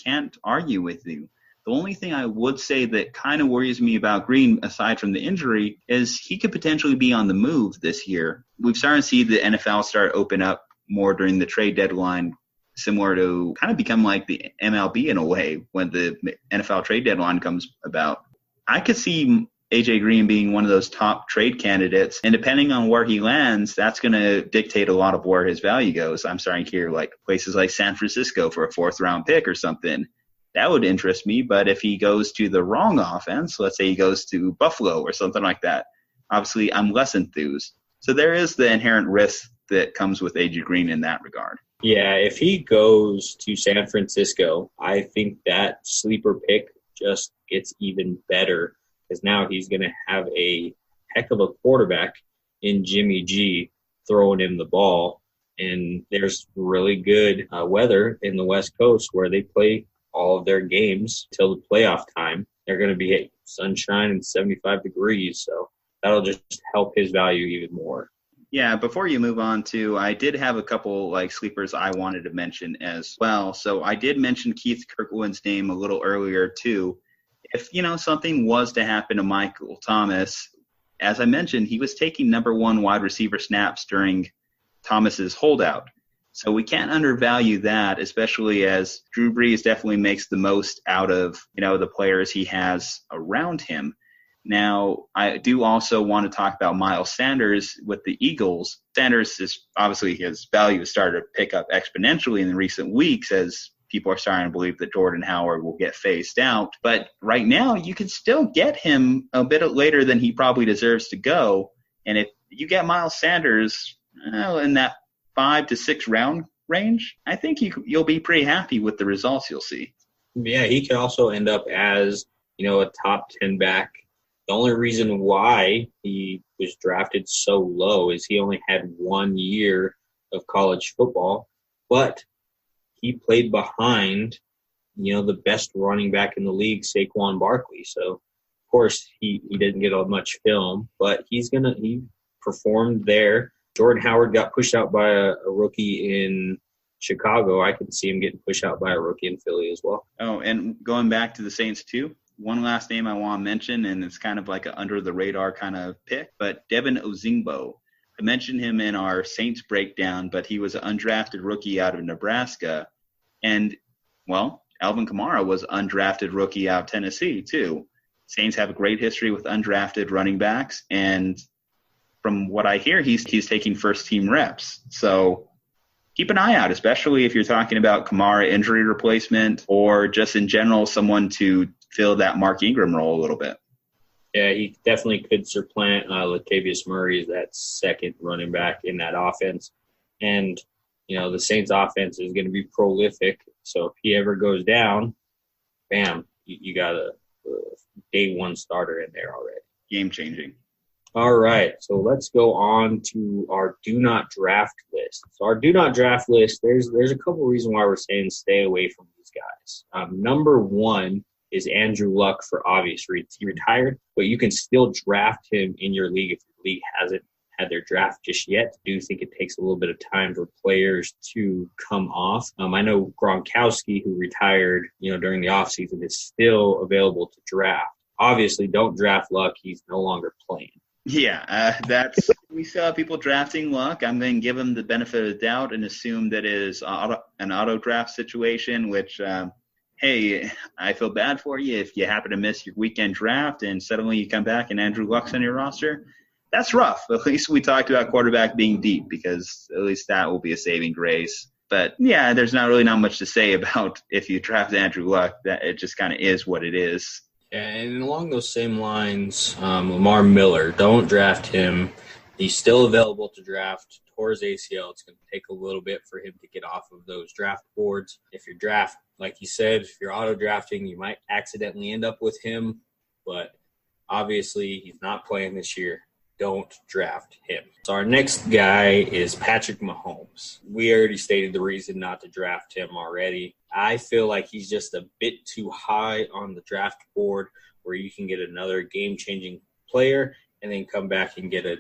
can't argue with you. The only thing I would say that kind of worries me about Green, aside from the injury, is he could potentially be on the move this year. We've started to see the NFL start open up more during the trade deadline, similar to kind of become like the MLB in a way when the NFL trade deadline comes about. I could see A.J. Green being one of those top trade candidates, and depending on where he lands, that's going to dictate a lot of where his value goes. I'm starting to hear like places like San Francisco for a 4th-round pick or something. That would interest me, but if he goes to the wrong offense, let's say he goes to Buffalo or something like that, obviously I'm less enthused. So there is the inherent risk that comes with A.J. Green in that regard. Yeah, if he goes to San Francisco, I think that sleeper pick just gets even better because now he's going to have a heck of a quarterback in Jimmy G throwing him the ball. And there's really good weather in the West Coast where they play all of their games till the playoff time. They're going to be sunshine and 75 degrees, so that'll just help his value even more. Yeah, before you move on to, I did have a couple like sleepers I wanted to mention as well. So I did mention Keith Kirkland's name a little earlier too. If, something was to happen to Michael Thomas, as I mentioned, he was taking number 1 wide receiver snaps during Thomas's holdout. So we can't undervalue that, especially as Drew Brees definitely makes the most out of, the players he has around him. Now, I do also want to talk about Miles Sanders with the Eagles. Sanders is obviously his value has started to pick up exponentially in the recent weeks as people are starting to believe that Jordan Howard will get phased out. But right now, you can still get him a bit later than he probably deserves to go. And if you get Miles Sanders in that 5 to 6 round range, I think you'll be pretty happy with the results you'll see. Yeah, he could also end up as, a top 10 back. The only reason why he was drafted so low is he only had 1 year of college football, but he played behind, the best running back in the league, Saquon Barkley. So, of course, he didn't get much film, but he performed there. Jordan Howard got pushed out by a rookie in Chicago. I can see him getting pushed out by a rookie in Philly as well. Oh, and going back to the Saints too, one last name I want to mention, and it's kind of like an under-the-radar kind of pick, but Devin Ozigbo. I mentioned him in our Saints breakdown, but he was an undrafted rookie out of Nebraska. And, well, Alvin Kamara was an undrafted rookie out of Tennessee too. Saints have a great history with undrafted running backs, and from what I hear, he's taking first-team reps. So keep an eye out, especially if you're talking about Kamara injury replacement or just in general someone to fill that Mark Ingram role a little bit. Yeah, he definitely could supplant Latavius Murray as that second running back in that offense. And, the Saints offense is going to be prolific. So if he ever goes down, bam, you got a day 1 starter in there already. Game-changing. All right, so let's go on to our do not draft list. So our do not draft list, there's a couple reasons why we're saying stay away from these guys. Number one is Andrew Luck for obvious reasons. He retired, but you can still draft him in your league if your league hasn't had their draft just yet. I do think it takes a little bit of time for players to come off. I know Gronkowski, who retired, during the offseason, is still available to draft. Obviously, don't draft Luck. He's no longer playing. Yeah, we still have people drafting Luck. I'm going to give him the benefit of the doubt and assume that it is an auto draft situation, which, hey, I feel bad for you if you happen to miss your weekend draft and suddenly you come back and Andrew Luck's on your roster. That's rough. At least we talked about quarterback being deep, because at least that will be a saving grace. But, yeah, there's not much to say about if you draft Andrew Luck. That it just kind of is what it is. And along those same lines, Lamar Miller, don't draft him. He's still available to draft. Tore his ACL. It's going to take a little bit for him to get off of those draft boards. If you're like you said, if you're auto drafting, you might accidentally end up with him. But obviously, he's not playing this year. Don't draft him. So our next guy is Patrick Mahomes. We already stated the reason not to draft him already. I feel like he's just a bit too high on the draft board where you can get another game-changing player and then come back and get a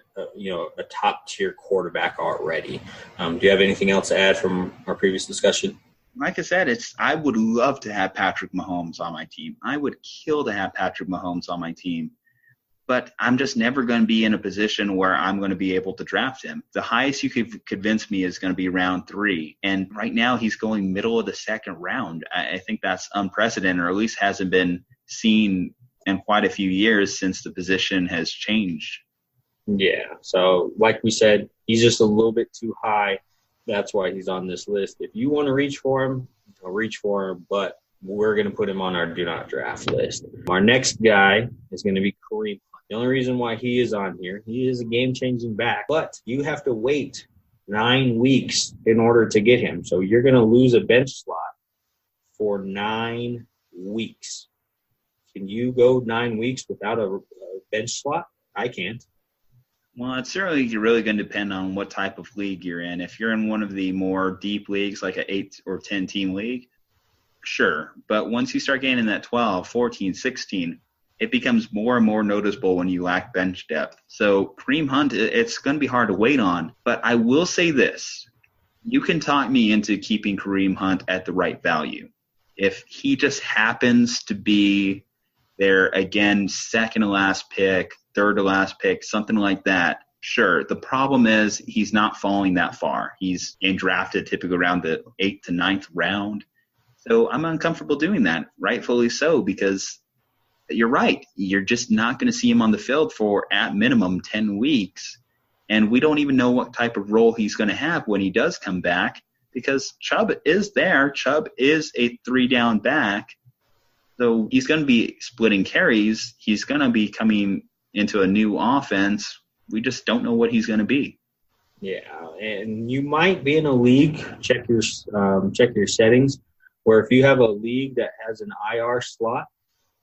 top-tier quarterback already. Do you have anything else to add from our previous discussion? Like I said, I would love to have Patrick Mahomes on my team. I would kill to have Patrick Mahomes on my team. But I'm just never going to be in a position where I'm going to be able to draft him. The highest you could convince me is going to be round 3. And right now he's going middle of the second round. I think that's unprecedented, or at least hasn't been seen in quite a few years since the position has changed. Yeah, so like we said, he's just a little bit too high. That's why he's on this list. If you want to reach for him, reach for him, but we're going to put him on our do not draft list. Our next guy is going to be Kareem. The only reason why he is on here, he is a game-changing back, but you have to wait 9 weeks in order to get him. So you're going to lose a bench slot for 9 weeks. Can you go 9 weeks without a bench slot? I can't. Well, it's certainly really going to depend on what type of league you're in. If you're in one of the more deep leagues, like an 8 or 10-team league, sure. But once you start getting in that 12, 14, 16, it becomes more and more noticeable when you lack bench depth. So Kareem Hunt, it's going to be hard to wait on. But I will say this. You can talk me into keeping Kareem Hunt at the right value. If he just happens to be there again, second to last pick, third to last pick, something like that, sure. The problem is he's not falling that far. He's getting drafted typically around the 8th to 9th round. So I'm uncomfortable doing that, rightfully so, because you're right. You're just not going to see him on the field for, at minimum, 10 weeks. And we don't even know what type of role he's going to have when he does come back, because Chubb is there. Chubb is a 3-down back. So he's going to be splitting carries. He's going to be coming into a new offense. We just don't know what he's going to be. Yeah, and you might be in a league, check your settings, where if you have a league that has an IR slot,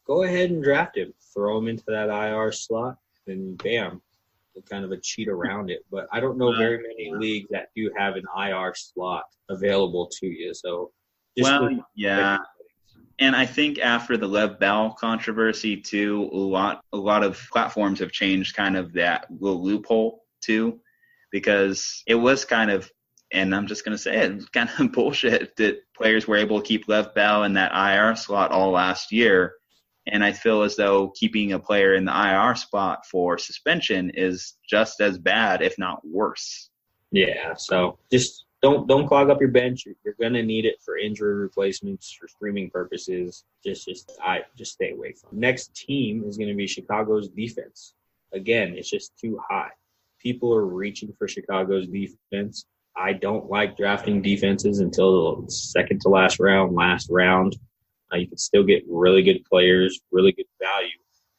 go ahead and draft him. Throw him into that IR slot, and bam, kind of a cheat around it. But I don't know very many leagues that do have an IR slot available to you. So, yeah. And I think after the Lev Bell controversy too, a lot of platforms have changed kind of that little loophole too, because it was kind of, and I'm just going to say it, kind of bullshit that players were able to keep Lev Bell in that IR slot all last year. And I feel as though keeping a player in the IR spot for suspension is just as bad, if not worse. Yeah, so just don't clog up your bench. You're going to need it for injury replacements, for streaming purposes. Just stay away from it. Next team is going to be Chicago's defense. Again, it's just too high. People are reaching for Chicago's defense. I don't like drafting defenses until the second to last round. You can still get really good players, really good value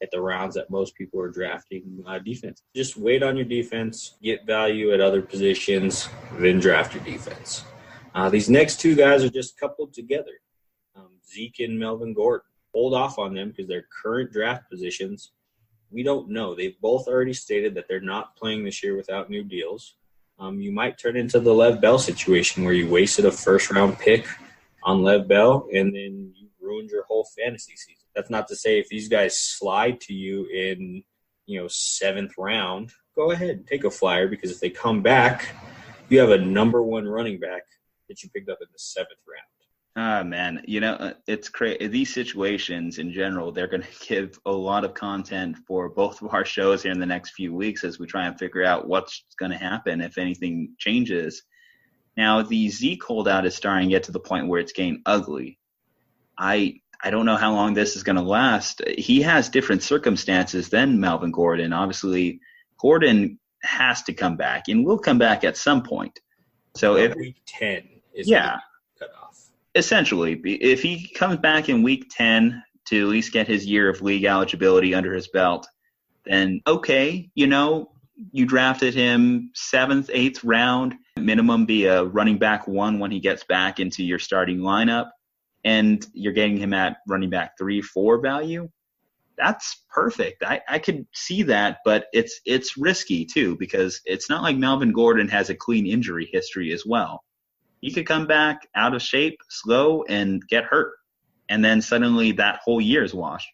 at the rounds that most people are drafting defense. Just wait on your defense, get value at other positions, then draft your defense. These next two guys are just coupled together, Zeke and Melvin Gordon. Hold off on them because they're current draft positions. We don't know. They've both already stated that they're not playing this year without new deals. You might turn into the Lev Bell situation where you wasted a first-round pick on Lev Bell and then you ruined your whole fantasy season. That's not to say if these guys slide to you in, 7th round, go ahead and take a flyer, because if they come back, you have a number 1 running back that you picked up in the 7th round. Ah, man, it's crazy. These situations in general, they're going to give a lot of content for both of our shows here in the next few weeks as we try and figure out what's going to happen if anything changes. Now, the Zeke holdout is starting to get to the point where it's getting ugly. I don't know how long this is going to last. He has different circumstances than Melvin Gordon. Obviously, Gordon has to come back and will come back at some point. So if week 10 is cut off. Essentially, if he comes back in week 10 to at least get his year of league eligibility under his belt, then okay, you drafted him 7th, 8th round, minimum be a running back 1 when he gets back into your starting lineup, and you're getting him at running back 3, 4 value. That's perfect. I could see that, but it's risky too, because it's not like Melvin Gordon has a clean injury history as well. He could come back out of shape, slow, and get hurt, and then suddenly that whole year is washed.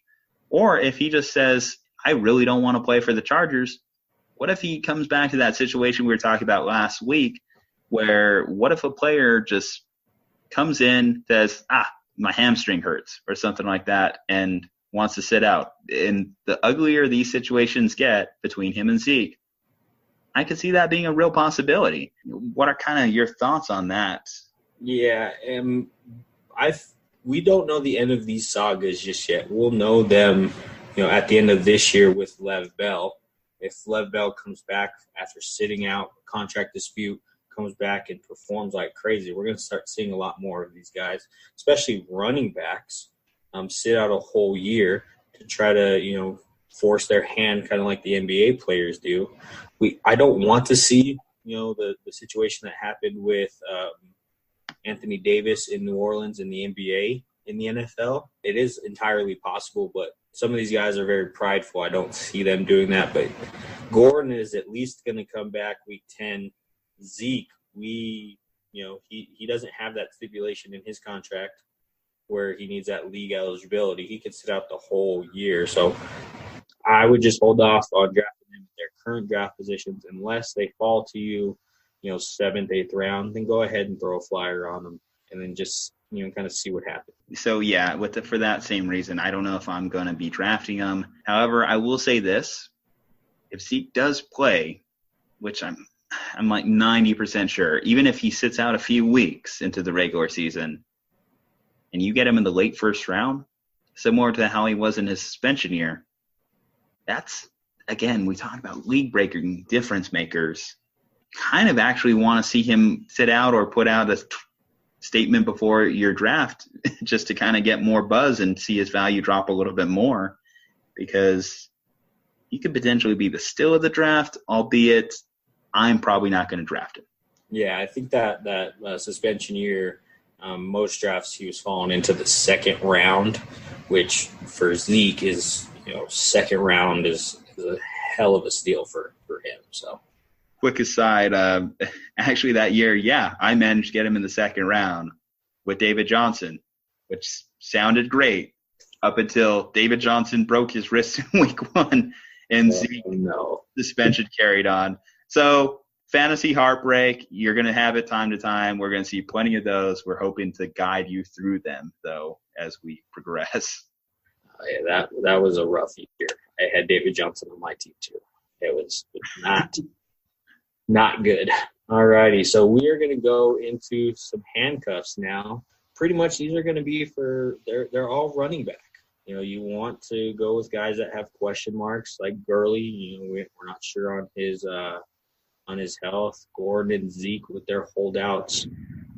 Or if he just says, I really don't want to play for the Chargers, what if he comes back to that situation we were talking about last week, where what if a player just comes in, says, my hamstring hurts, or something like that, and wants to sit out? And the uglier these situations get between him and Zeke, I could see that being a real possibility. What are kind of your thoughts on that? Yeah, we don't know the end of these sagas just yet. We'll know them, at the end of this year with Lev Bell. If Lev Bell comes back after sitting out, contract dispute, comes back and performs like crazy, we're going to start seeing a lot more of these guys, especially running backs, sit out a whole year to try to, force their hand, kind of like the NBA players do. I don't want to see, the situation that happened with Anthony Davis in New Orleans in the NBA in the NFL. It is entirely possible, but some of these guys are very prideful. I don't see them doing that. But Gordon is at least going to come back week 10. Zeke, he doesn't have that stipulation in his contract where he needs that league eligibility. He could sit out the whole year. So I would just hold off on drafting them at their current draft positions unless they fall to you, 7th, 8th round. Then go ahead and throw a flyer on them and then just, kind of see what happens. So, yeah, for that same reason, I don't know if I'm going to be drafting them. However, I will say this. If Zeke does play, which I'm like 90% sure, even if he sits out a few weeks into the regular season and you get him in the late first round, similar to how he was in his suspension year, that's, again, we talk about league-breaking difference makers. Kind of actually want to see him sit out or put out a statement before your draft just to kind of get more buzz and see his value drop a little bit more, because he could potentially be the steal of the draft, albeit I'm probably not going to draft him. Yeah, I think that suspension year, most drafts he was falling into the 2nd round, which for Zeke is, 2nd round is a hell of a steal for him. So, quick aside, actually that year, I managed to get him in the 2nd round with David Johnson, which sounded great up until David Johnson broke his wrist in week 1 and Zeke suspension carried on. So fantasy heartbreak, you're going to have it time to time. We're going to see plenty of those. We're hoping to guide you through them, though, as we progress. Yeah, that was a rough year. I had David Johnson on my team too. It was not good. All righty, so we are going to go into some handcuffs now. Pretty much these are going to be they're all running back. You want to go with guys that have question marks, like Gurley. We're not sure on his health. Gordon and Zeke with their holdouts.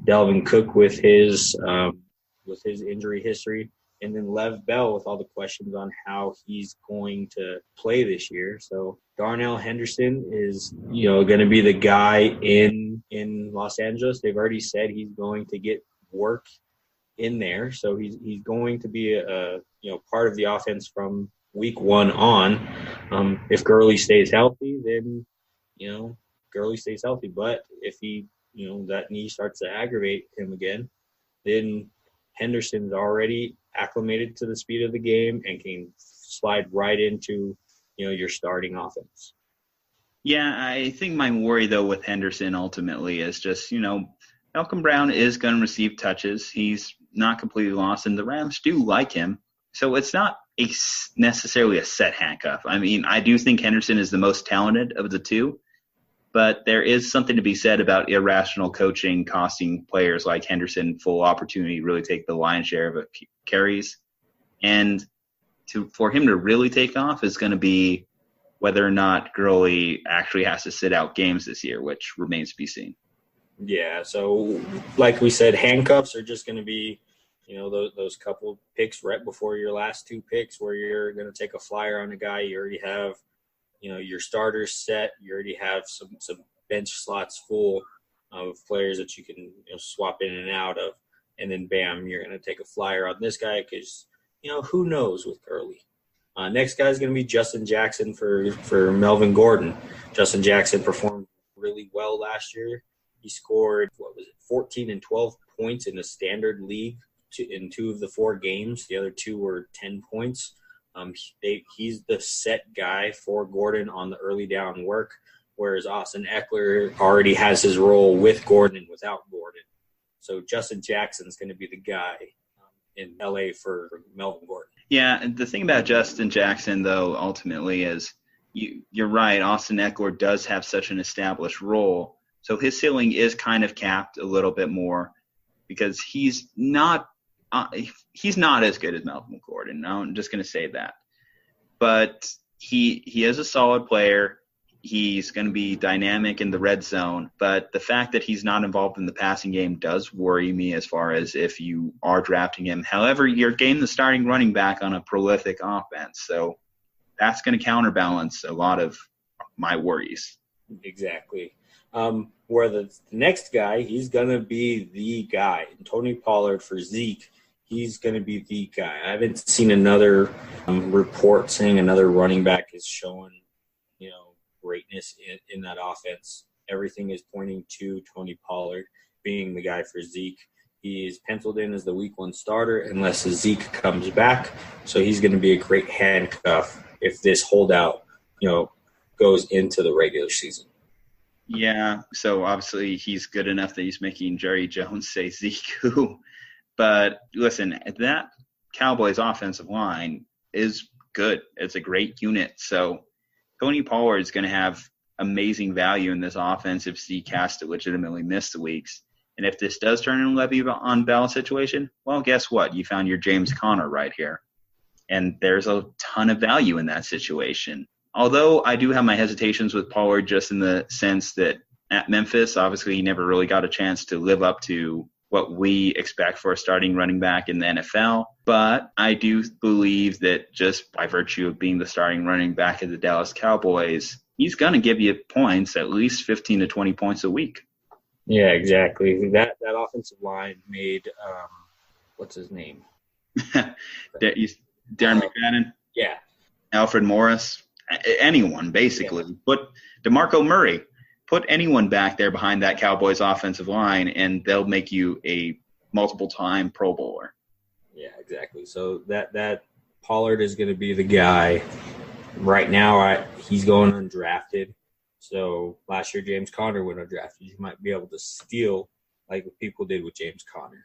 Dalvin Cook with his injury history. And then Lev Bell with all the questions on how he's going to play this year. So Darnell Henderson is, going to be the guy in Los Angeles. They've already said he's going to get work in there. So he's going to be a part of the offense from week 1 on. If Gurley stays healthy, then, Gurley stays healthy. But if he, that knee starts to aggravate him again, then Henderson's already acclimated to the speed of the game and can slide right into, your starting offense. Yeah, I think my worry, though, with Henderson ultimately is just, Malcolm Brown is going to receive touches. He's not completely lost, and the Rams do like him. So it's not necessarily a set handcuff. I mean, I do think Henderson is the most talented of the two, but there is something to be said about irrational coaching costing players like Henderson full opportunity to really take the lion's share of carries. And for him to really take off is going to be whether or not Gurley actually has to sit out games this year, which remains to be seen. Yeah, so like we said, handcuffs are just going to be, those couple picks right before your last two picks where you're going to take a flyer on a guy. You already have, your starters set. You already have some bench slots full of players that you can swap in and out of. And then, bam, you're going to take a flyer on this guy because, who knows with Gurley. Next guy is going to be Justin Jackson for Melvin Gordon. Justin Jackson performed really well last year. He scored, 14 and 12 points in a standard league in 2 of the 4 games. The other 2 were 10 points. He's the set guy for Gordon on the early down work, whereas Austin Eckler already has his role with Gordon and without Gordon. So Justin Jackson's going to be the guy in LA for Melvin Gordon. Yeah, and the thing about Justin Jackson, though, ultimately is you're right. Austin Eckler does have such an established role. So his ceiling is kind of capped a little bit more because he's not as good as Melvin Gordon. I'm just going to say that. But he is a solid player. He's going to be dynamic in the red zone. But the fact that he's not involved in the passing game does worry me as far as if you are drafting him. However, you're getting the starting running back on a prolific offense. So that's going to counterbalance a lot of my worries. Exactly. Where the next guy, he's going to be the guy. Tony Pollard for Zeke, he's going to be the guy. I haven't seen another report saying another running back is showing, greatness in that offense. Everything is pointing to Tony Pollard being the guy for Zeke. He is penciled in as the week 1 starter unless Zeke comes back. So he's going to be a great handcuff if this holdout, goes into the regular season. Yeah, so obviously he's good enough that he's making Jerry Jones say Zeke. But listen, that Cowboys offensive line is good. It's a great unit. So Tony Pollard is going to have amazing value in this offense if Zeke has to legitimately miss the weeks. And if this does turn into a Le'Veon Bell situation, well, guess what? You found your James Conner right here. And there's a ton of value in that situation. Although I do have my hesitations with Pollard just in the sense that at Memphis, obviously he never really got a chance to live up to what we expect for a starting running back in the NFL. But I do believe that just by virtue of being the starting running back of the Dallas Cowboys, he's going to give you points, at least 15 to 20 points a week. Yeah, exactly. That offensive line made, what's his name? Darren McFadden? Yeah. Alfred Morris? Anyone, basically. Yeah. Put DeMarco Murray. Put anyone back there behind that Cowboys offensive line, and they'll make you a multiple-time Pro Bowler. Yeah, exactly. So that Pollard is going to be the guy. Right now, he's going undrafted. So last year, James Conner went undrafted. You might be able to steal like what people did with James Conner.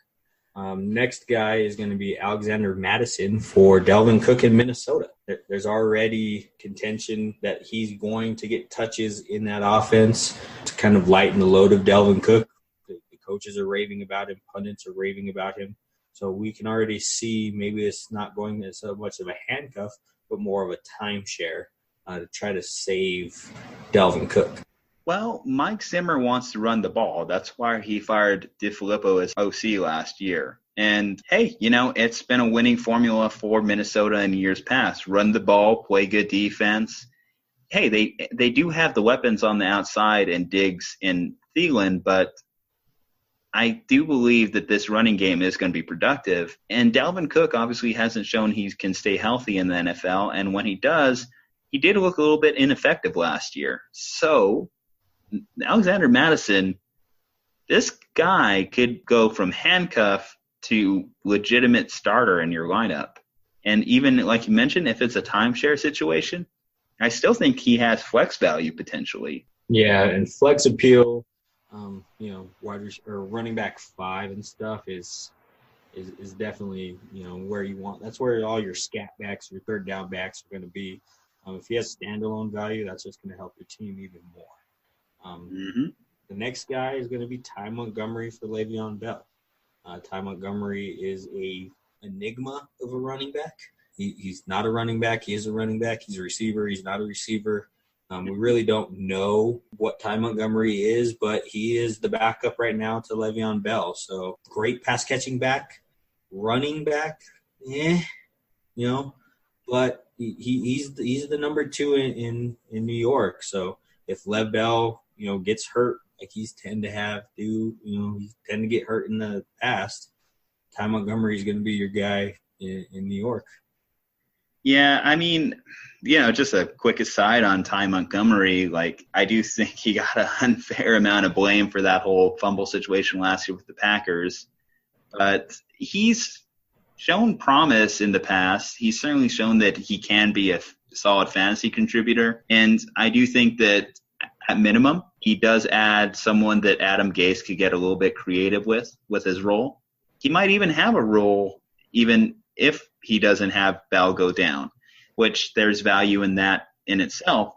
Next guy is going to be Alexander Madison for Dalvin Cook in Minnesota. There's already contention that he's going to get touches in that offense to kind of lighten the load of Dalvin Cook. The coaches are raving about him. Pundits are raving about him. So we can already see maybe it's not going to so much of a handcuff, but more of a timeshare to try to save Dalvin Cook. Well, Mike Zimmer wants to run the ball. That's why he fired DeFilippo as OC last year. And, hey, it's been a winning formula for Minnesota in years past. Run the ball, play good defense. Hey, they do have the weapons on the outside and Diggs and Thielen, but I do believe that this running game is going to be productive. And Dalvin Cook obviously hasn't shown he can stay healthy in the NFL. And when he does, he did look a little bit ineffective last year. So Alexander Madison, this guy could go from handcuff to legitimate starter in your lineup. And even, like you mentioned, if it's a timeshare situation, I still think he has flex value potentially. Yeah, and flex appeal, running back 5 and stuff is definitely, where you want. That's where all your scat backs, your third down backs are going to be. If he has standalone value, that's just going to help your team even more. The next guy is going to be Ty Montgomery for Le'Veon Bell. Ty Montgomery is a enigma of a running back. He's not a running back. He is a running back. He's a receiver. He's not a receiver. We really don't know what Ty Montgomery is, but he is the backup right now to Le'Veon Bell. So great pass catching back, running back, but he's the number 2 in New York. So if Lev Bell, gets hurt like he's tend to get hurt in the past, Ty Montgomery is going to be your guy in New York. Yeah, I mean, just a quick aside on Ty Montgomery, I do think he got an unfair amount of blame for that whole fumble situation last year with the Packers. But he's shown promise in the past. He's certainly shown that he can be a solid fantasy contributor. And I do think that at minimum, he does add someone that Adam Gase could get a little bit creative with his role. He might even have a role even if he doesn't have Bell go down, which there's value in that in itself.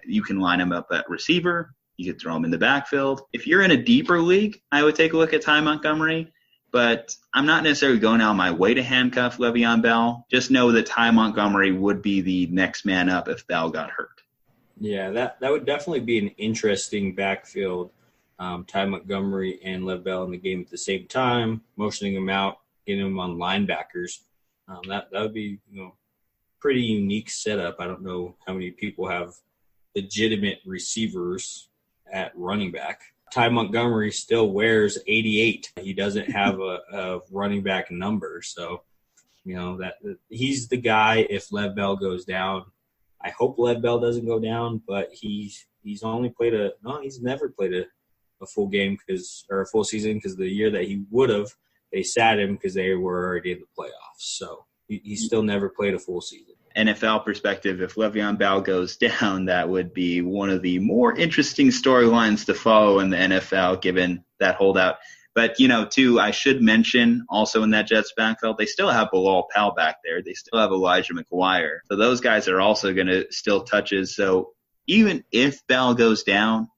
You can line him up at receiver. You could throw him in the backfield. If you're in a deeper league, I would take a look at Ty Montgomery, but I'm not necessarily going out of my way to handcuff Le'Veon Bell. Just know that Ty Montgomery would be the next man up if Bell got hurt. Yeah, that would definitely be an interesting backfield. Ty Montgomery and Lev Bell in the game at the same time, motioning him out, getting him on linebackers. That would be, pretty unique setup. I don't know how many people have legitimate receivers at running back. Ty Montgomery still wears 88. He doesn't have a running back number. So, that he's the guy if Lev Bell goes down. I hope Lev Bell doesn't go down, but he's never played a full game or a full season because the year that he would have, they sat him because they were already in the playoffs. So he still never played a full season. NFL perspective, if Le'Veon Bell goes down, that would be one of the more interesting storylines to follow in the NFL, given that holdout. But, too, I should mention also in that Jets backfield, they still have Bilal Powell back there. They still have Elijah McGuire. So those guys are also going to still touches. So even if Bell goes down,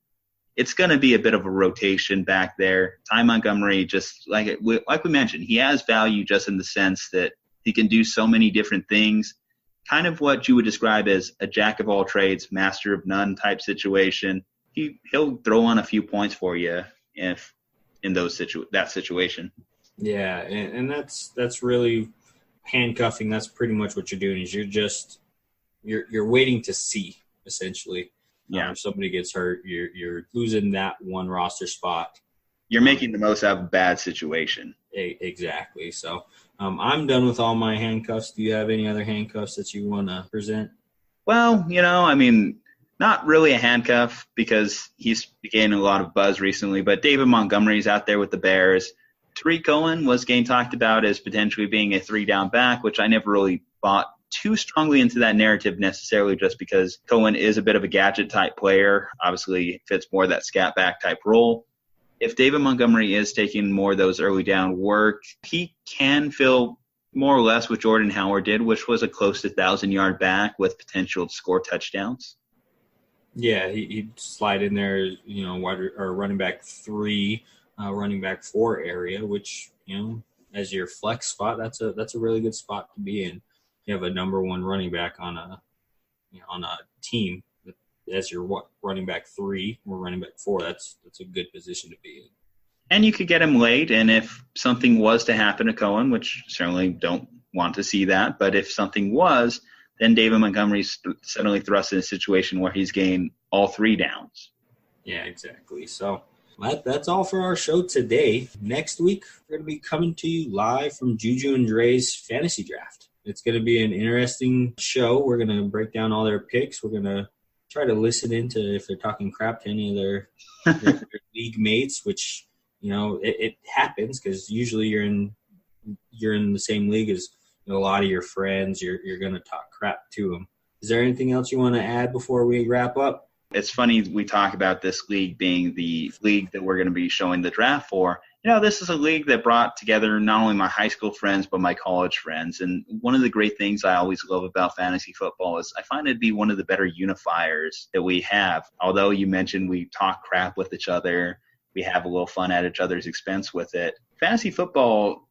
it's going to be a bit of a rotation back there. Ty Montgomery, just like we mentioned, he has value just in the sense that he can do so many different things. Kind of what you would describe as a jack of all trades, master of none type situation. He'll throw on a few points for you if in that situation. Yeah, and that's really handcuffing. That's pretty much what you're doing. Is you're waiting to see essentially. Yeah. If somebody gets hurt, you're losing that one roster spot. You're making the most out of a bad situation. Exactly. So I'm done with all my handcuffs. Do you have any other handcuffs that you want to present? Well, not really a handcuff because he's gaining a lot of buzz recently, but David Montgomery's out there with the Bears. Tariq Cohen was getting talked about as potentially being a 3-down back, which I never really bought too strongly into that narrative necessarily just because Cohen is a bit of a gadget-type player. Obviously fits more that scat back type role. If David Montgomery is taking more of those early down work, he can fill more or less what Jordan Howard did, which was a close to 1,000-yard back with potential to score touchdowns. Yeah, he'd slide in there, running back 3, running back 4 area, which, as your flex spot, that's a really good spot to be in. You have a number 1 running back on a team as your running back 3 or running back 4. That's a good position to be in. And you could get him late, and if something was to happen to Cohen, which certainly don't want to see that, but if something was, then David Montgomery's suddenly thrust in a situation where he's gained all 3 downs. Yeah, exactly. So that's all for our show today. Next week, we're going to be coming to you live from Juju and Dre's fantasy draft. It's going to be an interesting show. We're going to break down all their picks. We're going to try to listen into if they're talking crap to any of their league mates, which, it happens because usually you're in the same league as a lot of your friends. You're going to talk crap to them. Is there anything else you want to add before we wrap up? It's funny we talk about this league being the league that we're going to be showing the draft for. This is a league that brought together not only my high school friends, but my college friends. And one of the great things I always love about fantasy football is I find it to be one of the better unifiers that we have. Although you mentioned we talk crap with each other, we have a little fun at each other's expense with it. Fantasy football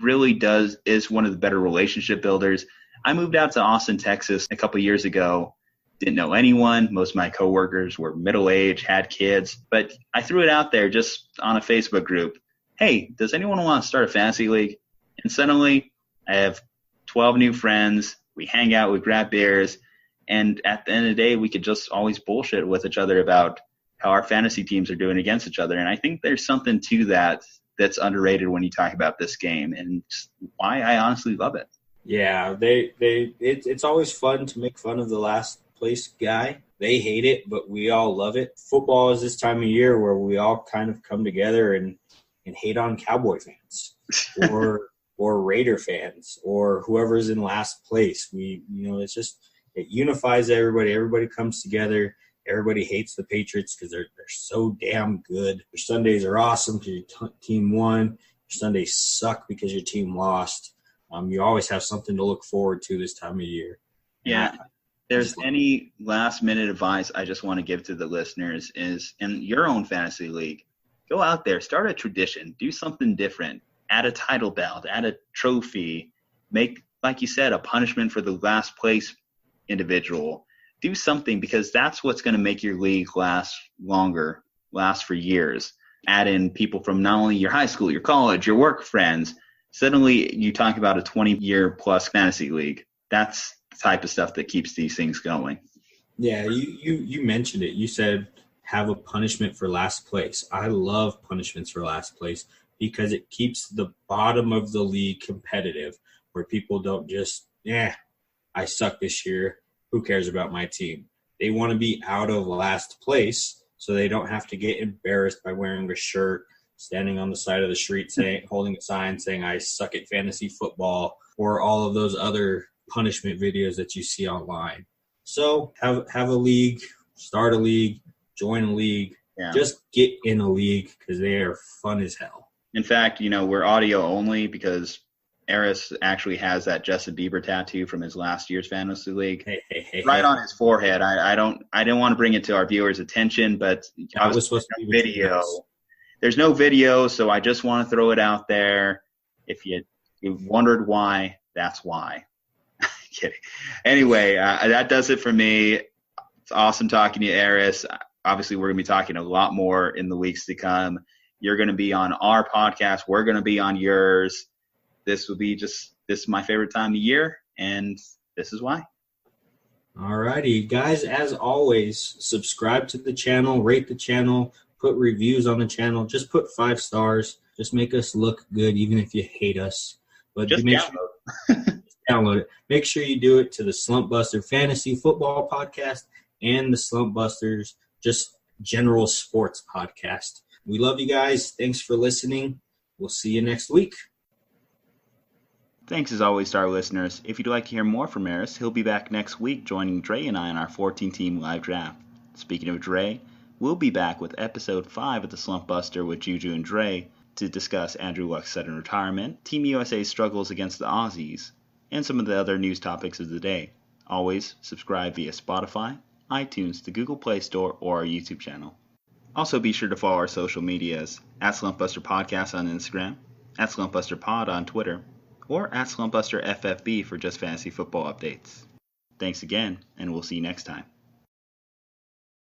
really is one of the better relationship builders. I moved out to Austin, Texas a couple years ago. Didn't know anyone. Most of my coworkers were middle-aged, had kids. But I threw it out there just on a Facebook group. Hey, does anyone want to start a fantasy league? And suddenly I have 12 new friends. We hang out, we grab beers. And at the end of the day, we could just always bullshit with each other about how our fantasy teams are doing against each other. And I think there's something to that that's underrated when you talk about this game and why I honestly love it. Yeah, it's always fun to make fun of the last place guy. They hate it, but we all love it. Football is this time of year where we all kind of come together and hate on Cowboy fans or Raider fans or whoever's in last place. It's just, it unifies everybody. Everybody comes together. Everybody hates the Patriots because they're so damn good. Your Sundays are awesome because your team won. Your Sundays suck because your team lost. You always have something to look forward to this time of year. Yeah. There's any last-minute advice I just want to give to the listeners is in your own fantasy league, go out there, start a tradition, do something different, add a title belt, add a trophy, make, like you said, a punishment for the last place individual. Do something because that's what's going to make your league last longer, last for years. Add in people from not only your high school, your college, your work friends. Suddenly you talk about a 20-year-plus fantasy league. That's the type of stuff that keeps these things going. Yeah, you mentioned it. You said have a punishment for last place. I love punishments for last place because it keeps the bottom of the league competitive where people don't just, I suck this year. Who cares about my team? They want to be out of last place so they don't have to get embarrassed by wearing a shirt, standing on the side of the street holding a sign saying I suck at fantasy football, or all of those other punishment videos that you see online. So have a league, start a league, join a league, just get in a league because they are fun as hell. In fact, we're audio only because Aris actually has that Justin Bieber tattoo from his last year's fantasy league on his forehead. I didn't want to bring it to our viewers' attention, but I was supposed to be video. There's no video, so I just want to throw it out there. If you wondered why, that's why. Kidding. Anyway, that does it for me. It's awesome talking to you, Aris. Obviously, we're going to be talking a lot more in the weeks to come. You're going to be on our podcast. We're going to be on yours. This is my favorite time of year, and this is why. All righty, guys, as always, subscribe to the channel, rate the channel, put reviews on the channel. Just put 5 stars. Just make us look good, even if you hate us. But just download it. Make sure you do it to the Slumpbuster Fantasy Football Podcast and the Slumpbusters just general sports podcast. We love you guys. Thanks for listening. We'll see you next week. Thanks as always to our listeners. If you'd like to hear more from Aris, he'll be back next week joining Dre and I on our 14-team live draft. Speaking of Dre, we'll be back with episode 5 of the Slumpbuster with Juju and Dre to discuss Andrew Luck's sudden retirement, Team USA's struggles against the Aussies, and some of the other news topics of the day. Always subscribe via Spotify, iTunes, the Google Play Store, or our YouTube channel. Also be sure to follow our social medias at Slumpbuster Podcast on Instagram, at Slumpbuster Pod on Twitter, or at Slumpbuster FFB for just fantasy football updates. Thanks again, and we'll see you next time.